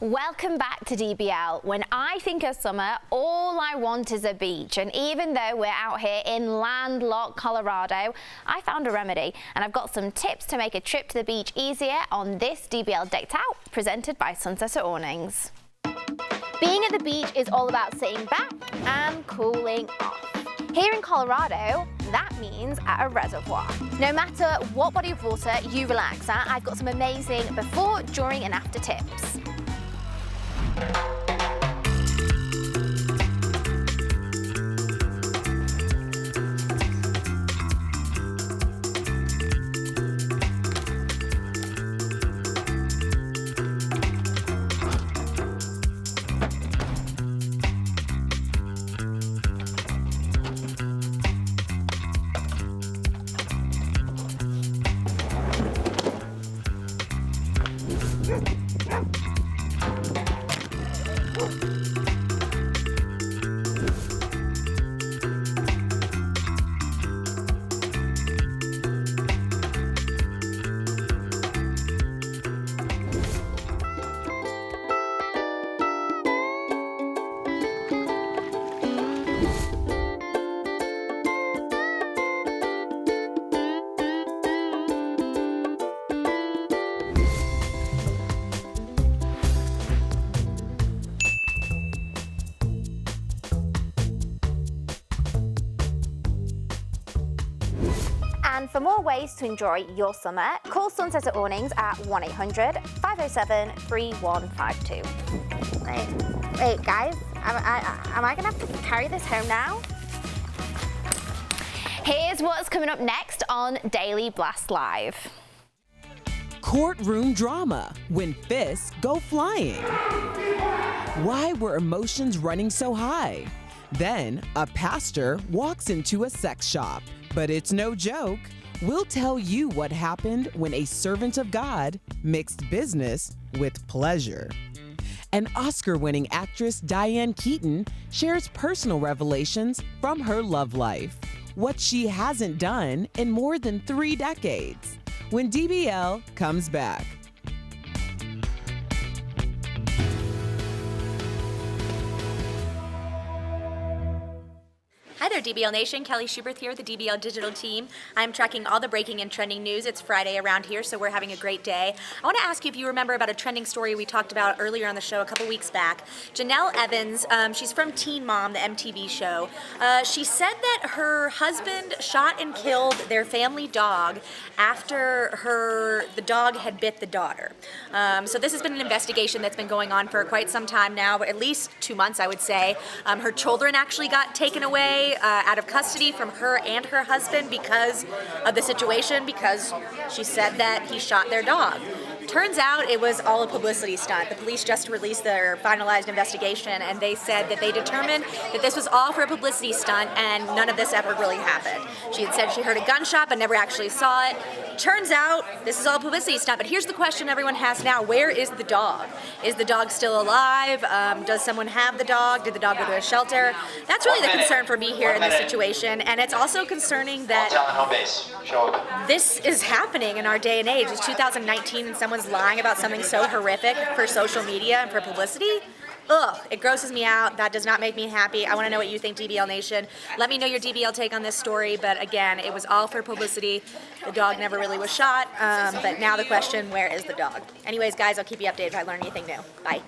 Welcome back to DBL. When I think of summer, all I want is a beach. And even though we're out here in landlocked Colorado, I found a remedy. And I've got some tips to make a trip to the beach easier on this DBL Decked Out, presented by Sunset Awnings. Being at the beach is all about sitting back and cooling off. Here in Colorado, that means at a reservoir. No matter what body of water you relax at, I've got some amazing before, during and after tips. And for more ways to enjoy your summer, call Sunset Awnings at 1-800-507-3152. Wait, guys, am I gonna have to carry this home now? Here's what's coming up next on Daily Blast Live. Courtroom drama when fists go flying. Why were emotions running so high? Then a pastor walks into a sex shop. But it's no joke. We'll tell you what happened when a servant of God mixed business with pleasure. And Oscar-winning actress Diane Keaton shares personal revelations from her love life. What she hasn't done in more than 3 decades. When DBL comes back. Hi there, DBL Nation. Kelly Schubert here with the DBL Digital Team. I'm tracking all the breaking and trending news. It's Friday around here, so we're having a great day. I want to ask you if you remember about a trending story we talked about earlier on the show a couple weeks back. Jenelle Evans, she's from Teen Mom, the MTV show. She said that her husband shot and killed their family dog after the dog had bit the daughter. So this has been an investigation that's been going on for quite some time now, at least 2 months, I would say. Her children actually got taken away out of custody from her and her husband because of the situation, because she said that he shot their dog. Turns out it was all a publicity stunt. The police just released their finalized investigation, and they said that they determined that this was all for a publicity stunt and none of this ever really happened. She had said she heard a gunshot but never actually saw it. Turns out this is all a publicity stunt, but here's the question everyone has now. Where is the dog? Is the dog still alive? Does someone have the dog? Did the dog go to a shelter? That's really the concern for me here in this situation, and it's also concerning that this is happening in our day and age. It's 2019 and someone's lying about something so horrific for social media and for publicity. Ugh, it grosses me out. That does not make me happy. I want to know what you think, DBL Nation. Let me know your DBL take on this story, but again, it was all for publicity. The dog never really was shot, but now the question, where is the dog? Anyways, guys, I'll keep you updated if I learn anything new. Bye.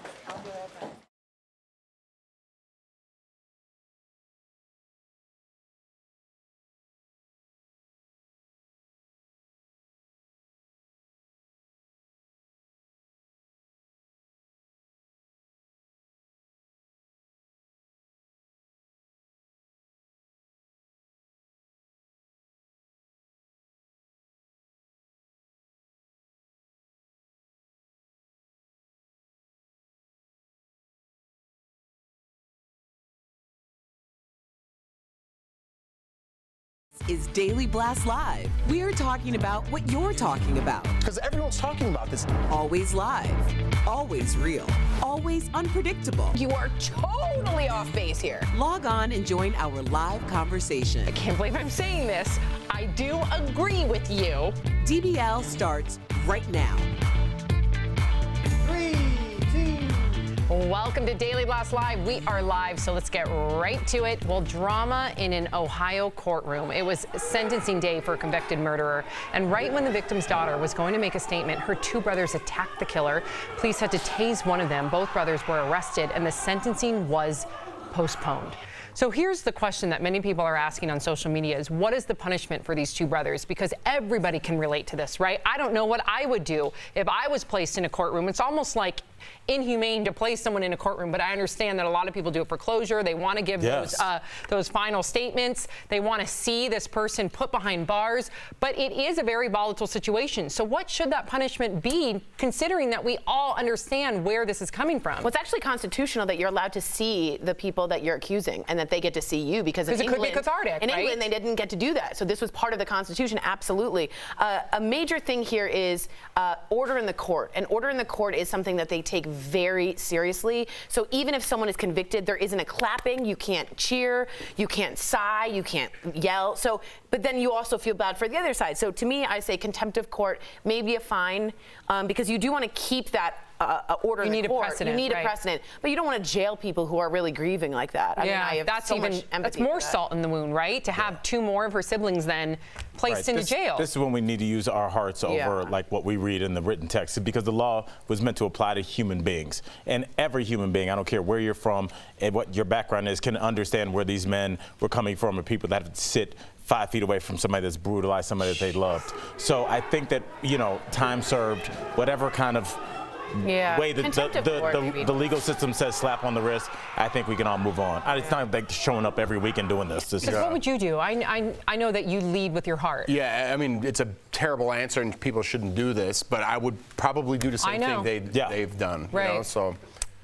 Is Daily Blast Live. We're talking about what you're talking about. Because everyone's talking about this. Always live, always real, always unpredictable. You are totally off base here. Log on and join our live conversation. I can't believe I'm saying this. I do agree with you. DBL starts right now. 3, 2. Welcome to Daily Blast Live. We are live, so let's get right to it. Well, drama in an Ohio courtroom. It was sentencing day for a convicted murderer, and right when the victim's daughter was going to make a statement, her 2 brothers attacked the killer. Police had to tase one of them. Both brothers were arrested, and the sentencing was postponed. So here's the question that many people are asking on social media is, what is the punishment for these 2 brothers? Because everybody can relate to this, right? I don't know what I would do if I was placed in a courtroom. It's almost like inhumane to place someone in a courtroom, but I understand that a lot of people do it for closure. They want to give those final statements. They want to see this person put behind bars, but it is a very volatile situation. So what should that punishment be, considering that we all understand where this is coming from? Well, it's actually constitutional that you're allowed to see the people that you're accusing and that they get to see you, because in England, it could be cathartic, in right? England, they didn't get to do that. So this was part of the Constitution, absolutely. A major thing here is order in the court. And order in the court is something that they take very seriously. So even if someone is convicted, there isn't a clapping. You can't cheer. You can't sigh. You can't yell. So, but then you also feel bad for the other side. So to me, I say contempt of court, maybe a fine, because you do want to keep that order in the court. You need a precedent, but you don't want to jail people who are really grieving like that. I mean, I have that's so even much empathy that's more for that. salt in the wound, right? To have 2 more of her siblings then placed into jail. This is when we need to use our hearts over like what we read in the written text, because the law was meant to apply to human beings, and every human being, I don't care where you're from and what your background is, can understand where these men were coming from, and people that have to sit 5 feet away from somebody that's brutalized somebody that they loved. So I think that, you know, time served, whatever kind of way the legal system says slap on the wrist, I think we can all move on. It's not like showing up every week and doing this. What would you do? I know that you lead with your heart. Yeah, I mean, it's a terrible answer and people shouldn't do this, but I would probably do the same thing they've done. Right. You know, so.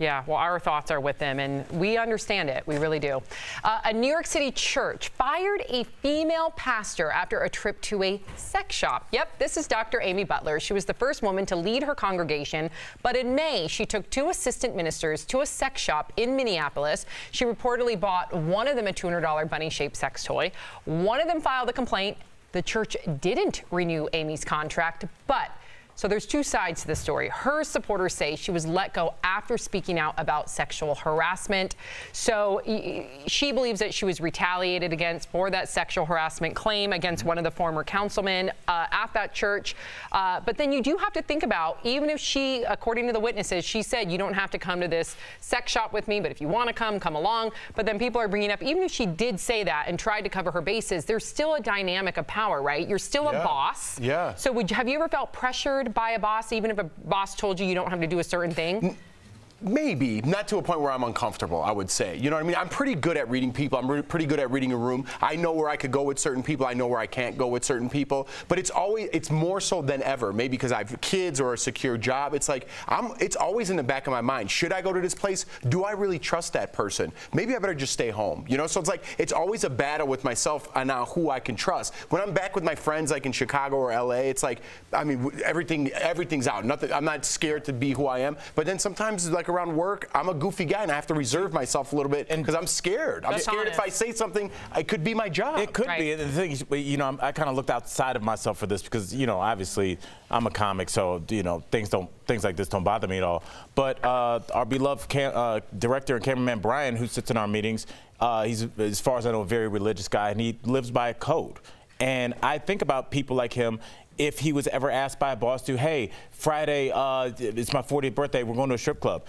Yeah, well, our thoughts are with them, and we understand it. We really do. A New York City church fired a female pastor after a trip to a sex shop. Yep, this is Dr. Amy Butler. She was the first woman to lead her congregation, but in May, she took 2 assistant ministers to a sex shop in Minneapolis. She reportedly bought one of them a $200 bunny-shaped sex toy. One of them filed a complaint. The church didn't renew Amy's contract, but so there's 2 sides to the story. Her supporters say she was let go after speaking out about sexual harassment. So she believes that she was retaliated against for that sexual harassment claim against one of the former councilmen at that church. But then you do have to think about, even if she, according to the witnesses, she said, you don't have to come to this sex shop with me, but if you want to come along. But then people are bringing up, even if she did say that and tried to cover her bases, there's still a dynamic of power, right? You're still a boss. Yeah. So have you ever felt pressured by a boss, even if a boss told you don't have to do a certain thing? Maybe, not to a point where I'm uncomfortable, I would say. You know what I mean? I'm pretty good at reading people. I'm pretty good at reading a room. I know where I could go with certain people. I know where I can't go with certain people. But it's more so than ever. Maybe because I have kids or a secure job. It's like, it's always in the back of my mind. Should I go to this place? Do I really trust that person? Maybe I better just stay home. You know, so it's like, it's always a battle with myself on who I can trust. When I'm back with my friends, like in Chicago or LA, it's like, I mean, everything's out. Nothing. I'm not scared to be who I am. But then sometimes, like around work, I'm a goofy guy and I have to reserve myself a little bit because I'm scared. I'm scared if I say something, it could be my job. It could be. And the thing is, you know, I kind of looked outside of myself for this because, you know, obviously I'm a comic, so, you know, things like this don't bother me at all. But our beloved director and cameraman Brian, who sits in our meetings, he's, as far as I know, a very religious guy, and he lives by a code. And I think about people like him. If he was ever asked by a boss to, hey, Friday, it's my 40th birthday, we're going to a strip club,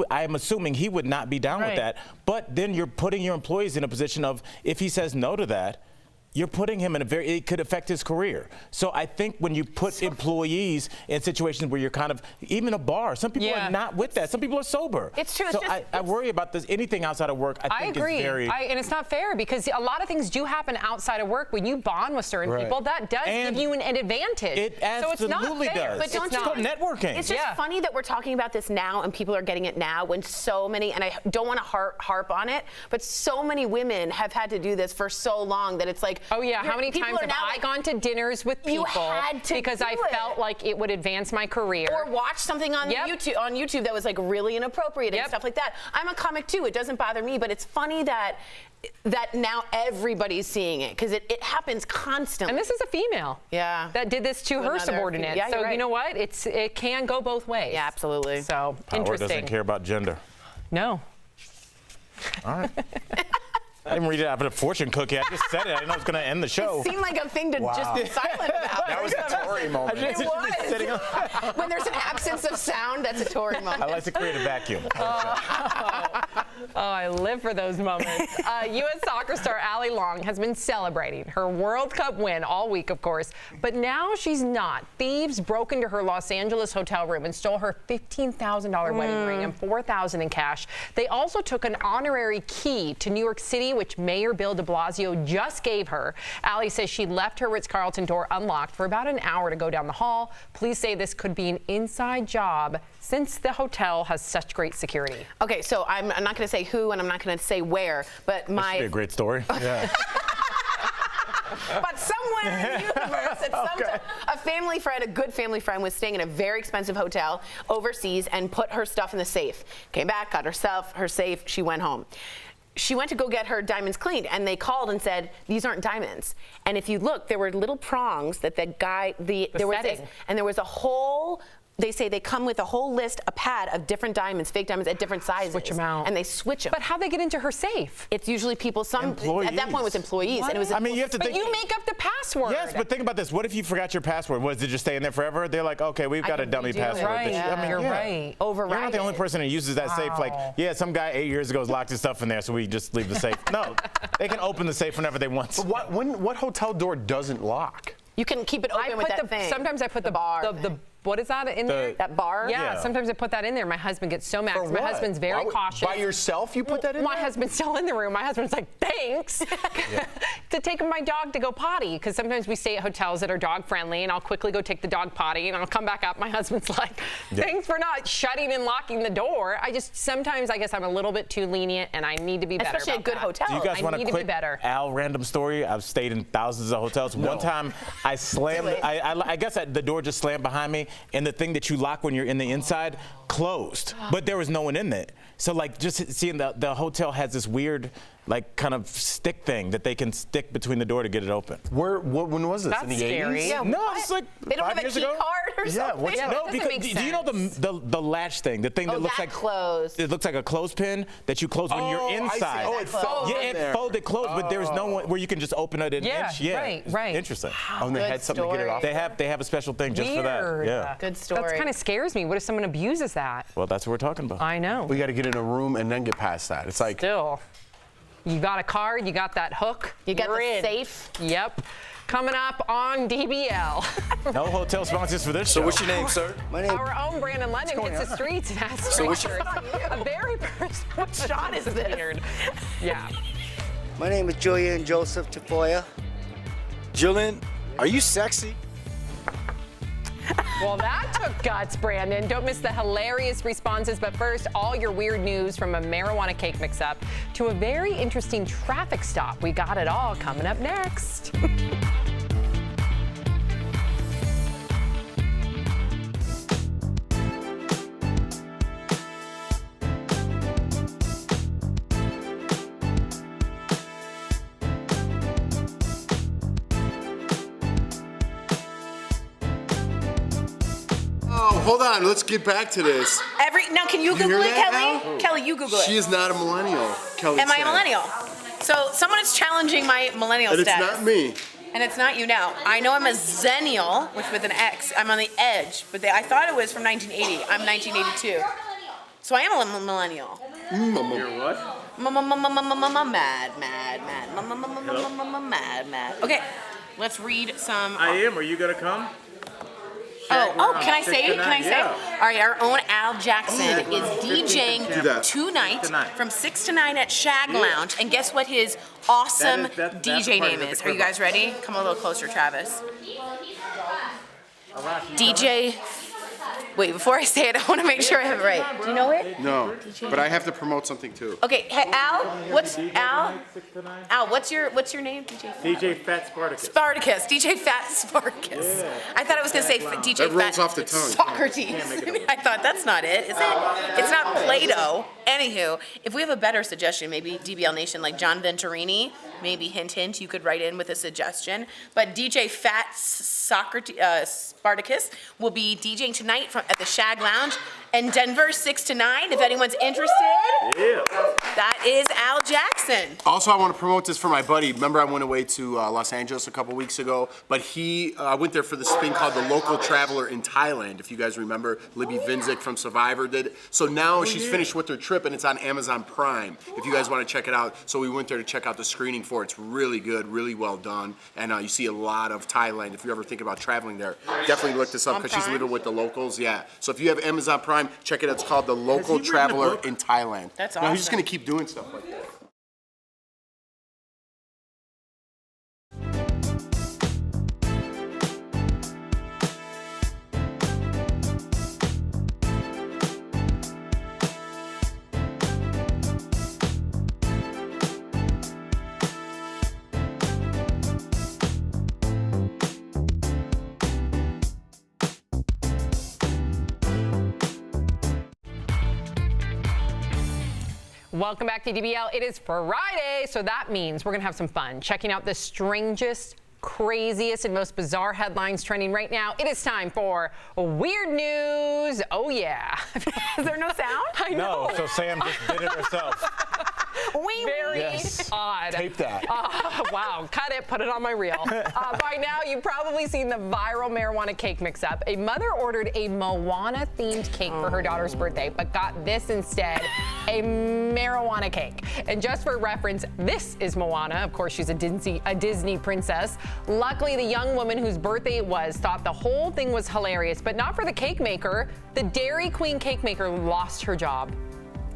I am assuming he would not be down with that. But then you're putting your employees in a position of, if he says no to that, you're putting him in it could affect his career. So I think when you put employees in situations where you're kind of, even a bar, some people are not with that. Some people are sober. It's true. So I worry about this. Anything outside of work, I think agree. is very... And it's not fair because a lot of things do happen outside of work. When you bond with certain people, that does give you an advantage. It so absolutely it's not fair. does. But don't It's called networking. It's just funny that we're talking about this now and people are getting it now when so many, and I don't want to harp on it, but so many women have had to do this for so long that it's like, oh yeah, how many times have I gone to dinners with people because I felt like it would advance my career, or watch something on YouTube that was like really inappropriate and stuff like that. I'm a comic too. It doesn't bother me, but it's funny that now everybody's seeing it because it happens constantly. And this is a female that did this to her subordinate. So you know what? It can go both ways. Yeah, absolutely. So Power interesting. doesn't care about gender. No. All right. I didn't read it out of a fortune cookie. I just said it. I didn't know it was going to end the show. It seemed like a thing to just be silent about. That was a Tory moment. It was. When there's an absence of sound, that's a Tory moment. I like to create a vacuum. I live for those moments. U.S. soccer star Allie Long has been celebrating her World Cup win all week, of course, but now she's not. Thieves broke into her Los Angeles hotel room and stole her $15,000 wedding ring and $4,000 in cash. They also took an honorary key to New York City, which Mayor Bill de Blasio just gave her. Allie says she left her Ritz-Carlton door unlocked for about an hour to go down the hall. Police say this could be an inside job since the hotel has such great security. Okay, so I'm not going to say who and I'm not going to say where, but This should be a great story. Yeah. But somewhere in the universe, at some time, a family friend, a good family friend, was staying in a very expensive hotel overseas and put her stuff in the safe. Came back, got her safe, she went home. She went to go get her diamonds cleaned, and they called and said, these aren't diamonds. And if you look, there were little prongs that the guy, there was a whole they say they come with a whole list, a pad of different diamonds, fake diamonds at different sizes. Switch them out. And they switch them. But how they get into her safe? It's usually people, at that point it was employees. And it was I mean, you have to But think. you make up the password. Yes, but think about this. What if you forgot your password? Was it just staying there forever? They're like, okay, we've got a dummy password. Right. You're right. You're not the only person who uses that safe. Like, yeah, some guy 8 years ago has locked his stuff in there, so we just leave the safe. No, they can open the safe whenever they want. But what hotel door doesn't lock? You can keep it open with that thing. Sometimes I put the bar. What is that in there? That bar? Yeah, sometimes I put that in there. My husband gets so mad. For 'Cause my what? husband's very cautious. By yourself, you put that in My there? husband's still in the room. My husband's like, thanks, to take my dog to go potty. Because sometimes we stay at hotels that are dog friendly, and I'll quickly go take the dog potty, and I'll come back up. My husband's like, thanks for not shutting and locking the door. Sometimes I guess I'm a little bit too lenient, and I need to be better. Especially at good hotels. Do you guys want I need a to quick be better. Al random story? I've stayed in thousands of hotels. One time I slammed, I guess the door just slammed behind me, and the thing that you lock when you're in the inside closed, but there was no one in there. So like just seeing the hotel has this weird like kind of stick thing that they can stick between the door to get it open. When was this? That's in the scary. 80s? Yeah, No, it's like They don't 5 have a years key ago. card or something? Yeah, No, that because doesn't make do you know the latch thing, the thing that looks like closed. It looks like a clothespin that you close when you're inside. Oh, it folds yeah, in there. it folded closed, but there was no one where you can just open it an inch. Yeah, right. Interesting. Oh, and they had something to get it off. They have a special thing just for that. Weird. Yeah. Good story. That kind of scares me. What if someone abuses that? Well, that's what we're talking about. I know. We got to get in a room and then get past that. It's like Still, you got a card, you got that hook, You got you're the in. safe. Yep. Coming up on DBL. No hotel sponsors for this show. So what's your name, sir? My name. Our own Brandon London hits the streets and asks So what's strangers. A very personal. What shot is this? Weird. Yeah. My name is Julian Joseph Tafoya. Jillian, are you sexy? Well, that took guts, Brandon. Don't miss the hilarious responses. But first, all your weird news from a marijuana cake mix-up to a very interesting traffic stop. We got it all coming up next. Oh, hold on. Let's get back to this. Now, can you Google hear it, that, Kelly? Al? Kelly, you Google it. She is not a millennial. Kelly Am I a said. millennial? So someone is challenging my millennial And it's status. not me. And it's not you now. I know I'm a zennial, which with an X. I'm on the edge, but I thought it was from 1980. I'm 1982. So I am a millennial. You're what? Mad. Okay, let's read some. I am. Are you gonna come? Oh, can I say it? Can I say it? Yeah. All right, our own Al Jackson is DJing Do that. tonight from 6 to 9 at Shag Lounge. And guess what his awesome that's DJ part name of the is? Are you guys ready? Come a little closer, Travis. DJ. Wait, before I say it, I want to make sure I have it right. Do you know it? No, but I have to promote something too. Okay, hey, Al, what's your name? DJ Fat Spartacus. Spartacus, DJ Fat Spartacus. I thought I was gonna say DJ That rolls Fat off the tongue. Socrates. I thought that's not it, is it? It's not Play-Doh. Anywho, if we have a better suggestion, maybe DBL Nation, like John Venturini, maybe hint, you could write in with a suggestion. But DJ Fat Spartacus will be DJing tonight at the Shag Lounge in Denver, 6 to 9. If anyone's interested, that is Al Jackson. Also, I want to promote this for my buddy. Remember, I went away to Los Angeles a couple weeks ago, but I went there for this thing called the Local Traveler in Thailand. If you guys remember, Libby Vinzik from Survivor did it. So now she's finished with her trip, and it's on Amazon Prime. If you guys want to check it out, so we went there to check out the screening for it. It's really good, really well done, and you see a lot of Thailand. If you ever think about traveling there, definitely look this up because she's living with the locals. Yeah. So if you have Amazon Prime, check it out. It's called The Local Traveler in Thailand. That's Now, he's just awesome. going to keep doing stuff like that. Welcome back to DBL. It is Friday, so that means we're going to have some fun checking out the strangest craziest and most bizarre headlines trending right now. It is time for Weird News. Oh, yeah. Is there no sound? I know. No, so Sam just did it herself. Very Yes. odd. Tape that. Wow, cut it, put it on my reel. By now, you've probably seen the viral marijuana cake mix-up. A mother ordered a Moana-themed cake for her daughter's birthday, but got this instead, a marijuana cake. And just for reference, this is Moana. Of course, she's a Disney princess. Luckily, the young woman whose birthday it was thought the whole thing was hilarious, but not for the cake maker. The Dairy Queen cake maker lost her job.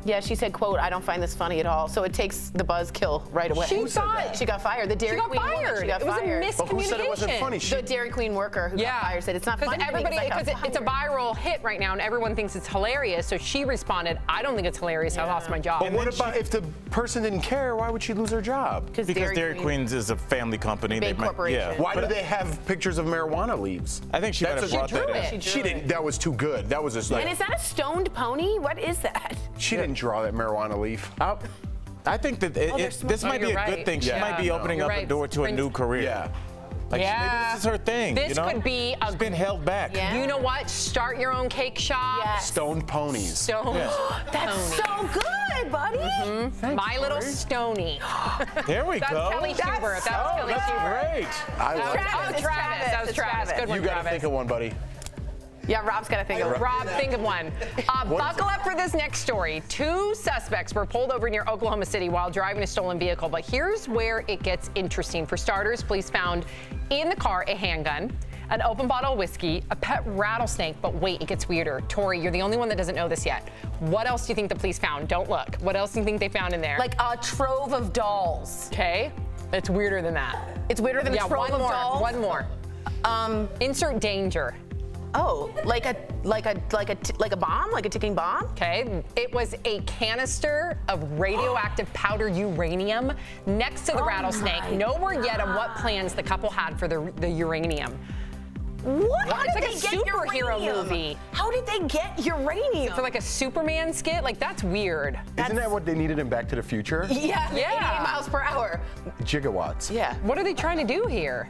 Yeah, she said, quote, I don't find this funny at all. So it takes the buzzkill right away. She thought she got fired. The Dairy Queen woman, she got It was a fired. miscommunication. But who said it wasn't funny? The Dairy Queen worker who got fired said it's not funny. Because it's a viral hit right now and everyone thinks it's hilarious. So she responded, I don't think it's hilarious. I lost my job. But what about if the person didn't care? Why would she lose her job? Because Dairy Queen's is a family company. Big corporation. Why do they have pictures of marijuana leaves? I think she might have brought that in. She didn't. That was too good. That was just like. And is that a stoned pony? What is that? She didn't draw that marijuana leaf. I think that this might be a good thing. She might be opening up a door to a new career. Yeah. Like maybe this is her thing. This you know? could be She's been held back. You know what? Start your own cake shop. Yes. Stoned ponies. Stoned. That's so good, buddy. My little Stony. There we That's go. Kelly Schubert. That was Kelly Schubert. Great. I love Travis. That was Travis. Good one, You got to Travis. think of one, buddy. Yeah, Rob's got to think of it. Rob, think of one. Buckle up for this next story. 2 suspects were pulled over near Oklahoma City while driving a stolen vehicle. But here's where it gets interesting. For starters, police found in the car a handgun, an open bottle of whiskey, a pet rattlesnake. But wait, it gets weirder. Tori, you're the only one that doesn't know this yet. What else do you think the police found? Don't look. What else do you think they found in there? Like a trove of dolls. Okay. It's weirder than that. It's weirder than a trove of dolls? One more. Insert danger. Oh, like a bomb, like a ticking bomb? Okay, it was a canister of radioactive powdered uranium next to the rattlesnake. No word yet on what plans the couple had for the uranium. What? How It's did like they a get superhero uranium? movie. How did they get uranium? For like a Superman skit? Like, that's weird. Isn't that what they needed in Back to the Future? Yeah, 88 Yeah. miles per hour. Gigawatts. Yeah. What are they trying to do here?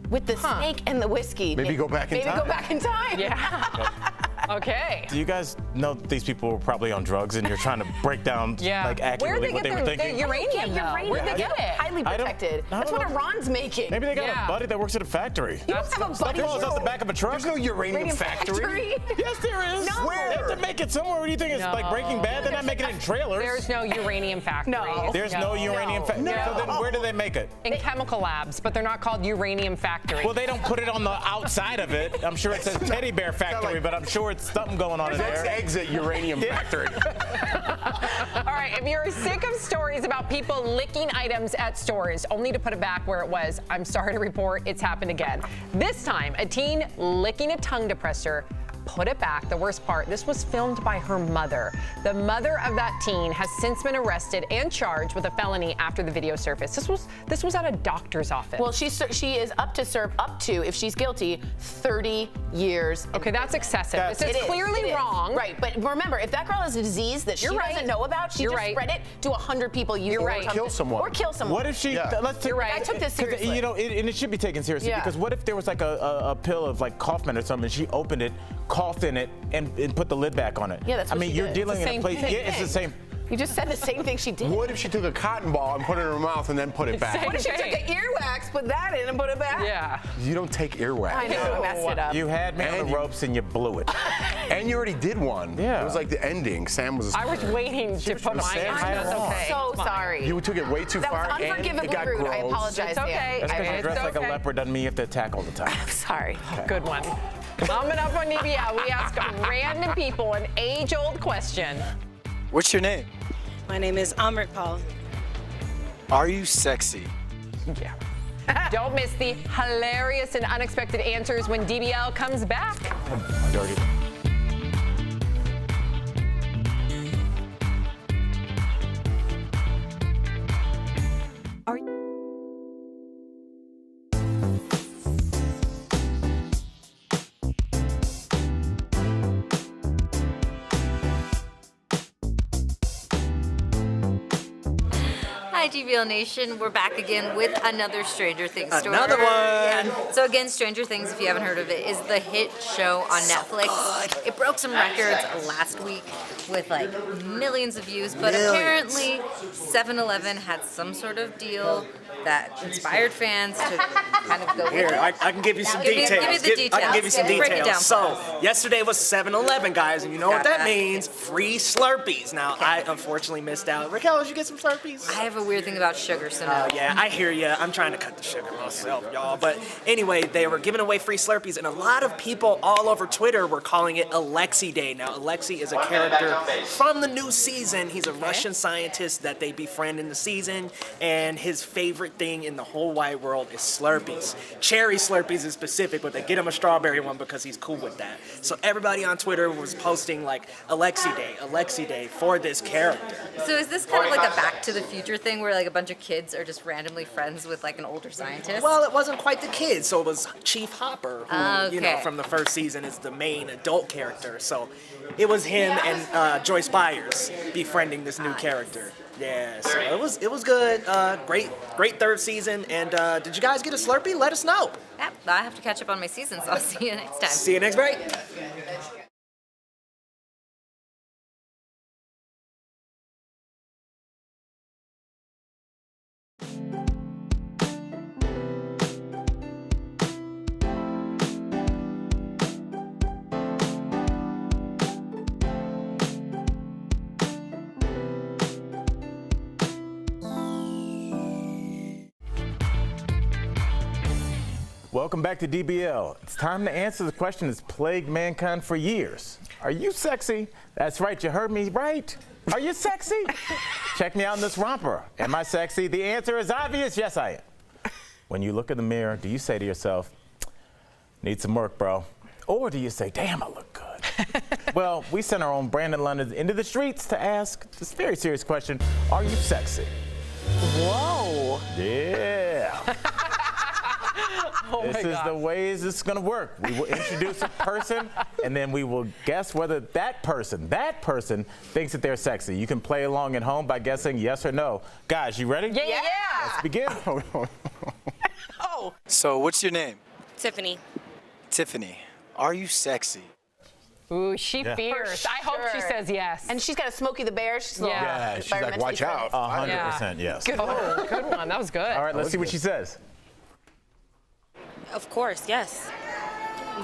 With the snake and the whiskey. Maybe go back in time. Maybe go back in time. Yeah. Okay. Do you guys know these people were probably on drugs and you're trying to break down like accurately what they were thinking? Uranium, though? Where'd they get it? Highly protected. That's what Iran's making. Maybe they got a buddy that works at a factory. You don't have a buddy. That falls out the back of a truck. There's no uranium factory. Yes, there is. No. Where? They have to make it somewhere. What do you think? It's like Breaking Bad? They're not making it in trailers. There's no uranium factory. No. There's no uranium factory. No. So then where do they make it? In chemical labs, but they're not called uranium factory. Well, they don't put it on the outside of it. I'm sure it says Teddy Bear Factory, but I'm sure it's something going on in That's there. exit uranium factory. All right, if you're sick of stories about people licking items at stores, only to put it back where it was, I'm sorry to report it's happened again. This time, a teen licking a tongue depressor put it back. The worst part, this was filmed by her mother. The mother of that teen has since been arrested and charged with a felony after the video surfaced. This was at a doctor's office. Well, she is up to serve up to, if she's guilty, 30 years. Okay, that's excessive. This is clearly wrong. Right, but remember, if that girl has a disease that she doesn't know about, she just spread it to 100 people. You're right. Kill someone. Or kill someone. What if she? Let's take. You're right. I took this seriously. You know, and it should be taken seriously because what if there was like a pill of like Kaufman or something? She opened it, coughed in it, and put the lid back on it. Yeah, that's what I mean, she you're did. dealing in a place. Yeah, it's the same. You just said the same thing she did. What if she took a cotton ball and put it in her mouth and then put it back? What if she took an earwax, put that in, and put it back? Yeah. You don't take earwax. I know, I messed it up. You had me on the ropes and you blew it. And you already did one. Yeah. It was like the ending. Sam was. I was waiting to put mine in. That's okay. So sorry. You took it way too far. That was and unforgivably it got rude. gross. I apologize. It's okay. That's because you It's dress like a okay. leopard doesn't mean you have to attack all the time. I'm sorry. Good one. Coming up on DBL, we ask random people an age-old question. What's your name? My name is Amrit Paul. Are you sexy? Yeah. Don't miss the hilarious and unexpected answers when DBL comes back. Dirty. Hi Hi, DBL Nation. We're back again with another Stranger Things story. Another one. Yeah. So again, Stranger Things, if you haven't heard of it, is the hit show on Netflix. It broke some records last week with like millions of views, but apparently 7-Eleven had some sort of deal that inspired fans to kind of go Here, with it. I can give you some details. Give me the details. I can give you some Break it details. down for So, us. yesterday was 7-Eleven, guys, and you know what that means? Free Slurpees. Now, I unfortunately missed out. Raquel, did you get some Slurpees? I have a weird thing about sugar, so no. Yeah, I hear you. I'm trying to cut the sugar myself, y'all. But anyway, they were giving away free Slurpees, and a lot of people all over Twitter were calling it Alexei Day. Now, Alexei is a character from the new season. He's a Russian scientist that they befriend in the season, and his favorite thing in the whole wide world is Slurpees. Cherry Slurpees is specific, but they get him a strawberry one because he's cool with that. So everybody on Twitter was posting like Alexei Day for this character. So is this kind of like a Back to the Future thing where like a bunch of kids are just randomly friends with like an older scientist? Well, it wasn't quite the kids, so it was Chief Hopper, who, you know, Okay. from the first season is the main adult character. So it was him and Joyce Byers befriending this new character. Yeah, so it was good. Great third season. And did you guys get a Slurpee? Let us know. Yep, I have to catch up on my season, so I'll see you next time. See you next break. Welcome back to DBL. It's time to answer the question that's plagued mankind for years. Are you sexy? That's right, you heard me right. Are you sexy? Check me out in this romper. Am I sexy? The answer is obvious, yes I am. When you look in the mirror, do you say to yourself, need some work, bro? Or do you say, damn, I look good? Well, we sent our own Brandon London into the streets to ask this very serious question, are you sexy? Whoa. Yeah. Oh This is the ways this is going to work. We will introduce a person, and then we will guess whether that person thinks that they're sexy. You can play along at home by guessing yes or no. Guys, you ready? Yeah. Let's begin. Oh. So, what's your name? Tiffany. Tiffany. Are you sexy? Ooh, she Yeah. fierce. I hope she says yes. And she's got a Smokey the Bear. She's a little Yeah. She's like, watch out. 100% yes. Good one. Good one. That was good. All right, let's see what she says. Of course, yes.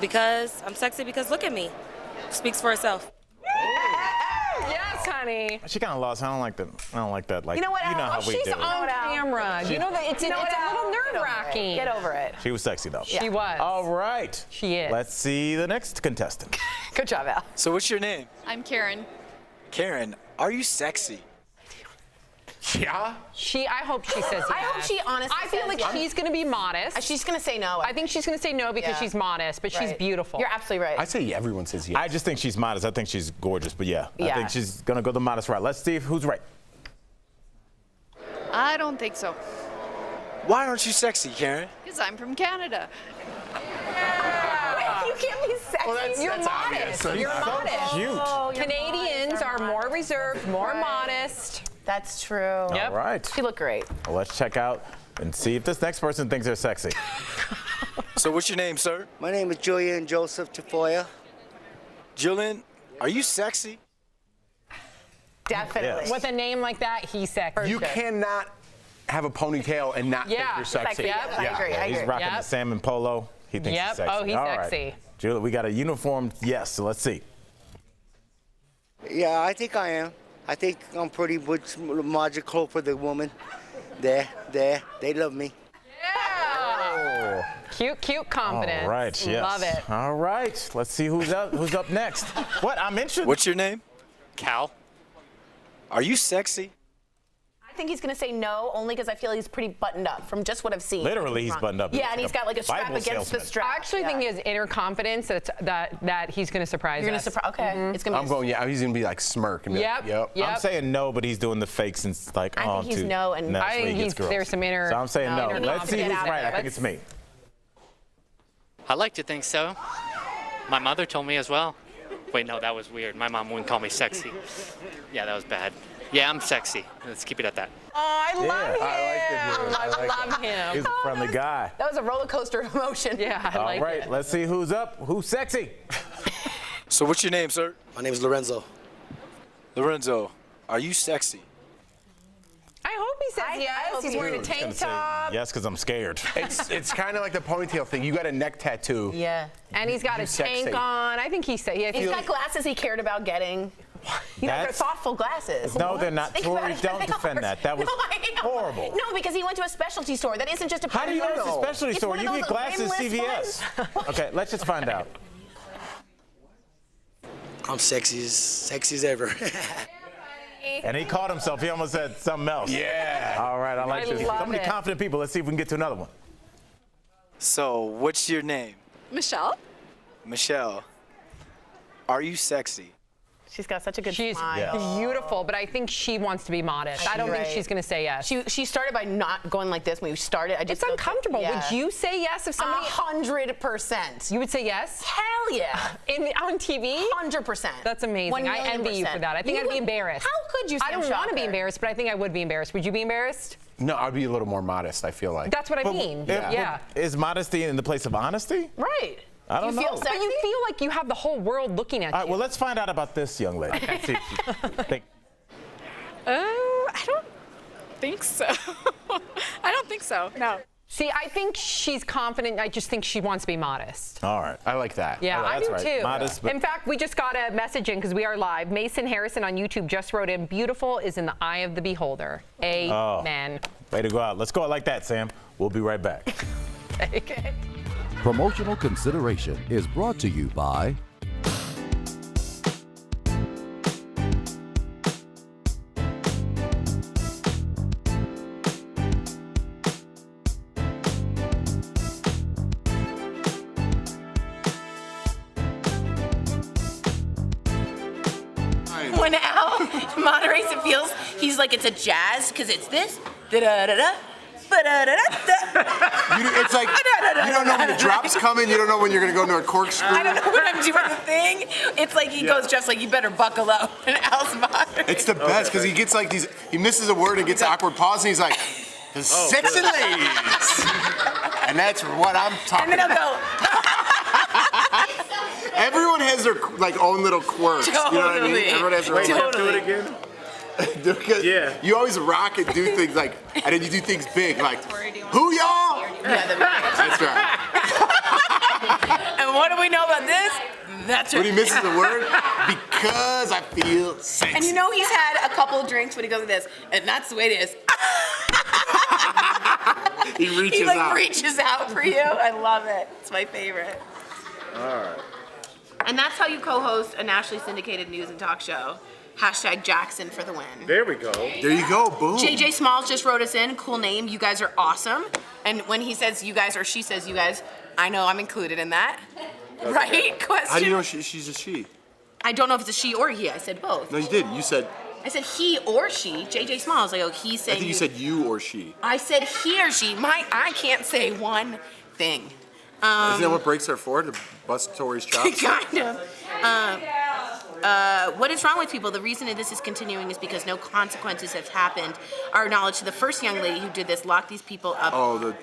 Because I'm sexy because look at me. Speaks for itself. Yes, honey. She kind of lost. I don't like that. Like, You know what, you know Al? how we She's do. on camera. You know that it's a little nerve-wracking. Get over it. She was sexy though. She was. All right. She is. Let's see the next contestant. Good job, Al. So, what's your name? I'm Karen. Karen. Are you sexy? Yeah. I hope she says yes. I hope she honestly I feel says like yes. she's going to be modest. She's going to say no. I think she's going to say no because Yeah. she's modest, but she's Right. beautiful. You're absolutely right. I say everyone says yes. I just think she's modest. I think she's gorgeous, but I Yeah. think she's gonna go the modest route. Let's see who's right. I don't think so. Why aren't you sexy, Karen? Because I'm from Canada. You can't be sexy. You're that's obvious. modest. You're modest. Cute. Canadians are more reserved, more modest. That's true. Yep. All right. She looked great. Well, let's check out and see if this next person thinks they're sexy. So, what's your name, sir? My name is Julian Joseph Tafoya. Julian. Are you sexy? Definitely. Yes. With a name like that, he's sexy. You cannot have a ponytail and not think Yeah. you're sexy. Yep. I agree. I He's agree. rocking the Yep. salmon polo. He thinks Yep. he's sexy. Oh, he's All right. sexy. Julian, we got a uniformed yes, so let's see. Yeah, I think I am. I think I'm pretty magical for the woman. There, they love me. Yeah. Cute confidence. All right, yes. Love it. All right, let's see who's up next. What? I'm interested. What's your name? Cal. Are you sexy? I think he's going to say no, only because I feel he's pretty buttoned up from just what I've seen. Literally, he's buttoned up. Yeah, and he's got like a strap Bible against the salesman. strap. I actually think he has inner confidence that he's going to surprise You're going us. to surprise. Okay. It's going to I'm be. going, yeah, he's going to be like smirk. And be Yep. like, yep. Yep. I'm saying no, but he's doing the fakes and like, I think he's no, and that's I where think he gets girls. there's some inner. So I'm saying no. inner Let's see confidence. who's right. I think Let's- it's me. I like to think so. My mother told me as well. Wait, no, that was weird. My mom wouldn't call me sexy. Yeah, that was bad. Yeah, I'm sexy. Let's keep it at that. Oh, I love him. I love him. He's a friendly guy. That was a roller coaster of emotion. Yeah, I All like right, it. let's see who's up. Who's sexy? So what's your name, sir? My name is Lorenzo. Lorenzo, are you sexy? I hope he says yes. He's wearing a tank top. Yes, because I'm scared. It's kind of like the ponytail thing. You got a neck tattoo. Yeah. And he's got a You're sexy. tank on. I think he said, yeah. He's got glasses he cared about getting. You know, they're That's- thoughtful glasses. No, they're not. Think about Tori, it. don't defend that. That was No, I know. horrible. No, because he went to a specialty store. That isn't just a How do you know it's a specialty It's store? one of You those get glasses rimless CVS. ones. Okay, let's just find out. I'm sexy as ever. And he caught himself. He almost said something else. Yeah. All right, I like I this. love So many it. confident people. Let's see if we can get to another one. So what's your name? Michelle? Michelle, are you sexy? She's got such a good She's smile. beautiful, but I think she wants to be modest. I don't think Right. she's going to say yes. She started by not going like this when we started. I just It's uncomfortable. Yeah. Would you say yes if somebody... 100%. You would say yes? Hell yeah. On TV? 100%. That's amazing. I envy you for that. I think I'd be embarrassed. How could you, I don't Sam want to be Shocker? embarrassed, but I think I would be embarrassed. Would you be embarrassed? No, I'd be a little more modest, I feel like. That's what I mean. Yeah. Is modesty in the place of honesty? Right. I don't You feel know. But you feel like you have the whole world looking at All right, you. well, let's find out about this young lady. Let's see if she think- I don't think so. I don't think so. No. See, I think she's confident. I just think she wants to be modest. All right. I like that. Yeah, I that's do right. too. Modest, but- In fact, we just got a message in because we are live. Mason Harrison on YouTube just wrote in, beautiful is in the eye of the beholder. Amen. Way to go out. Let's go out like that, Sam. We'll be right back. Okay. Promotional consideration is brought to you by When Al moderates it feels, he's like it's a jazz because it's this. Da-da-da-da. It's like you don't know when the drop's coming. You don't know when you're gonna go into a corkscrew. I don't know when I'm doing the thing. It's like he goes just like you better buckle up. And Al's moderating. It's the best because he gets like these. He misses a word and gets awkward pause, and he's like, "Sexy ladies," and that's what I'm talking And then about. I'll go. Everyone has their like own little quirks. You know what I mean? Totally. Everyone has their own. Totally. Do it again. Because you always rock and do things like, and then you do things big, like, who y'all? That's right. And what do we know about this? That's When he misses a word, because I feel sexy. And you know he's had a couple of drinks when he goes like this, and that's the way it is. He reaches He like out. reaches out for you. I love it. It's my favorite. All right. And that's how you co-host a nationally syndicated news and talk show. Hashtag Jackson for the win. There we go. There you go. Boom. JJ Smalls just wrote us in. Cool name. You guys are awesome. And when he says you guys or she says you guys, I know I'm included in that. Right? Question. How do you know she's a she? I don't know if it's a she or he. I said both. No, you didn't. You said. I said he or she. JJ Smalls. Like, oh, he's I saying. think you said you or she. I said he or she. I can't say one thing. Isn't that what breaks are for? To bust Tori's chops? Kind of. What is wrong with people? The reason that this is continuing is because no consequences have happened. Our knowledge to the first young lady who did this locked these people up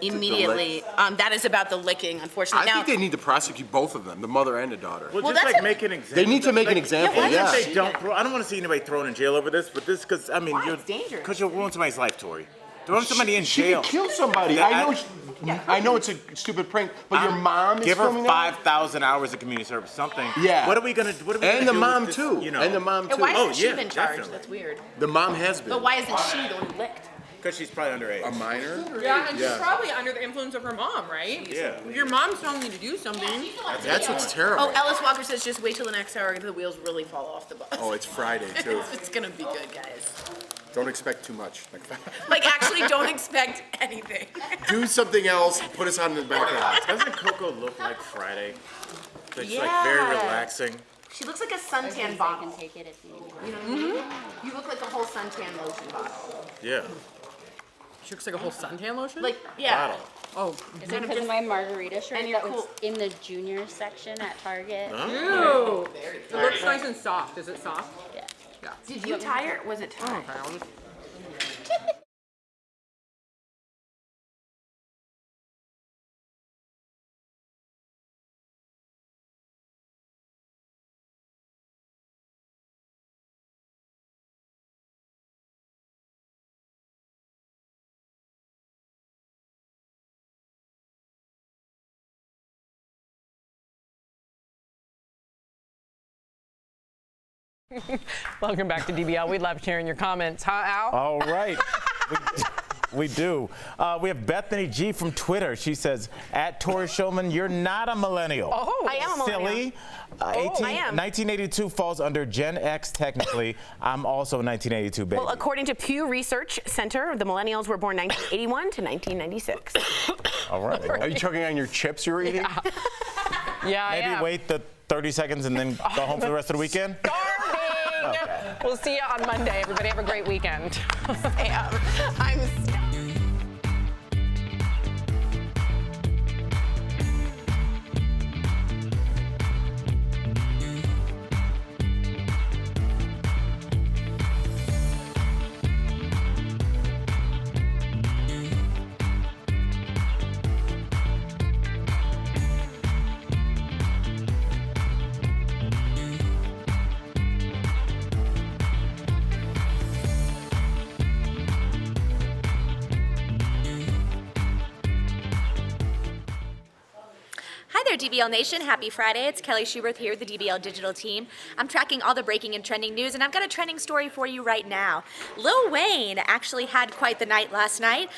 immediately. That is about the licking, unfortunately. I think they need to prosecute both of them, the mother and the daughter. Well, just like make an example. They need to make an example, Even yeah. if they don't, I don't want to see anybody thrown in jail over this, but this, because, I mean, Why? It's dangerous. Because you'll ruin somebody's life, Tori. Throwing somebody in She jail. could kill somebody. I know it's a stupid prank, but your mom is Give her filming that? 5,000 hours of community service, something. Yeah. What are we gonna? What are we And gonna the do mom with this, too. You know? And the mom too. And why hasn't she yeah, been charged? definitely. That's weird. The mom has been. But why isn't she the one who licked? Because she's probably underage. A minor? Yeah, and she's probably under the influence of her mom, right? Yeah. Your mom's telling you to do something. That's what's terrible. Oh, Ellis Walker says just wait till the next hour the wheels really fall off the bus. Oh, it's Friday too. It's gonna be good, guys. Don't expect too much. Like, actually, don't expect anything. Do something else. Put us on the background. Doesn't Coco look like Friday? It's Yeah. like very relaxing. She looks like a suntan bottle. You know what I mean? You look like a whole suntan lotion bottle. Yeah. She looks like a whole suntan lotion? Like, yeah. Bottle. Oh. Is it because of my margarita shirt And you're that was cool. in the junior section at Target? Ew. It looks nice and soft. Is it soft? Yeah. Yeah. Did you tie it or was it tied? Welcome back to DBL. We love sharing your comments. Huh, Al? All right. We do. We have Bethany G from Twitter. She says, at Tori Shulman, you're not a millennial. Oh, I am a millennial. Silly. I am. 1982 falls under Gen X technically. I'm also a 1982 baby. Well, according to Pew Research Center, the millennials were born 1981 to 1996. All right. Are you choking on your chips you're eating? Yeah, Maybe wait the 30 seconds and then go home for the rest of the weekend? Okay. We'll see you on Monday. Everybody have a great weekend. I'm Hi there, DBL Nation. Happy Friday. It's Kelly Schuberth here with the DBL Digital Team. I'm tracking all the breaking and trending news, and I've got a trending story for you right now. Lil Wayne actually had quite the night last night.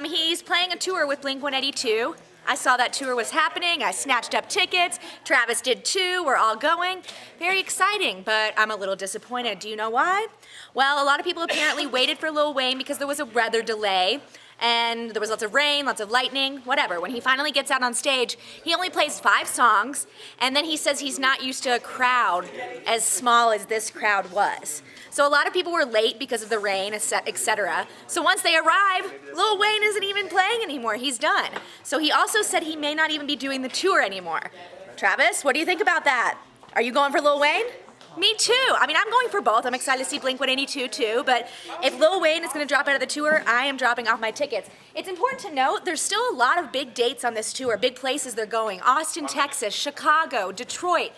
He's playing a tour with Blink-182. I saw that tour was happening. I snatched up tickets. Travis did too. We're all going. Very exciting, but I'm a little disappointed. Do you know why? Well, a lot of people apparently waited for Lil Wayne because there was a weather delay. And there was lots of rain, lots of lightning, whatever. When he finally gets out on stage, he only plays 5 songs, and then he says he's not used to a crowd as small as this crowd was. So a lot of people were late because of the rain, etc. So once they arrive, Lil Wayne isn't even playing anymore. He's done. So he also said he may not even be doing the tour anymore. Travis, what do you think about that? Are you going for Lil Wayne? Me too. I mean, I'm going for both. I'm excited to see Blink-182 too, but if Lil Wayne is going to drop out of the tour, I am dropping off my tickets. It's important to note there's still a lot of big dates on this tour, big places they're going. Austin, Texas, Chicago, Detroit,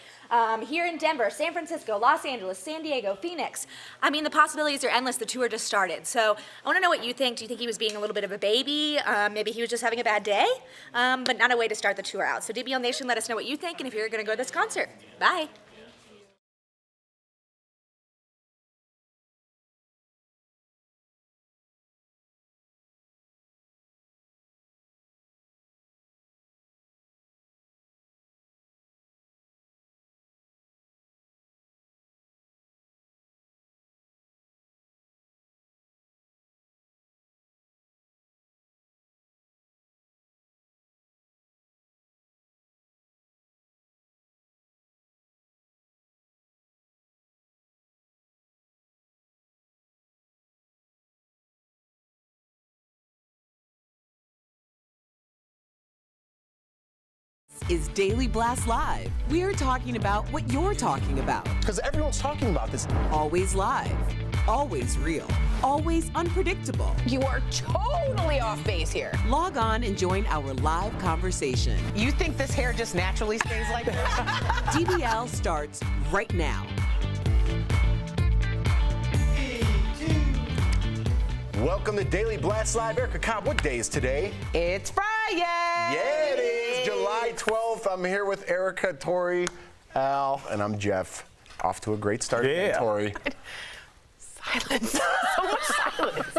here in Denver, San Francisco, Los Angeles, San Diego, Phoenix. I mean, the possibilities are endless. The tour just started. So I want to know what you think. Do you think he was being a little bit of a baby? Maybe he was just having a bad day, but not a way to start the tour out. So DBL Nation, let us know what you think and if you're going to go to this concert. Bye. Is Daily Blast Live. We're talking about what you're talking about. Because everyone's talking about this. Always live, always real, always unpredictable. You are totally off base here. Log on and join our live conversation. You think this hair just naturally stays like this? DBL starts right now. Welcome to Daily Blast Live. Erica Cobb, what day is today? It's Friday! Yeah, it is. July 12th. I'm here with Erica, Tori, Al, and I'm Jeff. Off to a great start, Tori. Silence. So much silence.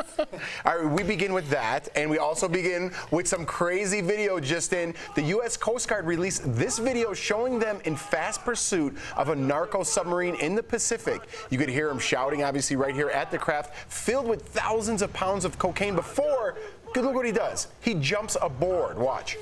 All right, we begin with that, and we also begin with some crazy video just in. The U.S. Coast Guard released this video showing them in fast pursuit of a narco submarine in the Pacific. You could hear him shouting, obviously, right here at the craft, filled with thousands of pounds of cocaine before, look what he does. He jumps aboard. Watch.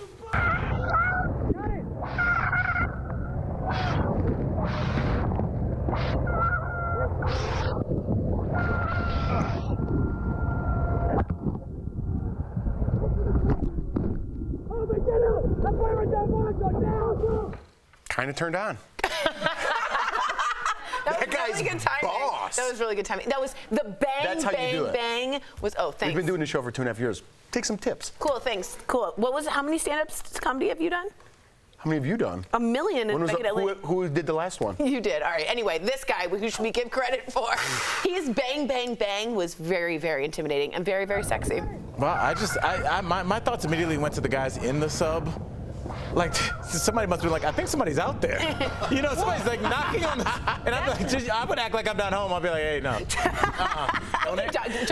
Kind of turned on. That guy's really good timing. boss. sauce. That was really good timing. That was the bang, That's how you bang, do it. bang. Was thanks. We've been doing the show for 2.5 years. Take some tips. Cool, thanks. Cool. What was it? How many stand-ups comedy have you done? How many have you done? A million. When was who did the last one? You did. All right. Anyway, this guy, who should we give credit for? His bang, bang, bang was very, very intimidating and very, very sexy. Well, my thoughts immediately went to the guys in the sub. Like, somebody must be like, I think somebody's out there. You know, somebody's like knocking on the, and I'm like, I would act like I'm down home. I'll be like, hey, no.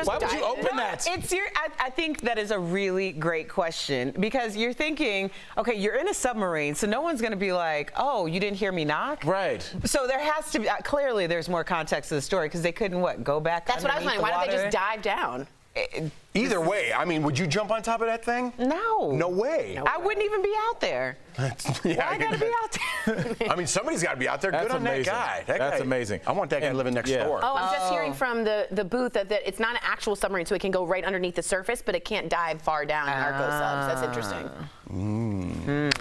Why would you open that? I think that is a really great question because you're thinking, okay, you're in a submarine, so no one's going to be like, oh, you didn't hear me knock? Right. So there has to be, clearly there's more context to the story because they couldn't, go back. That's what I was wondering. Why don't they just dive down? Either way, I mean, would you jump on top of that thing? No. No way. I wouldn't even be out there. Yeah, I gotta be out there. I mean, somebody's got to be out there. That's Good on amazing. that guy. That's amazing. I want that guy living next door. Oh, I'm just hearing from the booth that it's not an actual submarine, so it can go right underneath the surface, but it can't dive far down narco subs. That's interesting.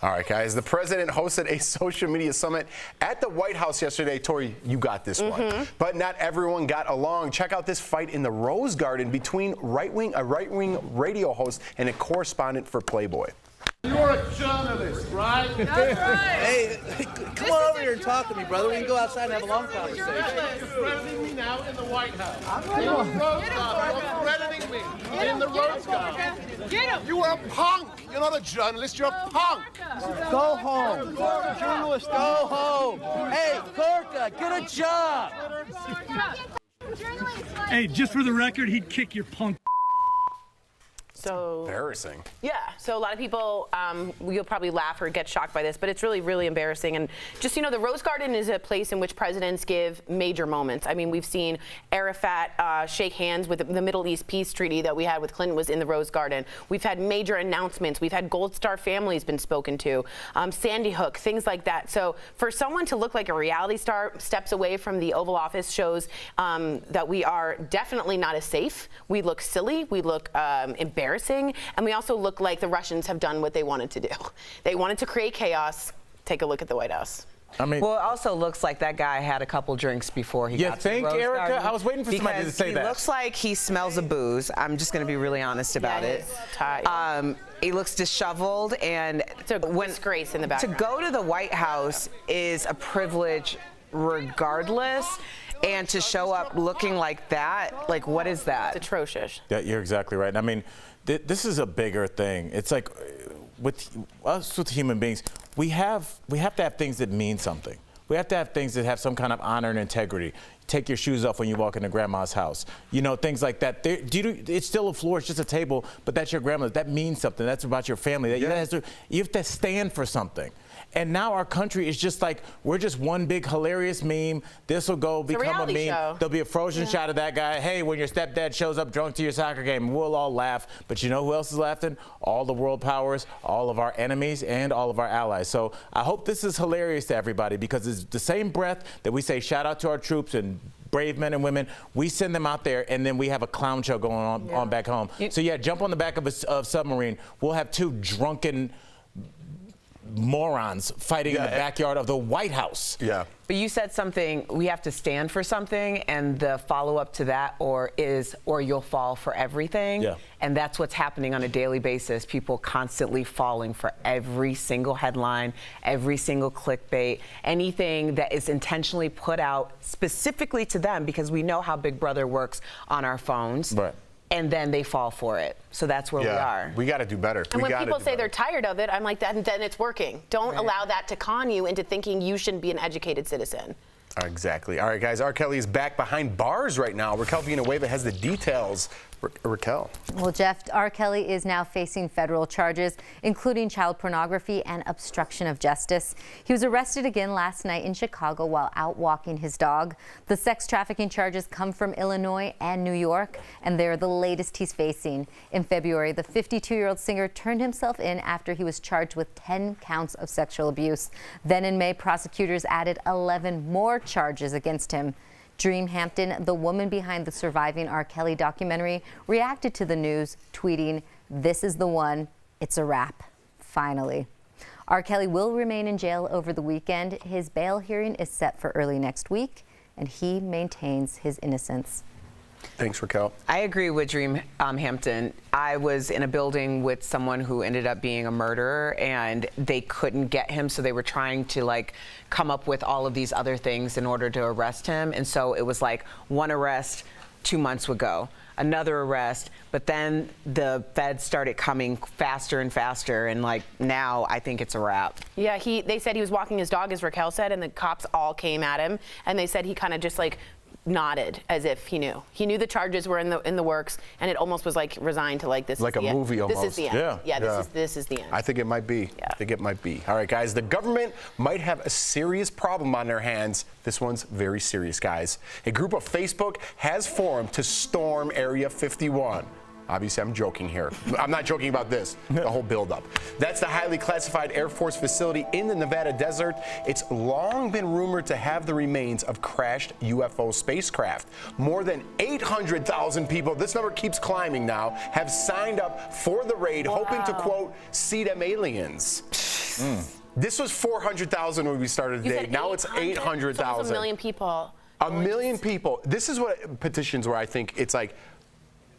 All right, guys. The president hosted a social media summit at the White House yesterday. Tori, you got this one. But not everyone got along. Check out this fight in the Rose Garden between a right-wing radio host and a correspondent for Playboy. You're a journalist, right? That's right. Hey, come on over here and talk to me, brother. We can go outside and have a long conversation. You're threatening me now in the White House. In the Rose Garden. You're threatening me in the Rose Garden. Get him. You are a punk. You're not a journalist. You're a punk. Go home. Journalist, go home. Hey, Gorka, get a job. Hey, just for the record, he'd kick your punk. So embarrassing. Yeah. So a lot of people, you'll probably laugh or get shocked by this, but it's really, really embarrassing. And just, the Rose Garden is a place in which presidents give major moments. I mean, we've seen Arafat shake hands with the Middle East peace treaty that we had with Clinton was in the Rose Garden. We've had major announcements. We've had Gold Star families been spoken to, Sandy Hook, things like that. So for someone to look like a reality star steps away from the Oval Office shows that we are definitely not as safe. We look silly. We look embarrassing. And we also look like the Russians have done what they wanted to do. They wanted to create chaos. Take a look at the White House. I mean, well, it also looks like that guy had a couple drinks before he got to the Rose Erica? Garden. I was waiting for somebody to say that. He looks like he smells of booze. I'm just going to be really honest about it. He looks disheveled, and it's a disgrace in the background. To go to the White House is a privilege regardless. And to show up looking like that, like, what is that? It's atrocious. Yeah, you're exactly right. I mean, this is a bigger thing. It's like with us, with human beings, we have to have things that mean something. We have to have things that have some kind of honor and integrity. Take your shoes off when you walk into grandma's house. Things like that. It's still a floor, it's just a table, but that's your grandmother. That means something. That's about your family. You have to stand for something. And now our country is just like, we're just one big hilarious meme. This will go become a meme. Show. There'll be a frozen shot of that guy. Hey, when your stepdad shows up drunk to your soccer game, we'll all laugh. But you know who else is laughing? All the world powers, all of our enemies, and all of our allies. So I hope this is hilarious to everybody because it's the same breath that we say shout out to our troops and brave men and women. We send them out there, and then we have a clown show going on back home. So yeah, jump on the back of a submarine. We'll have two drunken morons fighting in the backyard of the White House. Yeah. But you said something, we have to stand for something, and the follow-up to that or you'll fall for everything. Yeah. And that's what's happening on a daily basis. People constantly falling for every single headline, every single clickbait, anything that is intentionally put out specifically to them because we know how Big Brother works on our phones. Right. And then they fall for it. So that's where we are. We got to do better. And when people say they're tired of it, I'm like, then it's working. Don't allow that to con you into thinking you shouldn't be an educated citizen. Exactly. All right, guys. R. Kelly is back behind bars right now. Raquel Villanueva has the details. Raquel. Well, Jeff, R. Kelly is now facing federal charges, including child pornography and obstruction of justice. He was arrested again last night in Chicago while out walking his dog. The sex trafficking charges come from Illinois and New York, and they're the latest he's facing. In February, the 52-year-old singer turned himself in after he was charged with 10 counts of sexual abuse. Then in May, prosecutors added 11 more charges against him. Dream Hampton, the woman behind the surviving R. Kelly documentary, reacted to the news, tweeting, "This is the one. It's a wrap. Finally." R. Kelly will remain in jail over the weekend. His bail hearing is set for early next week. and he maintains his innocence. Thanks, Raquel. I agree with Dream Hampton. I was in a building with someone who ended up being a murderer, and they couldn't get him, so they were trying to like come up with all of these other things in order to arrest him. And so it was like one arrest 2 months ago, another arrest, but then the feds started coming faster and faster, and like now I think it's a wrap. Yeah, they said he was walking his dog, as Raquel said, and the cops all came at him, and they said he kind of just like nodded as if he knew. He knew the charges were in the works, and it almost was like resigned to like this. Like is a the movie end. almost. This is the end. Yeah. This is the end. I think it might be. Yeah. I think it might be. All right, guys, the government might have a serious problem on their hands. This one's very serious, guys. A group of Facebook has formed to storm Area 51. Obviously, I'm joking here. I'm not joking about this, the whole buildup. That's the highly classified Air Force facility in the Nevada desert. It's long been rumored to have the remains of crashed UFO spacecraft. More than 800,000 people, this number keeps climbing now, have signed up for the raid, hoping to, quote, see them aliens. This was 400,000 when we started today. Now it's 800,000. Almost a million people. A million people. This is what petitions where I think it's like,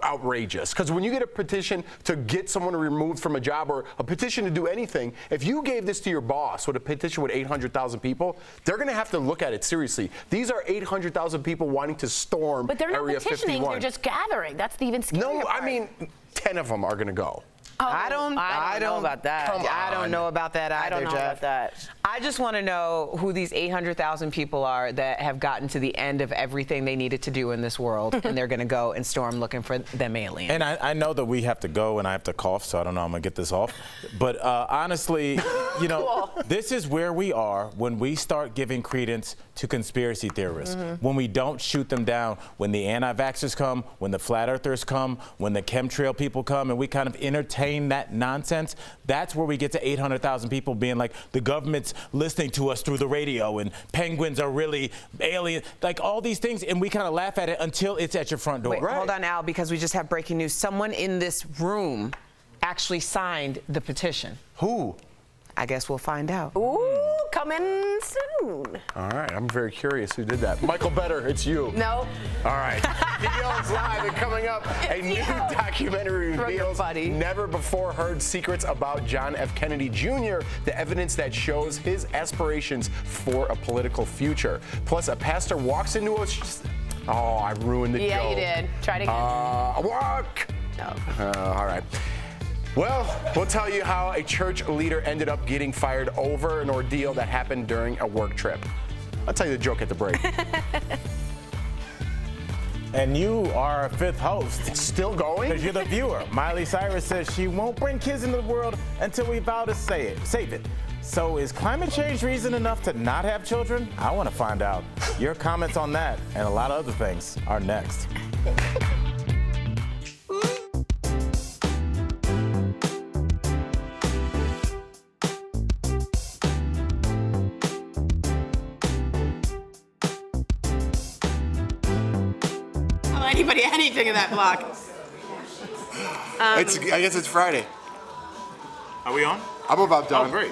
outrageous, because when you get a petition to get someone removed from a job or a petition to do anything, if you gave this to your boss with a petition with 800,000 people, they're going to have to look at it seriously. These are 800,000 people wanting to storm But they're not Area petitioning, 51. they're just gathering. That's the even scarier No, part. I mean, 10 of them are going to go. I don't know about that. Come on. I don't know about that either, I don't know Jeff. about that. I just want to know who these 800,000 people are that have gotten to the end of everything they needed to do in this world, and they're going to go and storm looking for them aliens. And I know that we have to go, and I have to cough, so I don't know how I'm going to get this off. But honestly, you know, this is where we are when we start giving credence to conspiracy theorists. When we don't shoot them down, when the anti-vaxxers come, when the flat earthers come, when the chemtrail people come, and we kind of entertain that nonsense, that's where we get to 800,000 people being like, the government's listening to us through the radio, and penguins are really alien, like all these things, and we kind of laugh at it until it's at your front door. Wait, hold on, Al, because we just have breaking news. Someone in this room actually signed the petition. Who? I guess we'll find out. Ooh, coming soon. All right, I'm very curious who did that. Michael Better, it's you. No. All right. DBL's live and coming up, a new documentary reveals never before heard secrets about John F. Kennedy Jr., the evidence that shows his aspirations for a political future. Plus, a pastor walks into a... Oh, I ruined the joke. Yeah, you did. Try it again. Walk. No. All right. Well, we'll tell you how a church leader ended up getting fired over an ordeal that happened during a work trip. I'll tell you the joke at the break. And you are a fifth host. It's still going? Because you're the viewer. Miley Cyrus says she won't bring kids into the world until we vow to save it. So is climate change reason enough to not have children? I want to find out. Your comments on that and a lot of other things are next. Anybody, anything in that block. I guess it's Friday. Are we on? I'm about done. Oh, great.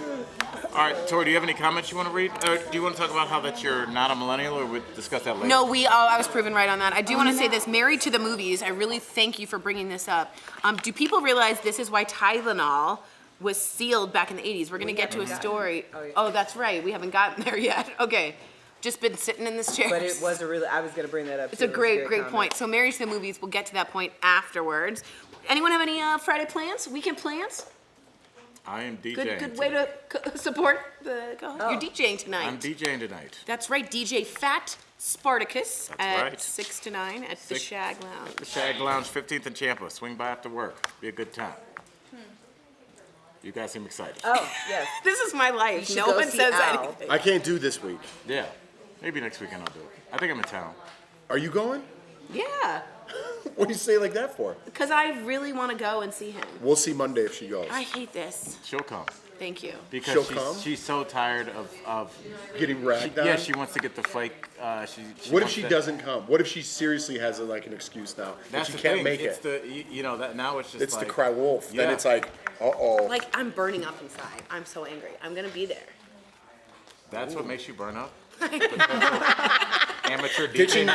All right, Tori, do you have any comments you want to read? Or do you want to talk about how that you're not a millennial, or we'll discuss that later? No, I was proven right on that. I do want to say this, Married to the Movies, I really thank you for bringing this up. Do people realize this is why Tylenol was sealed back in the 80s? We're going to get to a story. Oh, that's right. We haven't gotten there yet. Okay. Just been sitting in this chair. But it was I was going to bring that up. It's a great point. So Married to the Movies, we'll get to that point afterwards. Anyone have any Friday plans, weekend plans? I am DJing. Good way to support the You're DJing tonight. I'm DJing tonight. That's right, DJ Fat Spartacus That's at right. 6 to 9 at the Shag Lounge. The Shag Lounge, 15th and Champa. Swing by after work. Be a good time. You guys seem excited. Oh, yes. This is my life. No one says anything. I can't do this week. Yeah. Maybe next weekend I'll do it. I think I'm in town. Are you going? Yeah, What do you say like that for? because I really want to go and see him. We'll see Monday if she goes. I hate this. She'll come. Thank you. Because She'll come? she's so tired of Getting ragged on? Yeah, she wants to get the flake. What if she doesn't come? What if she seriously has like an excuse now? That's that she the can't thing. make It's it. that now it's just It's like, the cry wolf. Then Yeah. it's like, uh-oh. Like, I'm burning up inside. I'm so angry. I'm going to be there. That's what makes you burn up. Amateur Ditching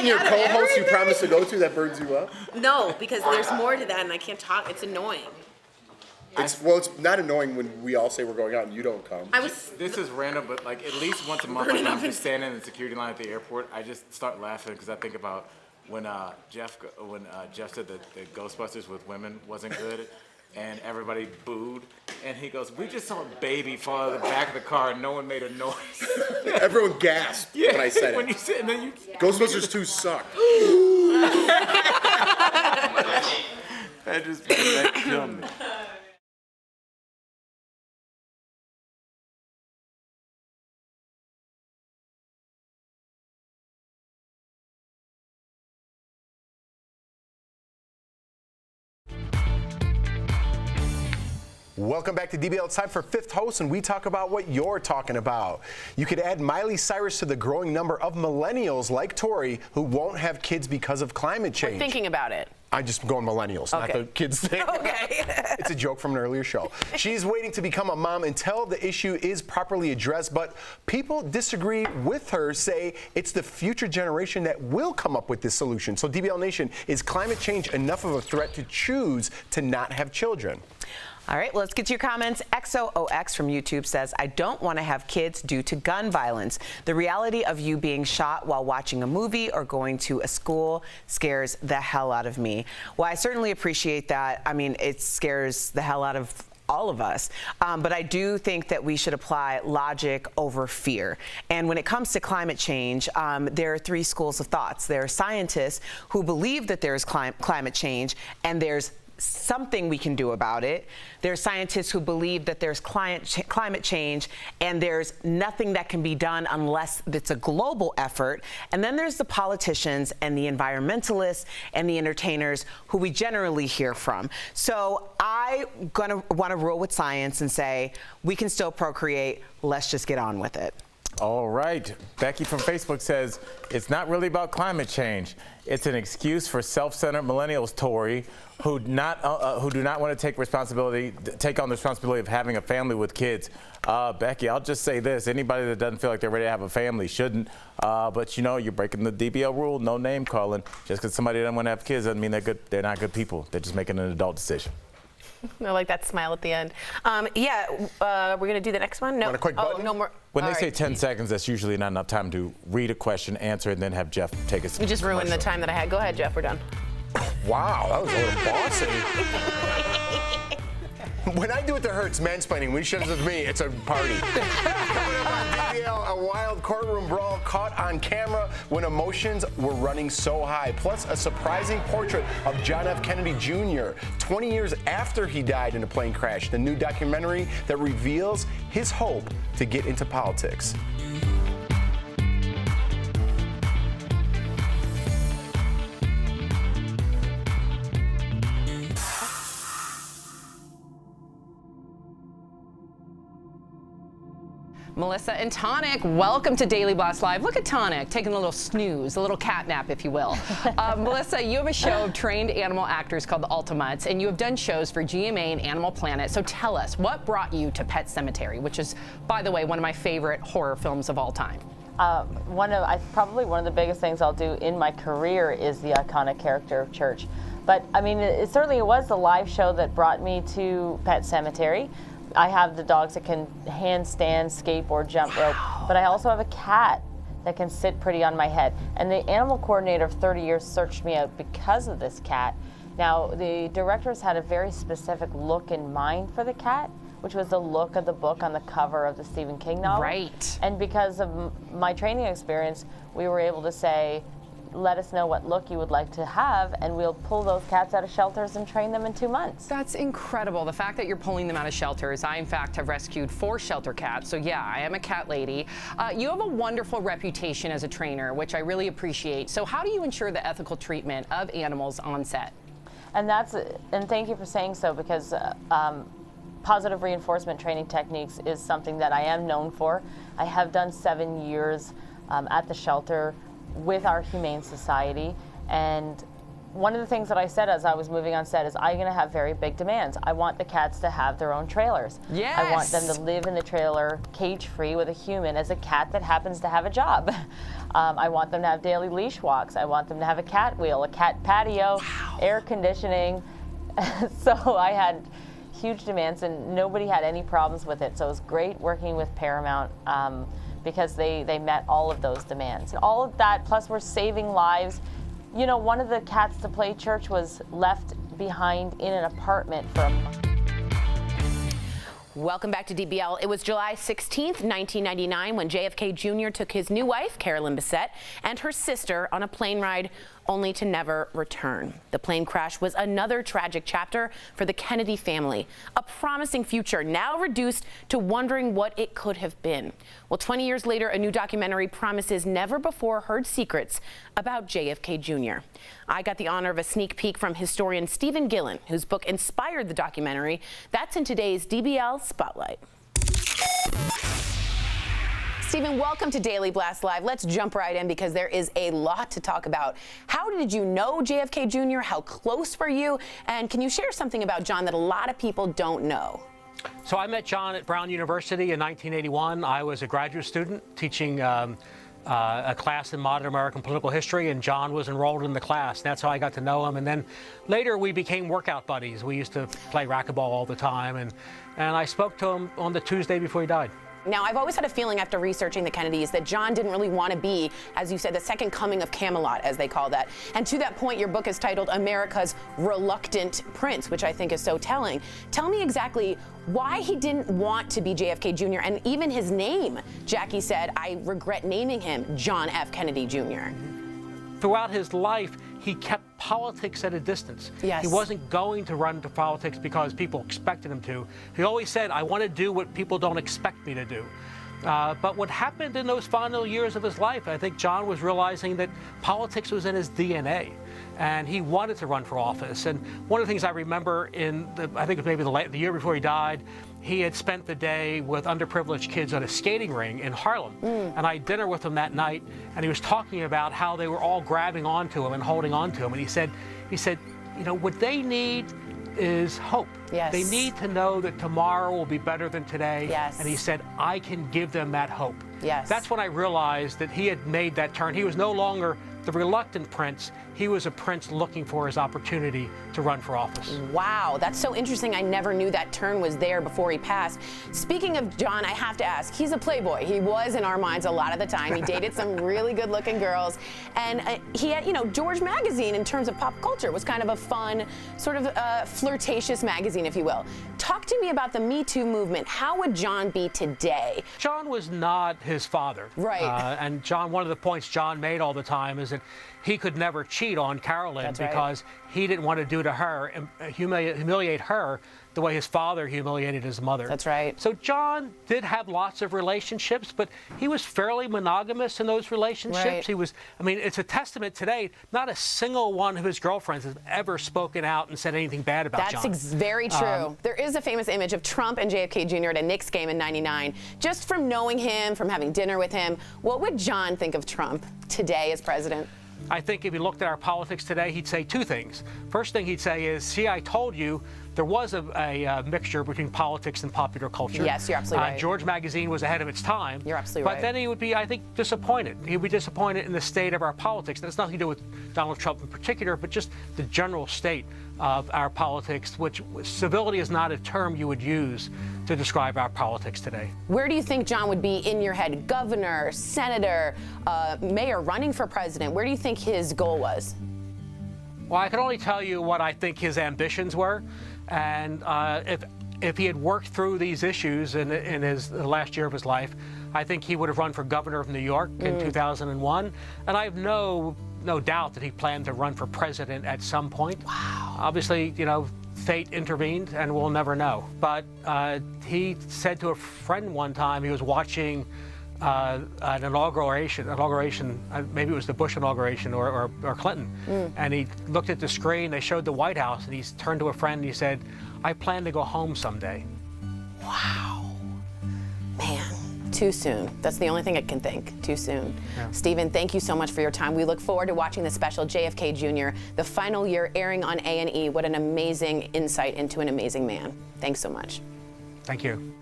your co-host you promised to go to that burns you up? No, because there's more to that, and I can't talk. It's annoying. It's not annoying when we all say we're going out and you don't come. This is random, but like at least once a month, like, when I'm just standing in the security line at the airport, I just start laughing because I think about when Jeff said that the Ghostbusters with women wasn't good, and everybody booed, and he goes, "We just saw a baby fall out of the back of the car, and no one made a noise." Everyone gasped when I said it. When you said, and then you. Ghostbusters 2 sucked. That killed me. Welcome back to DBL. It's time for Fifth Host, and we talk about what you're talking about. You could add Miley Cyrus to the growing number of millennials like Tori who won't have kids because of climate change. We're thinking about it. I'm just going millennials, not the kids thing. Okay. It's a joke from an earlier show. She's waiting to become a mom until the issue is properly addressed, but people disagree with her, say it's the future generation that will come up with this solution. So DBL Nation, is climate change enough of a threat to choose to not have children? All right, let's get to your comments. XOOX from YouTube says, I don't want to have kids due to gun violence. The reality of you being shot while watching a movie or going to a school scares the hell out of me. Well, I certainly appreciate that. I mean, it scares the hell out of all of us. But I do think that we should apply logic over fear. And when it comes to climate change, there are three schools of thoughts. There are scientists who believe that there's climate change and there's something we can do about it. There's scientists who believe that there's climate change and there's nothing that can be done unless it's a global effort. And then there's the politicians and the environmentalists and the entertainers who we generally hear from. So I'm gonna want to rule with science and say we can still procreate. Let's just get on with it. All right. Becky from Facebook says, it's not really about climate change. It's an excuse for self-centered millennials, Tori, who do not want to take on the responsibility of having a family with kids. Becky, I'll just say this. Anybody that doesn't feel like they're ready to have a family shouldn't. But, you know, you're breaking the DBL rule, no name calling. Just because somebody doesn't want to have kids doesn't mean they're good. They're not good people. They're just making an adult decision. I like that smile at the end. We're going to do the next one? No. Want a quick button? No more. When they say 10 seconds, that's usually not enough time to read a question, answer, and then have Jeff take us. We just ruined the time that I had. Go ahead, Jeff. We're done. Wow, that was a little bossy. When I do it to her, it's mansplaining. When she does it to me, it's a party. Coming up on DBL, a wild courtroom brawl caught on camera when emotions were running so high. Plus, a surprising portrait of John F. Kennedy Jr. 20 years after he died in a plane crash. The new documentary that reveals his hope to get into politics. Melissa and Tonic, welcome to Daily Blast Live. Look at Tonic, taking a little snooze, a little cat nap, if you will. Melissa, you have a show of trained animal actors called The Ultimates, and you have done shows for GMA and Animal Planet. So tell us, what brought you to Pet Sematary, which is, by the way, one of my favorite horror films of all time? Probably one of the biggest things I'll do in my career is the iconic character of Church. But I mean, it certainly was the live show that brought me to Pet Sematary. I have the dogs that can handstand, skateboard, jump rope, but I also have a cat that can sit pretty on my head. And the animal coordinator of 30 years searched me out because of this cat. Now, the directors had a very specific look in mind for the cat, which was the look of the book on the cover of the Stephen King novel. Right. And because of my training experience, we were able to say, let us know what look you would like to have, and we'll pull those cats out of shelters and train them in 2 months. That's incredible. The fact that you're pulling them out of shelters. I, in fact, have rescued 4 shelter cats. So, yeah, I am a cat lady. You have a wonderful reputation as a trainer, which I really appreciate. So how do you ensure the ethical treatment of animals on set? And thank you for saying so, because positive reinforcement training techniques is something that I am known for. I have done 7 years at the shelter with our Humane Society, and one of the things that I said as I was moving on set is I'm going to have very big demands. I want the cats to have their own trailers. Yes. I want them to live in the trailer cage-free with a human as a cat that happens to have a job. I want them to have daily leash walks. I want them to have a cat wheel, a cat patio, air conditioning. So I had huge demands and nobody had any problems with it. So it was great working with Paramount because they met all of those demands. All of that, plus we're saving lives. You know, one of the cats to play church was left behind in an apartment for a month. Welcome back to DBL. It was July 16th, 1999, when JFK Jr. took his new wife, Carolyn Bessette, and her sister on a plane ride only to never return. The plane crash was another tragic chapter for the Kennedy family, a promising future now reduced to wondering what it could have been. Well, 20 years later, a new documentary promises never-before-heard secrets about JFK Jr. I got the honor of a sneak peek from historian Stephen Gillen, whose book inspired the documentary. That's in today's DBL Spotlight. Stephen, welcome to Daily Blast Live. Let's jump right in because there is a lot to talk about. How did you know JFK Jr.? How close were you? And can you share something about John that a lot of people don't know? So I met John at Brown University in 1981. I was a graduate student teaching a class in modern American political history, and John was enrolled in the class. That's how I got to know him. And then later we became workout buddies. We used to play racquetball all the time, and I spoke to him on the Tuesday before he died. Now, I've always had a feeling after researching the Kennedys that John didn't really want to be, as you said, the second coming of Camelot, as they call that. And to that point, your book is titled America's Reluctant Prince, which I think is so telling. Tell me exactly why he didn't want to be JFK Jr. and even his name. Jackie said, I regret naming him John F. Kennedy Jr. Throughout his life, he kept politics at a distance. Yes. He wasn't going to run into politics because people expected him to. He always said, I want to do what people don't expect me to do. But what happened in those final years of his life, I think John was realizing that politics was in his DNA. And he wanted to run for office. And one of the things I remember I think it was maybe the year before he died, he had spent the day with underprivileged kids at a skating ring in Harlem. And I had dinner with him that night, and he was talking about how they were all grabbing onto him and holding onto him. And he said, you know, what they need is hope. Yes. They need to know that tomorrow will be better than today. Yes. And he said, I can give them that hope. Yes. That's when I realized that he had made that turn. He was no longer the reluctant prince. He was a prince looking for his opportunity to run for office. Wow, that's so interesting. I never knew that turn was there before he passed. Speaking of John, I have to ask, he's a playboy. He was in our minds a lot of the time. He dated some really good looking girls. And he had, you know, George Magazine in terms of pop culture was kind of a fun, sort of flirtatious magazine, if you will. Talk to me about the Me Too movement. How would John be today? John was not his father. Right. And John, one of the points John made all the time is that he could never cheat on Carolyn because he didn't want to do to her, humiliate her the way his father humiliated his mother. That's right. So John did have lots of relationships, but he was fairly monogamous in those relationships. Right. He was, I mean, it's a testament today, not a single one of his girlfriends has ever spoken out and said anything bad about John. That's very true. There is a famous image of Trump and JFK Jr. at a Knicks game in '99. Just from knowing him, from having dinner with him, what would John think of Trump today as president? I think if he looked at our politics today, he'd say two things. First thing he'd say is, see, I told you there was a mixture between politics and popular culture. Yes, you're absolutely right. George Magazine was ahead of its time. You're absolutely right. But then he would be, I think, disappointed. He would be disappointed in the state of our politics. That's nothing to do with Donald Trump in particular, but just the general state of our politics, which civility is not a term you would use to describe our politics today. Where do you think John would be in your head? Governor, senator, mayor, running for president? Where do you think his goal was? Well, I can only tell you what I think his ambitions were. And if he had worked through these issues in the last year of his life, I think he would have run for governor of New York in 2001. And I have no doubt that he planned to run for president at some point. Wow. Obviously, you know, fate intervened and we'll never know. But he said to a friend one time, he was watching an inauguration, maybe it was the Bush inauguration or Clinton, and he looked at the screen, they showed the White House, and he turned to a friend and he said, I plan to go home someday. Wow. Man. Too soon. That's the only thing I can think. Too soon. Yeah. Stephen, thank you so much for your time. We look forward to watching the special JFK Jr., the final year airing on A&E. What an amazing insight into an amazing man. Thanks so much. Thank you.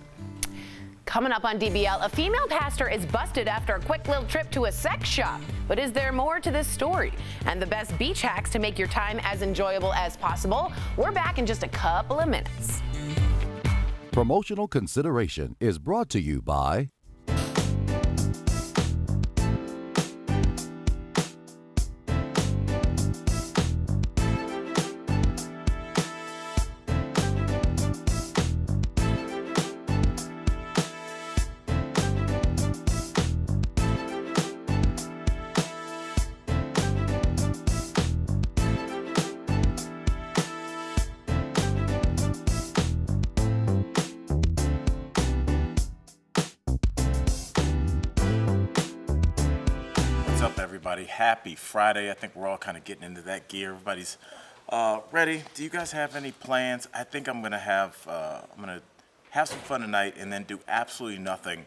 Coming up on DBL, a female pastor is busted after a quick little trip to a sex shop. But is there more to this story? And the best beach hacks to make your time as enjoyable as possible? We're back in just a couple of minutes. Promotional consideration is brought to you by everybody. Happy Friday. I think we're all kind of getting into that gear. Everybody's ready. Do you guys have any plans? I think I'm gonna have some fun tonight and then do absolutely nothing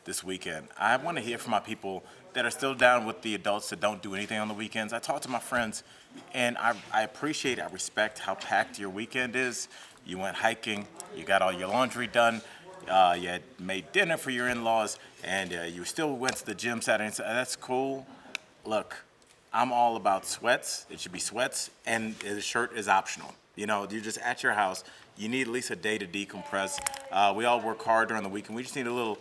this weekend. I want to hear from my people that are still down with the adults that don't do anything on the weekends. I talk to my friends, and I appreciate, I respect how packed your weekend is. You went hiking, you got all your laundry done, you had made dinner for your in-laws, and you still went to the gym Saturday. So that's cool. Look, I'm all about sweats. It should be sweats, and the shirt is optional. You know, you're just at your house. You need at least a day to decompress. We all work hard during the weekend. We just need a little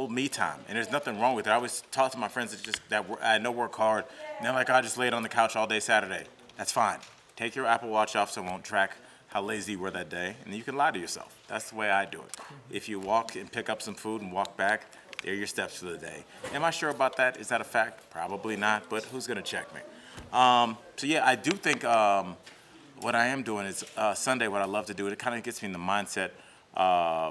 me time, and there's nothing wrong with it. I always talk to my friends that I know work hard, and they're like, I just laid on the couch all day Saturday. That's fine. Take your Apple Watch off so it won't track how lazy you were that day, and you can lie to yourself. That's the way I do it. If you walk and pick up some food and walk back, there are your steps for the day. Am I sure about that? Is that a fact? Probably not, but who's gonna check me? So yeah, I do think what I am doing is Sunday, what I love to do, it kind of gets me in the mindset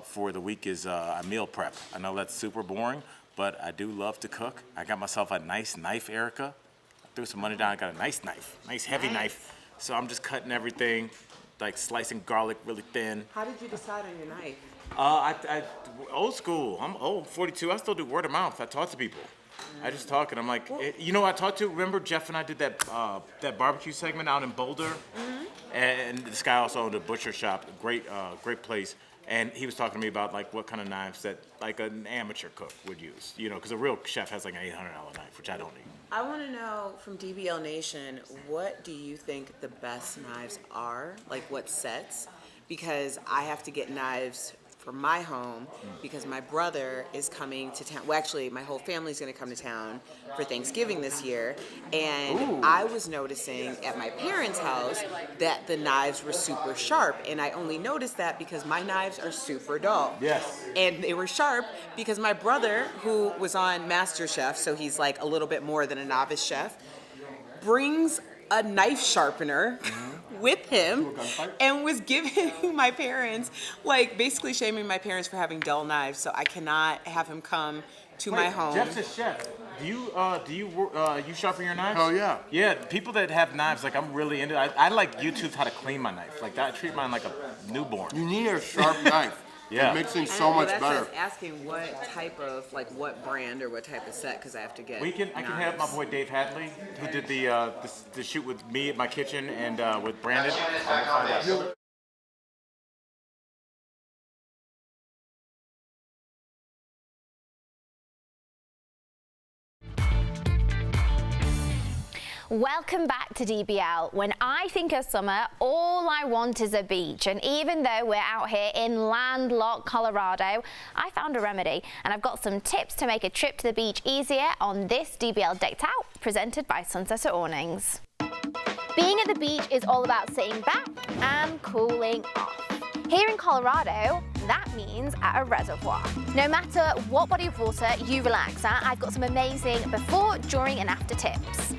for the week is I meal prep. I know that's super boring, but I do love to cook. I got myself a nice knife, Erica. I threw some money down, I got a nice knife, nice heavy knife. So I'm just cutting everything, like slicing garlic really thin. How did you decide on your knife? I old school. I'm old, 42. I still do word of mouth. I talk to people. I just talk, and I'm like, you know, I talked to. Remember Jeff and I did that barbecue segment out in Boulder, and this guy also owned a butcher shop, great place. And he was talking to me about like what kind of knives that like an amateur cook would use, you know, because a real chef has like an $800 knife, which I don't need. I want to know from DBL Nation, what do you think the best knives are? Like what sets? Because I have to get knives for my home because my brother is coming to town. Well, actually, my whole family's going to come to town for Thanksgiving this year. And I was noticing at my parents' house that the knives were super sharp. And I only noticed that because my knives are super dull. Yes. And they were sharp because my brother, who was on MasterChef, so he's like a little bit more than a novice chef, brings a knife sharpener with him and was giving my parents, like basically shaming my parents for having dull knives. So I cannot have him come to my home. Jeff's a chef. Do you sharpen your knives? Oh yeah. Yeah, people that have knives, like I'm really into. I like YouTube how to clean my knife. Like I treat mine like a newborn. You need a sharp knife. Yeah. It makes things so much better. I was asking what type of, like what brand or what type of set, because I have to get I can have my boy Dave Hadley, who did the shoot with me at my kitchen and with Brandon. Welcome back to DBL. When I think of summer, all I want is a beach. And even though we're out here in landlocked Colorado, I found a remedy. And I've got some tips to make a trip to the beach easier on this DBL Decked Out, presented by Sunset Awnings. Being at the beach is all about sitting back and cooling off. Here in Colorado, that means at a reservoir. No matter what body of water you relax at, I've got some amazing before, during, and after tips.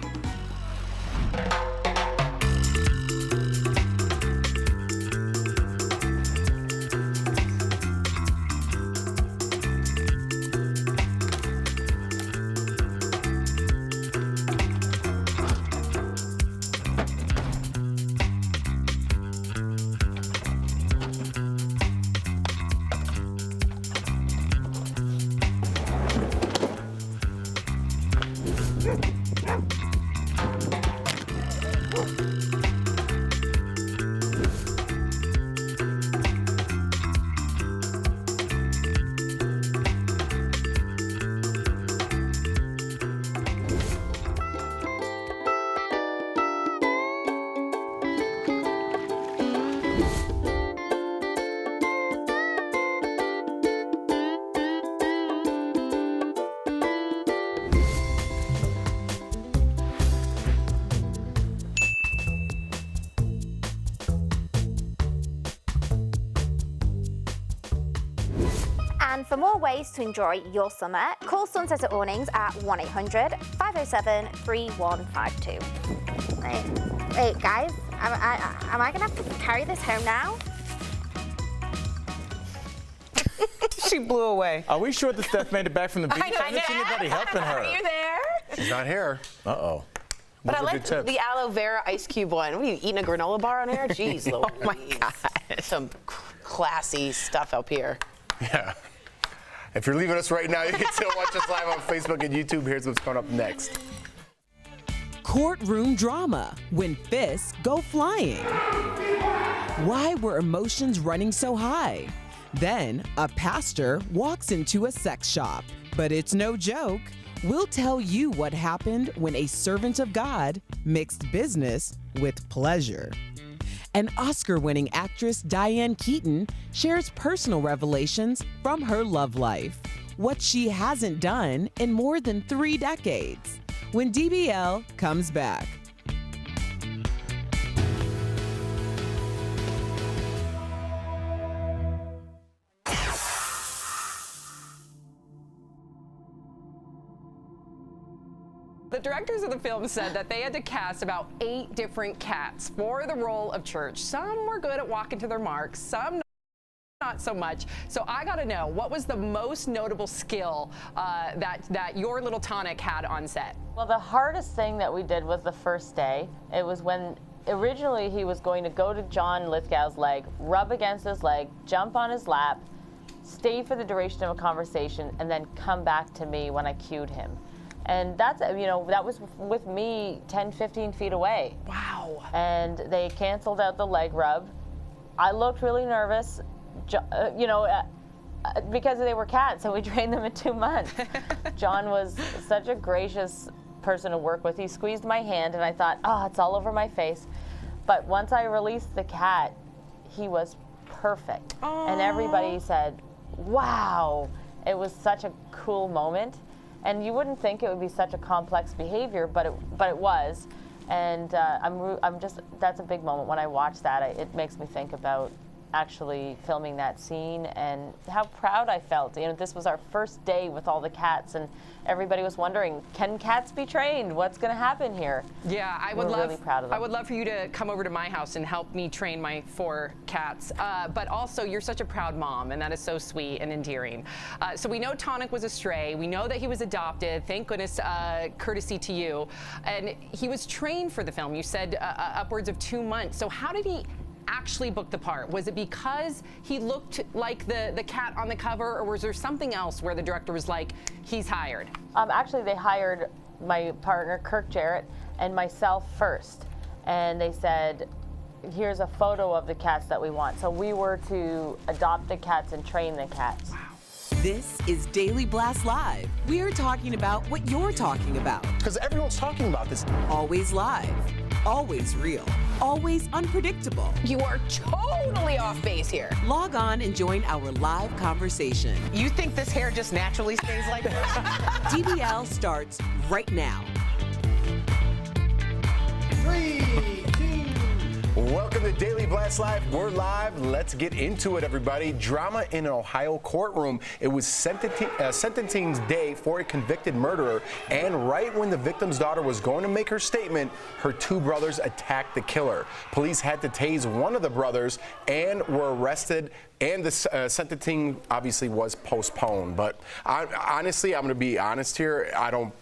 And for more ways to enjoy your summer, call Sunset Awnings at 1-800-507-3152. Wait, guys, am I gonna have to carry this home now? She blew away. Are we sure that Steph made it back from the beach? I haven't seen anybody helping her. Are you there? She's not here. Uh-oh. But I like the aloe vera ice cube one. What are you eating, a granola bar on air? Jeez, Louise. Oh my God. Some classy stuff up here. Yeah. If you're leaving us right now, you can still watch us live on Facebook and YouTube. Here's what's coming up next. Courtroom drama when fists go flying. Why were emotions running so high? Then a pastor walks into a sex shop, but it's no joke. We'll tell you what happened when a servant of God mixed business with pleasure. And Oscar-winning actress Diane Keaton shares personal revelations from her love life, what she hasn't done in more than 3 decades. When DBL comes back. The directors of the film said that they had to cast about 8 different cats for the role of Church. Some were good at walking to their marks, some not so much. So I got to know, what was the most notable skill that your little tonic had on set? Well, the hardest thing that we did was the first day. It was when originally he was going to go to John Lithgow's leg, rub against his leg, jump on his lap, stay for the duration of a conversation, and then come back to me when I cued him. And that's, that was with me 10, 15 feet away. Wow. And they canceled out the leg rub. I looked really nervous, because they were cats, and we trained them in 2 months. John was such a gracious person to work with. He squeezed my hand, and I thought, oh, it's all over my face. But once I released the cat, he was perfect. Aww. And everybody said, wow. It was such a cool moment. And you wouldn't think it would be such a complex behavior, but it was. And that's a big moment. When I watch that, it makes me think about actually filming that scene and how proud I felt. This was our first day with all the cats, and everybody was wondering, can cats be trained? What's going to happen here? Yeah, We're really proud of them. I would love for you to come over to my house and help me train my 4 cats. But also, you're such a proud mom, and that is so sweet and endearing. So we know Tonic was a stray. We know that he was adopted. Thank goodness, courtesy to you. And he was trained for the film. You said upwards of 2 months. So how did he actually book the part? Was it because he looked like the cat on the cover, or was there something else where the director was like, he's hired? Actually, they hired my partner, Kirk Jarrett, and myself first. And they said, here's a photo of the cats that we want. So we were to adopt the cats and train the cats. Wow. This is Daily Blast Live. We're talking about what you're talking about. Because everyone's talking about this. Always live, always real, always unpredictable. You are totally off base here. Log on and join our live conversation. You think this hair just naturally stays like this? DBL starts right now. 3, 2. Welcome to Daily Blast Live. We're live. Let's get into it, everybody. Drama in an Ohio courtroom. It was sentencing day for a convicted murderer, and right when the victim's daughter was going to make her statement, her 2 brothers attacked the killer. Police had to tase one of the brothers and were arrested, and the sentencing obviously was postponed. But honestly, I'm going to be honest here. I don't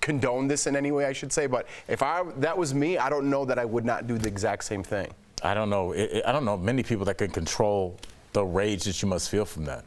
condone this in any way, I should say, but if that was me, I don't know that I would not do the exact same thing. I don't know. I don't know many people that can control the rage that you must feel from that.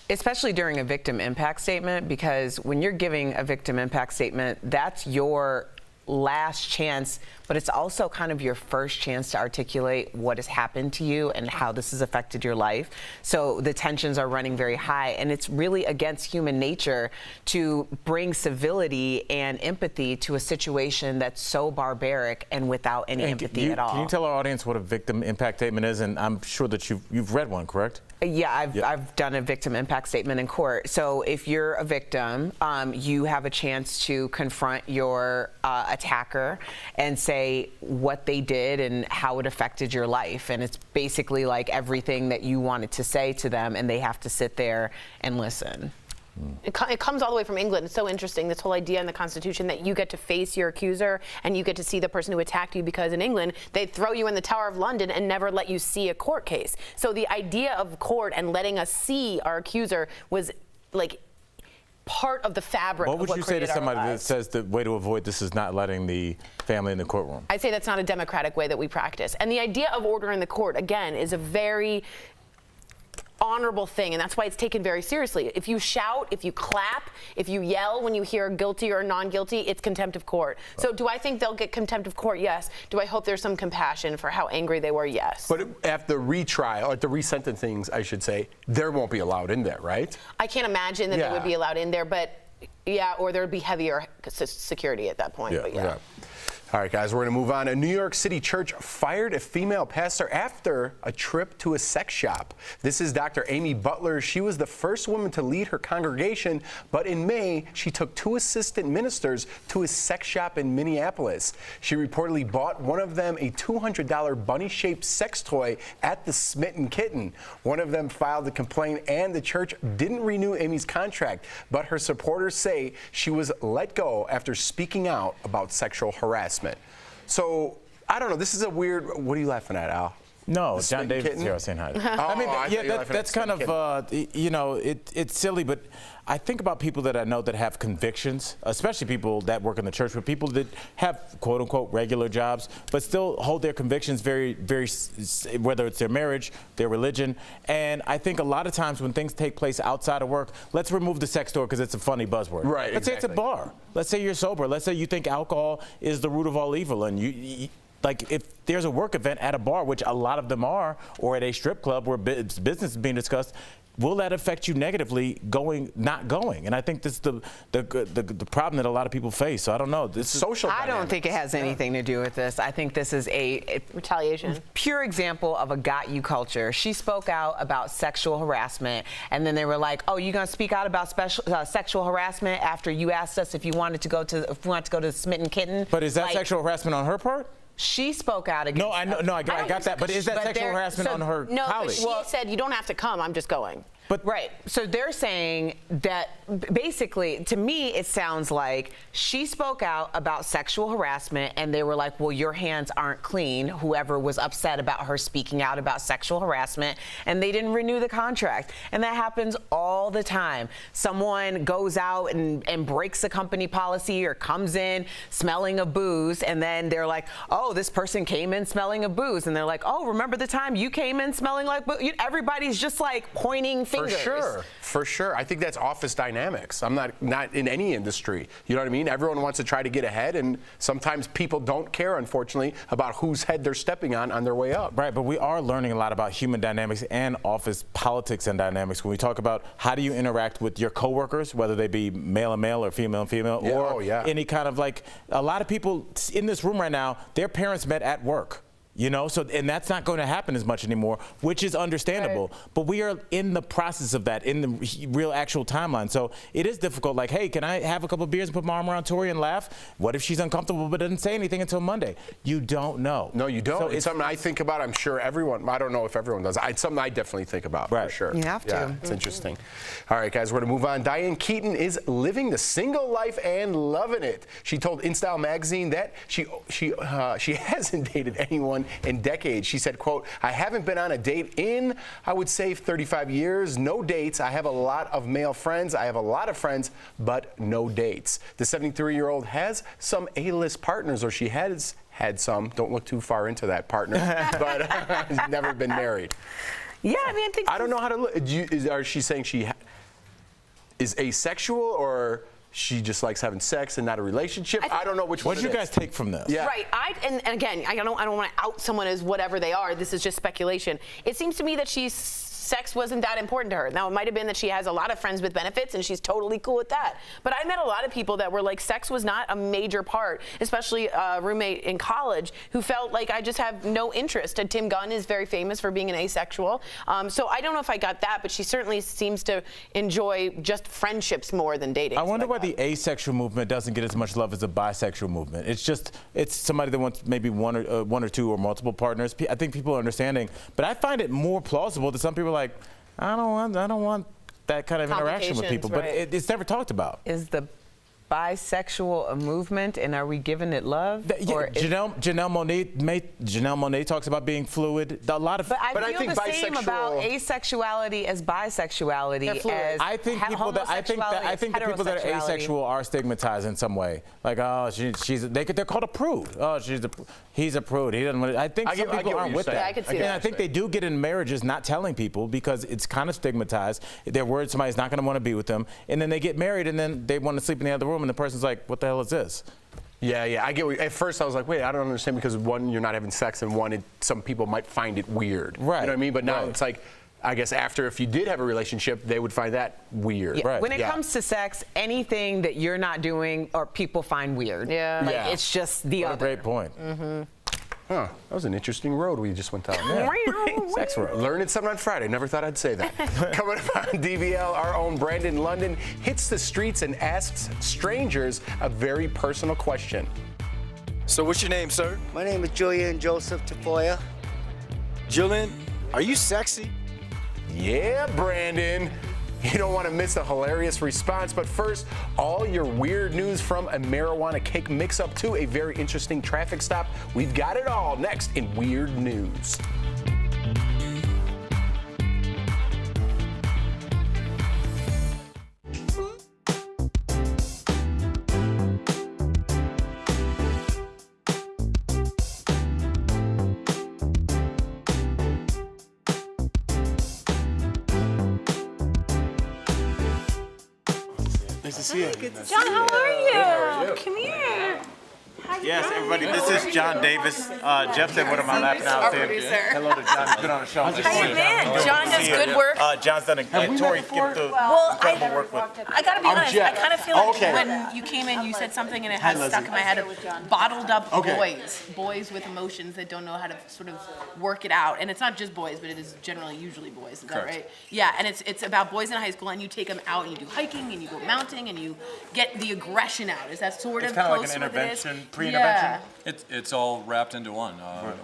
Especially during a victim impact statement, because when you're giving a victim impact statement, that's your last chance, but it's also kind of your first chance to articulate what has happened to you and how this has affected your life. So the tensions are running very high, and it's really against human nature to bring civility and empathy to a situation that's so barbaric and without any empathy at all. Can you tell our audience what a victim impact statement is? And I'm sure that you've read one, correct? Yeah, I've done a victim impact statement in court. So if you're a victim, you have a chance to confront your attacker and say what they did and how it affected your life. And it's basically like everything that you wanted to say to them, and they have to sit there and listen. It comes all the way from England. It's so interesting, this whole idea in the Constitution that you get to face your accuser and you get to see the person who attacked you, because in England, they'd throw you in the Tower of London and never let you see a court case. So the idea of court and letting us see our accuser was like part of the fabric of what would you say to somebody that says the way to avoid this is not letting the family in the courtroom? I'd say that's not a democratic way that we practice. And the idea of order in the court, again, is a very honorable thing, and that's why it's taken very seriously. If you shout, if you clap, if you yell when you hear guilty or non-guilty, it's contempt of court. So do I think they'll get contempt of court? Yes. Do I hope there's some compassion for how angry they were? Yes. But at the retrial, at the resentencings, I should say, there won't be allowed in there, right? I can't imagine that they would be allowed in there, but yeah, or there'd be heavier security at that point. But yeah. All right, guys, we're going to move on. A New York City church fired a female pastor after a trip to a sex shop. This is Dr. Amy Butler. She was the first woman to lead her congregation, but in May, she took 2 assistant ministers to a sex shop in Minneapolis. She reportedly bought one of them a $200 bunny-shaped sex toy at the Smitten Kitten. One of them filed a complaint, and the church didn't renew Amy's contract, but her supporters say she was let go after speaking out about sexual harassment. So, I don't know, this is a weird, what are you laughing at, Al? No, John Davis here saying hi. I mean, that's kind of, you know, it's silly, but I think about people that I know that have convictions, especially people that work in the church, but people that have quote unquote regular jobs, but still hold their convictions very, whether it's their marriage, their religion. And I think a lot of times when things take place outside of work, let's remove the sex store because it's a funny buzzword. Right. Let's say it's a bar. Let's say you're sober. Let's say you think alcohol is the root of all evil, and like if there's a work event at a bar, which a lot of them are, or at a strip club where business is being discussed, will that affect you negatively not going? And I think this is the problem that a lot of people face. So I don't know. This is social I don't think it has anything to do with this. I think this is a retaliation. Pure example of a got you culture. She spoke out about sexual harassment, and then they were like, "Oh, you're gonna speak out about sexual harassment after you asked us if you wanted to go to the Smitten Kitten?" But is that sexual harassment on her part? She spoke out against. No, I got that. But is that sexual harassment on her no, colleague? No, she said you don't have to come. I'm just going. But right. So they're saying that basically, to me, it sounds like she spoke out about sexual harassment, and they were like, well, your hands aren't clean, whoever was upset about her speaking out about sexual harassment, and they didn't renew the contract. And that happens all the time. Someone goes out and breaks a company policy or comes in smelling of booze, and then they're like, oh, this person came in smelling of booze. And they're like, oh, remember the time you came in smelling like booze? Everybody's just like pointing fingers. For sure. I think that's office dynamics. I'm not in any industry. You know what I mean? Everyone wants to try to get ahead, and sometimes people don't care, unfortunately, about whose head they're stepping on their way up. Right, but we are learning a lot about human dynamics and office politics and dynamics when we talk about how do you interact with your coworkers, whether they be male and male or female and female, or any kind of like, a lot of people in this room right now, their parents met at work. You know, so, and that's not going to happen as much anymore, which is understandable. Right. But we are in the process of that, in the real actual timeline. So it is difficult. Like, hey, can I have a couple of beers and put my arm around Tori and laugh? What if she's uncomfortable but doesn't say anything until Monday? You don't know. No, you don't. So it's something I think about. I'm sure everyone, I don't know if everyone does. It's something I definitely think about, for sure. You have to. Yeah, it's interesting. All right, guys, we're going to move on. Diane Keaton is living the single life and loving it. She told InStyle magazine that she hasn't dated anyone in decades. She said, quote, I haven't been on a date in, I would say, 35 years. No dates. I have a lot of male friends. I have a lot of friends, but no dates. The 73-year-old has some A-list partners, or she has had some. Don't look too far into that partner, but has never been married. Yeah, I mean, I don't know how to look. Is she saying she is asexual, or she just likes having sex and not a relationship? I don't know which one. What did you guys take from this? Yeah. Right. And again, I don't want to out someone as whatever they are. This is just speculation. It seems to me that she's sex wasn't that important to her. Now, it might have been that she has a lot of friends with benefits and she's totally cool with that. But I met a lot of people that were like, sex was not a major part, especially a roommate in college who felt like I just have no interest. And Tim Gunn is very famous for being an asexual. So I don't know if I got that, but she certainly seems to enjoy just friendships more than dating. I wonder why the asexual movement doesn't get as much love as the bisexual movement. It's somebody that wants maybe one or two or multiple partners. I think people are understanding, but I find it more plausible that some people are like, I don't want that kind of interaction with people, but it's never talked about. Is the bisexual a movement, and are we giving it love? Janelle Monáe talks about being fluid. A lot of, but I feel the same about asexuality as bisexuality. As I think people that the people that are asexual are stigmatized in some way. Like, oh, they're called a prude. Oh, he's a prude. He doesn't. I think some people aren't with that. I could see that. And I think they do get in marriages not telling people because it's kind of stigmatized. They're worried somebody's not going to want to be with them, and then they get married, and then they want to sleep in the other room. And the person's like, what the hell is this? Yeah, I get at first I was like, wait, I don't understand, because one, you're not having sex, and one, some people might find it weird. Right. You know what I mean? But now it's like, I guess after, if you did have a relationship, they would find that weird. Yeah. Right. When it comes to sex, anything that you're not doing or people find weird. It's just the other. What a great point. Mm-hmm. Huh, that was an interesting road we just went down. Sex road. Learning something on Friday. Never thought I'd say that. Coming up on DBL, our own Brandon London hits the streets and asks strangers a very personal question. So what's your name, sir? My name is Julian Joseph Tafoya. Julian, are you sexy? Yeah, Brandon. You don't want to miss a hilarious response, but first, all your weird news from a marijuana cake mix-up to a very interesting traffic stop. We've got it all next in Weird News. Nice to see you. John, how are you? Come here. Yes, everybody, this is John Davis. Jeff said, what am I laughing out there? Hello to John. He's been on the show. How you been? John does good work. John's done incredible work with. I gotta be honest, I kind of feel like when you came in, you said something and it has stuck in my head of bottled up boys with emotions that don't know how to sort of work it out. And it's not just boys, but it is generally usually boys, is that right? Yeah, and it's about boys in high school, and you take them out and you do hiking and you go mounting and you get the aggression out. Is that sort of kind of close like an to what it is? pre-intervention? It's all wrapped into one.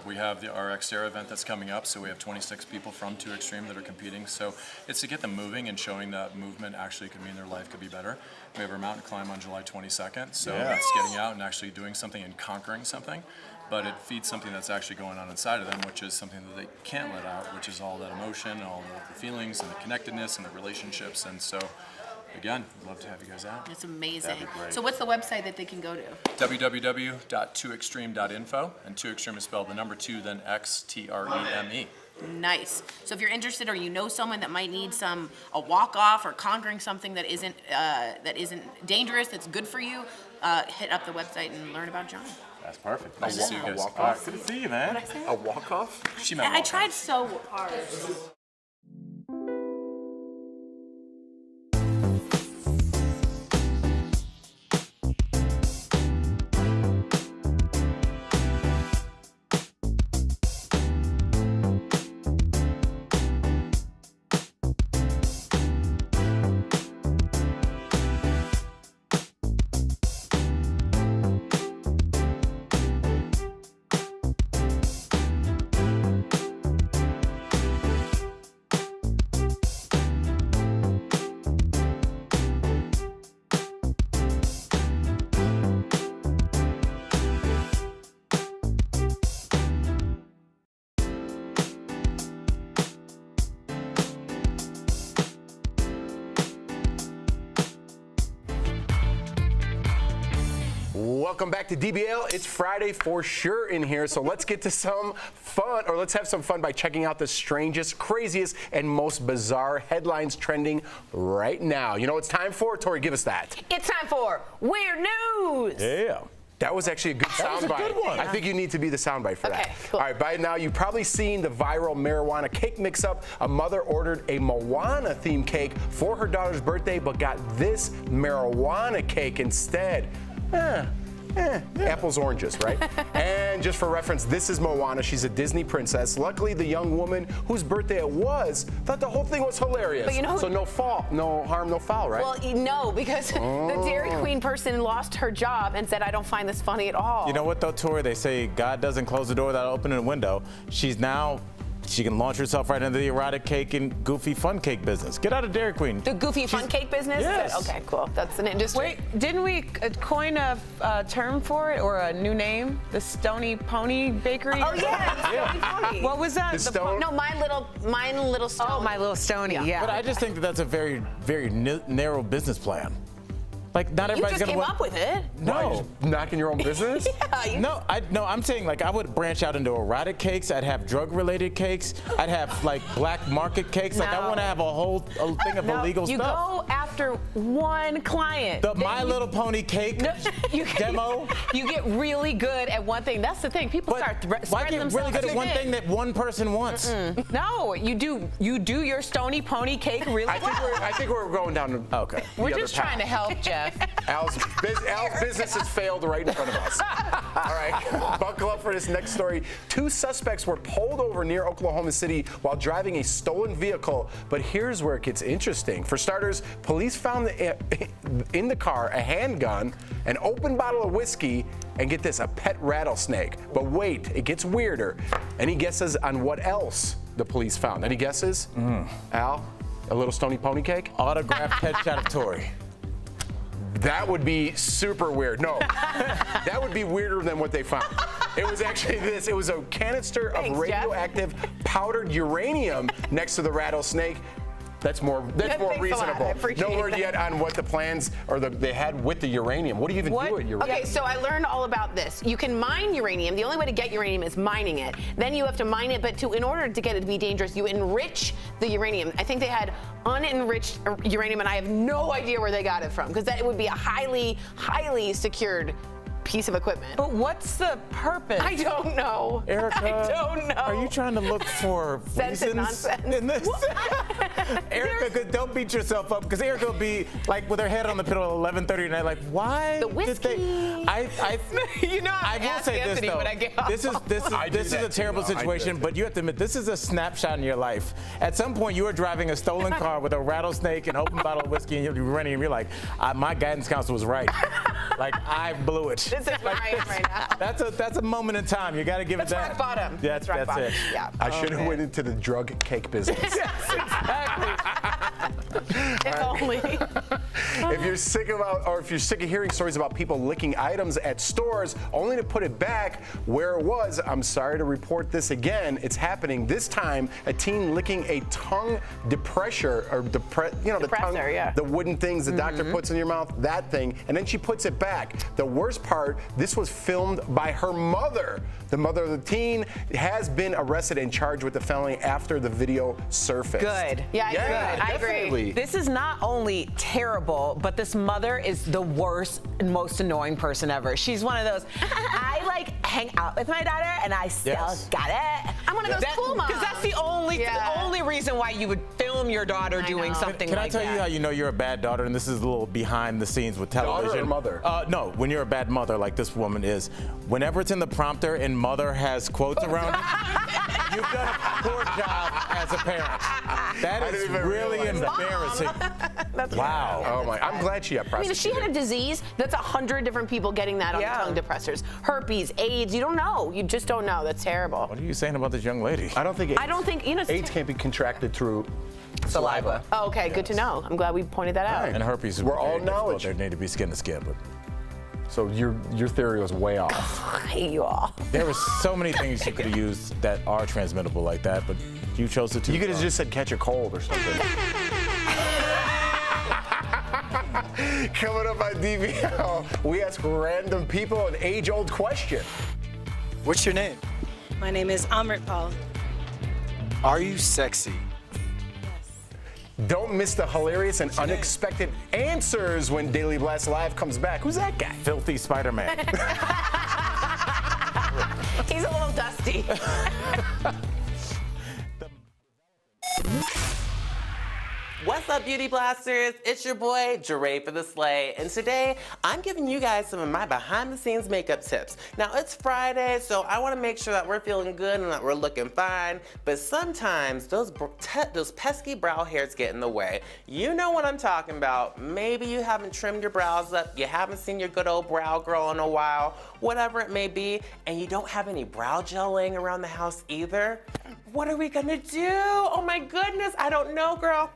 We have our Xterra event that's coming up, so we have 26 people from 2 Extreme that are competing. So it's to get them moving and showing that movement actually could mean their life could be better. We have our mountain climb on July 22nd, so it's getting out and actually doing something and conquering something. But it feeds something that's actually going on inside of them, which is something that they can't let out, which is all that emotion, all the feelings and the connectedness and the relationships. And so, again, we'd love to have you guys out. It's amazing. So what's the website that they can go to? www.2extreme.info, and 2Extreme is spelled the number 2, then XTREME. Nice. So if you're interested or you know someone that might need a walk-off or conquering something that isn't dangerous, that's good for you, hit up the website and learn about John. That's perfect. Nice to see you guys. Good to see you, man. What'd I say? A walk-off? She meant I tried so hard. Welcome back to DBL. It's Friday for sure in here, so let's get to some fun, or let's have some fun by checking out the strangest, craziest, and most bizarre headlines trending right now. You know what it's time for? Tori, give us that. It's time for Weird News. Yeah. That was actually a good soundbite. That was a good one. I think you need to be the soundbite for that. Okay, cool. All right, by now you've probably seen the viral marijuana cake mix-up. A mother ordered a Moana-themed cake for her daughter's birthday, but got this marijuana cake instead. Apples, oranges, right? And just for reference, this is Moana. She's a Disney princess. Luckily, the young woman whose birthday it was thought the whole thing was hilarious. But you know, so no harm, no foul, right? Well, no, because the Dairy Queen person lost her job and said, I don't find this funny at all. You know what, though, Tori? They say God doesn't close the door without opening a window. She can launch herself right into the erotic cake and goofy fun cake business. Get out of Dairy Queen. The goofy fun cake business? Yes. Okay, cool. That's an industry. Wait, didn't we coin a term for it or a new name? The Stony Pony Bakery? Oh, yeah, Stony Pony. What was that? No, mine little stone. Oh, My Little Stony, yeah. But I just think that that's a very, very narrow business plan. Like, not everybody's You just gonna came up with it. No. Knocking your own business? No, I'm saying, like, I would branch out into erotic cakes. I'd have drug-related cakes. I'd have, like, black market cakes. Like, I want to have a whole thing of illegal you stuff. go after one client. The My Little Pony cake demo. You get really good at one thing. That's the thing. People start Why get really good at one thing that one person wants? No, you do your Stony Pony cake really well. I think we're going down to okay. We're just trying to help, Jeff. Al's business has failed right in front of us. All right, buckle up for this next story. 2 suspects were pulled over near Oklahoma City while driving a stolen vehicle, but here's where it gets interesting. For starters, police found in the car a handgun, an open bottle of whiskey, and get this, a pet rattlesnake. But wait, it gets weirder. Any guesses on what else the police found? Any guesses? Al, a little Stony Pony cake? Autographed headshot of Tori. That would be super weird. No, that would be weirder than what they found. It was actually this. It was a canister of radioactive powdered uranium next to the rattlesnake. That's more reasonable. No word yet on what the plans they had with the uranium. What do you even do with uranium? Okay, so I learned all about this. You can mine uranium. The only way to get uranium is mining it. Then you have to mine it, but in order to get it to be dangerous, you enrich the uranium. I think they had unenriched uranium, and I have no idea where they got it from, because that would be a highly, highly secured piece of equipment. But what's the purpose? I don't know. Erica, I don't know. Are you trying to look for Sense and reasons nonsense. in this? Erica, don't beat yourself up, because Erica will be like with her head on the pillow at 11:30 at night, like, why? The whiskey. You know, I will say this Anthony though. when I get off. This is a terrible situation, but you have to admit this is a snapshot in your life. At some point, you are driving a stolen car with a rattlesnake and open bottle of whiskey, and you're running, and you're like, my guidance counselor was right. Like, I blew it. This is where I am right now. That's a moment in time. You got to give it that. Rock bottom. That's rock bottom. it. Yeah. I should have went into the drug cake business. If only. If you're sick of hearing stories about people licking items at stores only to put it back where it was, I'm sorry to report this again. It's happening. This time, a teen licking a tongue depressor, or the tongue, yeah. the wooden things the doctor puts in your mouth, that thing, and then she puts it back. The worst part, this was filmed by her mother. The mother of the teen has been arrested and charged with the felony after the video surfaced. Good. Yeah, I agree. Definitely. This is not only terrible, but this mother is the worst and most annoying person ever. She's one of those, I like hang out with my daughter and I still got it. I'm one of those cool moms. Because that's the only reason why you would film your daughter doing something Can like that. I tell you how you know you're a bad daughter? And this is a little behind the scenes with television. Daughter or mother? No, when you're a bad mother like this woman is, whenever it's in the prompter and mother has quotes around it, you've done a poor job as a parent. That is really embarrassing. Wow. Oh my! I'm glad she got I mean, prosecuted. if she had a disease, that's 100 different people getting that on tongue depressors. Herpes, AIDS, you don't know. You just don't know. That's terrible. What are you saying about this young lady? I don't think AIDS can't be contracted through saliva. Oh, okay, good to know. I'm glad we pointed that out. And herpes is We're all very difficult. knowledge. They need to be skin to skin, but. So your theory was way off. I hate you all. There were so many things you could have used that are transmittable like that, but you chose to. You could have just said catch a cold or something. Coming up on DBL, we ask random people an age-old question. What's your name? My name is Amrit Paul. Are you sexy? Don't miss the hilarious and unexpected answers when Daily Blast Live comes back. Who's that guy? Filthy Spider-Man. He's a little dusty. What's up, Beauty Blasters? It's your boy, Jeray for the Slay, and today I'm giving you guys some of my behind-the-scenes makeup tips. Now, it's Friday, so I want to make sure that we're feeling good and that we're looking fine, but sometimes those pesky brow hairs get in the way. You know what I'm talking about. Maybe you haven't trimmed your brows up, you haven't seen your good old brow girl in a while, whatever it may be, and you don't have any brow gel laying around the house either. What are we gonna do? Oh my goodness, I don't know, girl.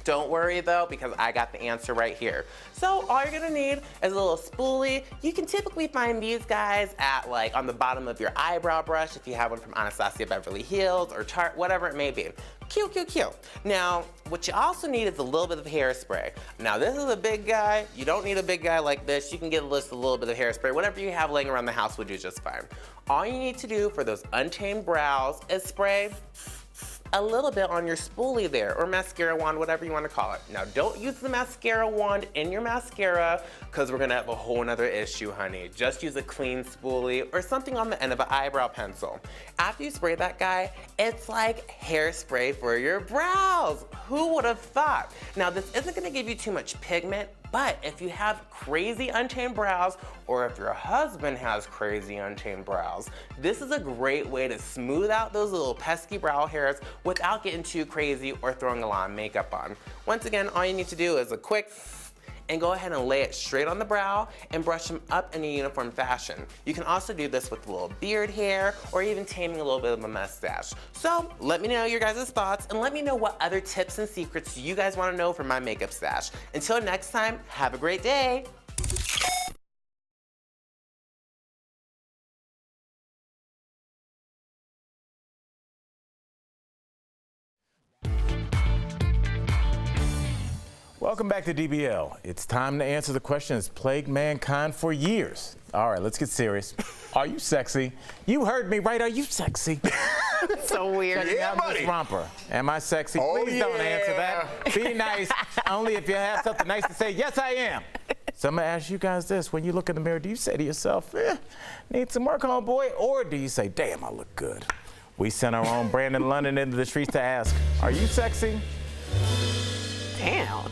Don't worry though, because I got the answer right here. So all you're gonna need is a little spoolie. You can typically find these guys at like on the bottom of your eyebrow brush if you have one from Anastasia Beverly Hills or Tarte, whatever it may be. Cute, cute, cute. Now, what you also need is a little bit of hairspray. Now this is a big guy. You don't need a big guy like this. You can get a little bit of hairspray. Whatever you have laying around the house will do just fine. All you need to do for those untamed brows is spray a little bit on your spoolie there, or mascara wand, whatever you want to call it. Now, don't use the mascara wand in your mascara, because we're gonna have a whole nother issue, honey. Just use a clean spoolie or something on the end of an eyebrow pencil. After you spray that guy, it's like hairspray for your brows. Who would have thought? Now, this isn't gonna give you too much pigment, but if you have crazy untamed brows, or if your husband has crazy untamed brows, this is a great way to smooth out those little pesky brow hairs without getting too crazy or throwing a lot of makeup on. Once again, all you need to do is a quick and go ahead and lay it straight on the brow and brush them up in a uniform fashion. You can also do this with a little beard hair or even taming a little bit of a mustache. So let me know your guys' thoughts and let me know what other tips and secrets you guys want to know from my makeup stash. Until next time, have a great day. Welcome back to DBL. It's time to answer the question that's plagued mankind for years. All right, let's get serious. Are you sexy? You heard me right. Are you sexy? So weird. Yeah, buddy. Romper. Am I sexy? Oh, Please don't answer that. Be nice. Only if you have something nice to say. Yes, I am. So I'm gonna ask you guys this. When you look in the mirror, do you say to yourself, need some work on, boy? Or do you say, damn, I look good? We sent our own Brandon London into the streets to ask, are you sexy? Damn.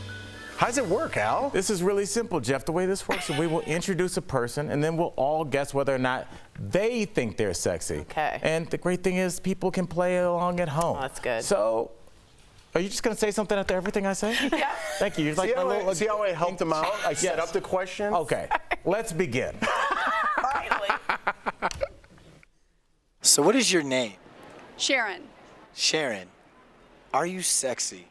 How does it work, Al? This is really simple, Jeff. The way this works is we will introduce a person, and then we'll all guess whether or not they think they're sexy. Okay. And the great thing is people can play along at home. Oh, that's good. So, are you just going to say something after everything I say? Yeah. Thank you. You're like See how I helped him out? I set up the question. Okay. Let's begin. So what is your name? Sharon. Sharon. Are you sexy?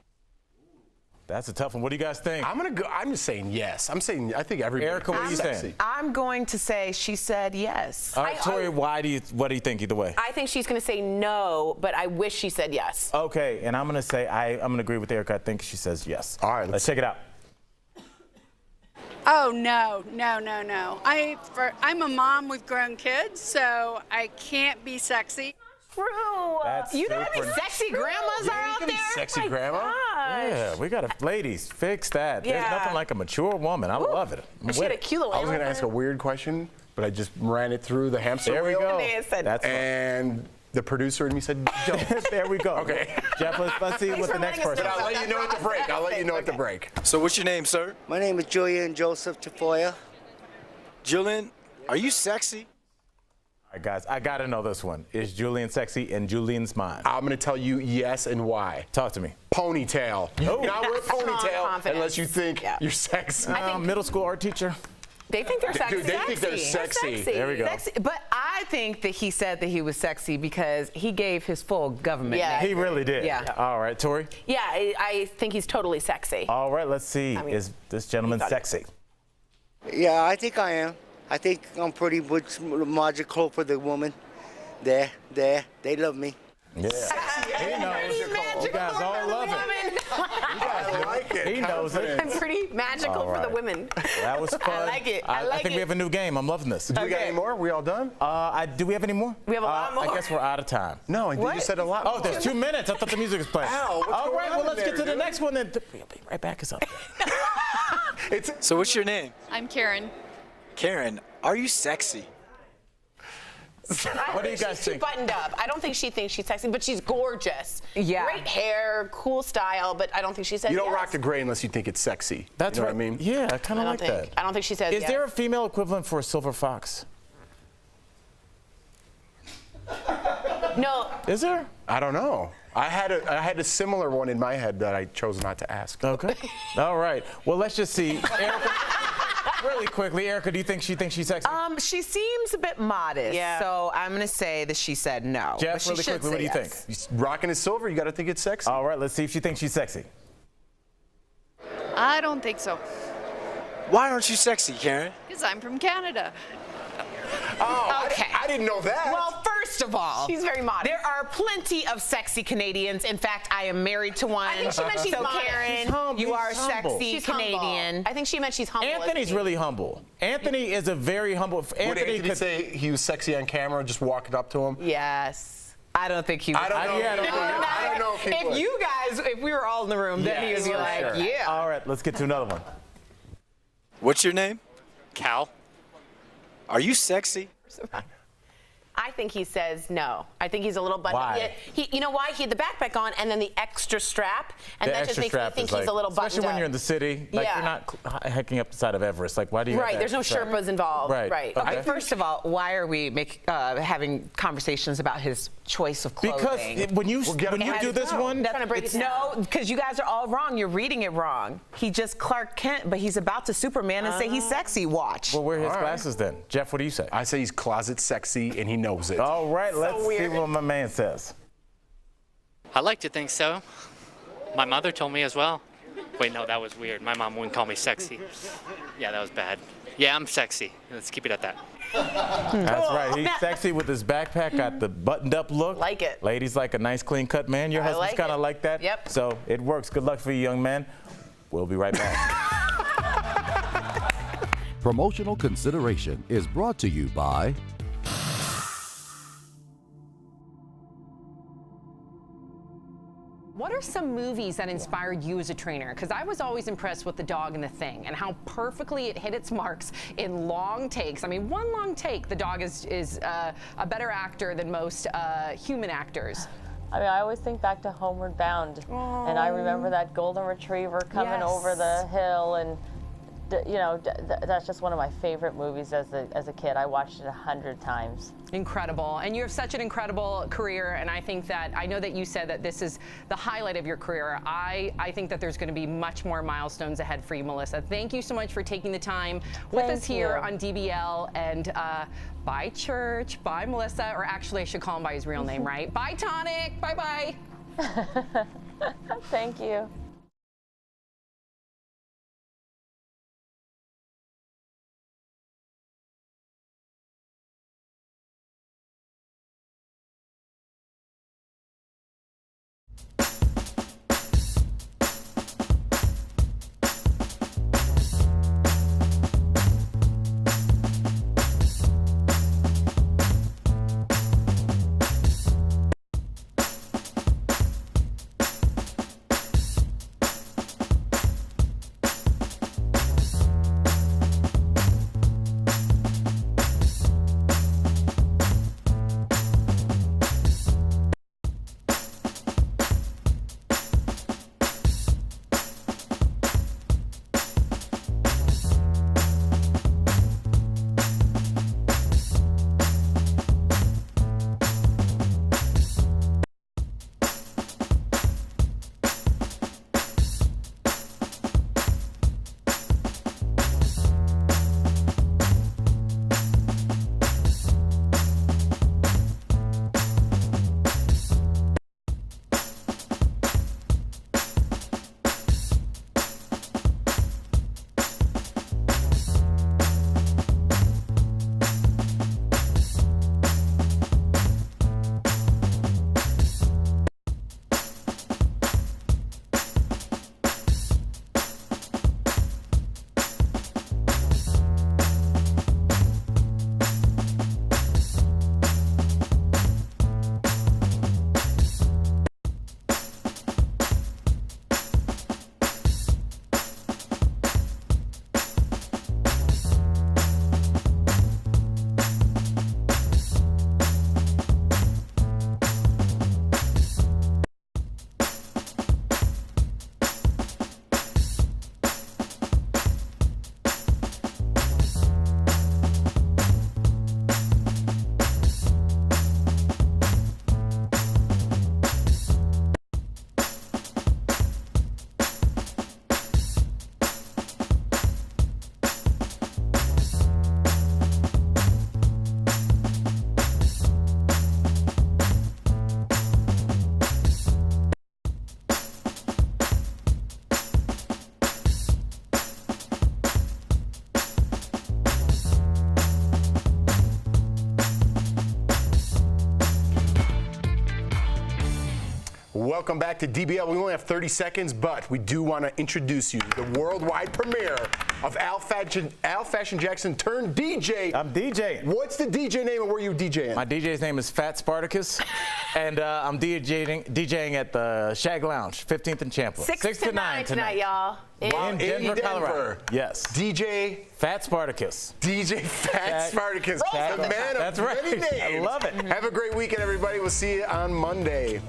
That's a tough one. What do you guys think? I'm just saying yes. I think everybody. Erica, what are you saying? I'm going to say she said yes. All right, Tori, what do you think either way? I think she's going to say no, but I wish she said yes. Okay, and I'm going to say I'm going to agree with Erica. I think she says yes. All right, let's check it out. Oh, no. I'm a mom with grown kids, so I can't be sexy. True. You know how many sexy grandmas are out there? Sexy grandma? Yeah, we got to, ladies, fix that. Yeah. There's nothing like a mature woman. I love it. She had a cute little I was going to ask a weird question, but I just ran it through the hamster There we wheel. go. That's and the producer and me said, don't. There we go. Okay. Jeff, let's see what the next person. But I'll let you know at the break. I'll let you know at the break. So what's your name, sir? My name is Julian Joseph Tafoya. Julian, are you sexy? All right, guys, I got to know this one. Is Julian sexy in Julian's mind? I'm going to tell you yes and why. Talk to me. Ponytail. You cannot wear a ponytail unless you think you're sexy. Middle school art teacher. They think they're sexy. Dude, they think they're sexy. There we go. Sexy. But I think that he said that he was sexy because he gave his full government name. He really did. Yeah. All right, Tori? Yeah, I think he's totally sexy. All right, let's see. Is this gentleman sexy? Yeah, I think I am. I think I'm pretty magical for the woman. They love me. Yeah. He knows. You guys all love it. I like it. He knows it. I'm pretty magical for the women. That was fun. I like it. I think we have a new game. I'm loving this. Do we got any more? We all done? Do we have any more? We have a lot more. I guess we're out of time. No, I think you said a lot. Oh, there's 2 minutes. I thought the music was playing. Ow, what's all going right, on well, let's there, get to the dude? next one then. We'll be right back. It's up. So what's your name? I'm Karen. Karen, are you sexy? What do you guys She's think? too buttoned up. I don't think she thinks she's sexy, but she's gorgeous. Yeah. Great hair, cool style, but I don't think she says You don't yes. rock the gray unless you think it's sexy. That's you know right. what I mean? Yeah, I kind of like that. I don't think she says Is yes. there a female equivalent for a silver fox? No. Is there? I don't know. I had a similar one in my head that I chose not to ask. Okay. All right. Well, let's just see. Erica, really quickly, Erica, do you think she thinks she's sexy? She seems a bit modest. Yeah. So I'm going to say that she said no. Jeff, but she really should quickly, what do you say yes. think? He's rocking his silver. You got to think it's sexy. All right, let's see if she thinks she's sexy. I don't think so, Why aren't you sexy, Karen? because I'm from Canada. Oh, Okay. I didn't know that. Well, first of all, She's very modest. There are plenty of sexy Canadians. In fact, I am married to one. I think she meant she's so modest. Karen, She's humble. you are She's humble. sexy She's Canadian. humble. I think she meant she's humble. Anthony's really humble. Anthony is a very humble. Would Anthony say he was sexy on camera, just walking up to him? Yes. I don't think he would. I don't know. I don't know if he would. If you guys, if we were all in the room, then he would be like, Sure. yeah. All right, let's get to another one. What's your name? Cal. Are you sexy? I think he says no. I think he's a little buttoned up. Why? You know why? He had the backpack on and then the extra strap, and The that just extra makes me strap think is he's a little buttoned especially when up. you're in the city. Like Yeah. you're not hiking up the side of Everest. Like why do you? have Right, that there's no extra strap? Sherpas involved. Right. Right. Okay. First of all, why are we having conversations about his choice of clothing? Because when you do this one, Trying to break it down. No, because you guys are all wrong. You're reading it wrong. He just Clark Kent, but he's about to Superman and say he's sexy. Watch. well, wear his glasses then. Jeff, what do you say? I say he's closet sexy and he knows it. All right, let's see weird. what my man says. I like to think so. My mother told me as well. Wait, no, that was weird. My mom wouldn't call me sexy. Yeah, that was bad. Yeah, I'm sexy. Let's keep it at that. That's right. He's sexy with his backpack, got the buttoned up look. Like it. Ladies like a nice clean cut man. Your I husband's like kind of it. like that. Yep. So it works. Good luck for you, young man. We'll be right back. Promotional consideration is brought to you by What are some movies that inspired you as a trainer? Because I was always impressed with The Dog and the Thing and how perfectly it hit its marks in long takes. I mean, one long take, the dog is a better actor than most human actors. I mean, I always think back to Homeward Bound, and I remember that golden retriever coming over the hill, and you know, that's just one of my favorite movies as a kid. I watched it 100 times. Incredible. And you have such an incredible career, and I think that, I know that you said that this is the highlight of your career. I think that there's going to be much more milestones ahead for you, Melissa. Thank you so much for taking the time with us here on DBL, and bye, Church, bye, Melissa, or actually I should call him by his real name, right? Bye, Tonic, bye-bye. Thank you. Welcome back to DBL. We only have 30 seconds, but we do want to introduce you to the worldwide premiere of Al Fashion Jackson turned DJ. I'm DJing. What's the DJ name and where are you DJing? My DJ's name is Fat Spartacus, and I'm DJing at the Shag Lounge, 15th and Champlain. 6 to 9 tonight, y'all. In Denver, Colorado. Yes. DJ Fat Spartacus. DJ Fat Spartacus. The man of That's right. many names. I love it. Have a great weekend, everybody. We'll see you on Monday.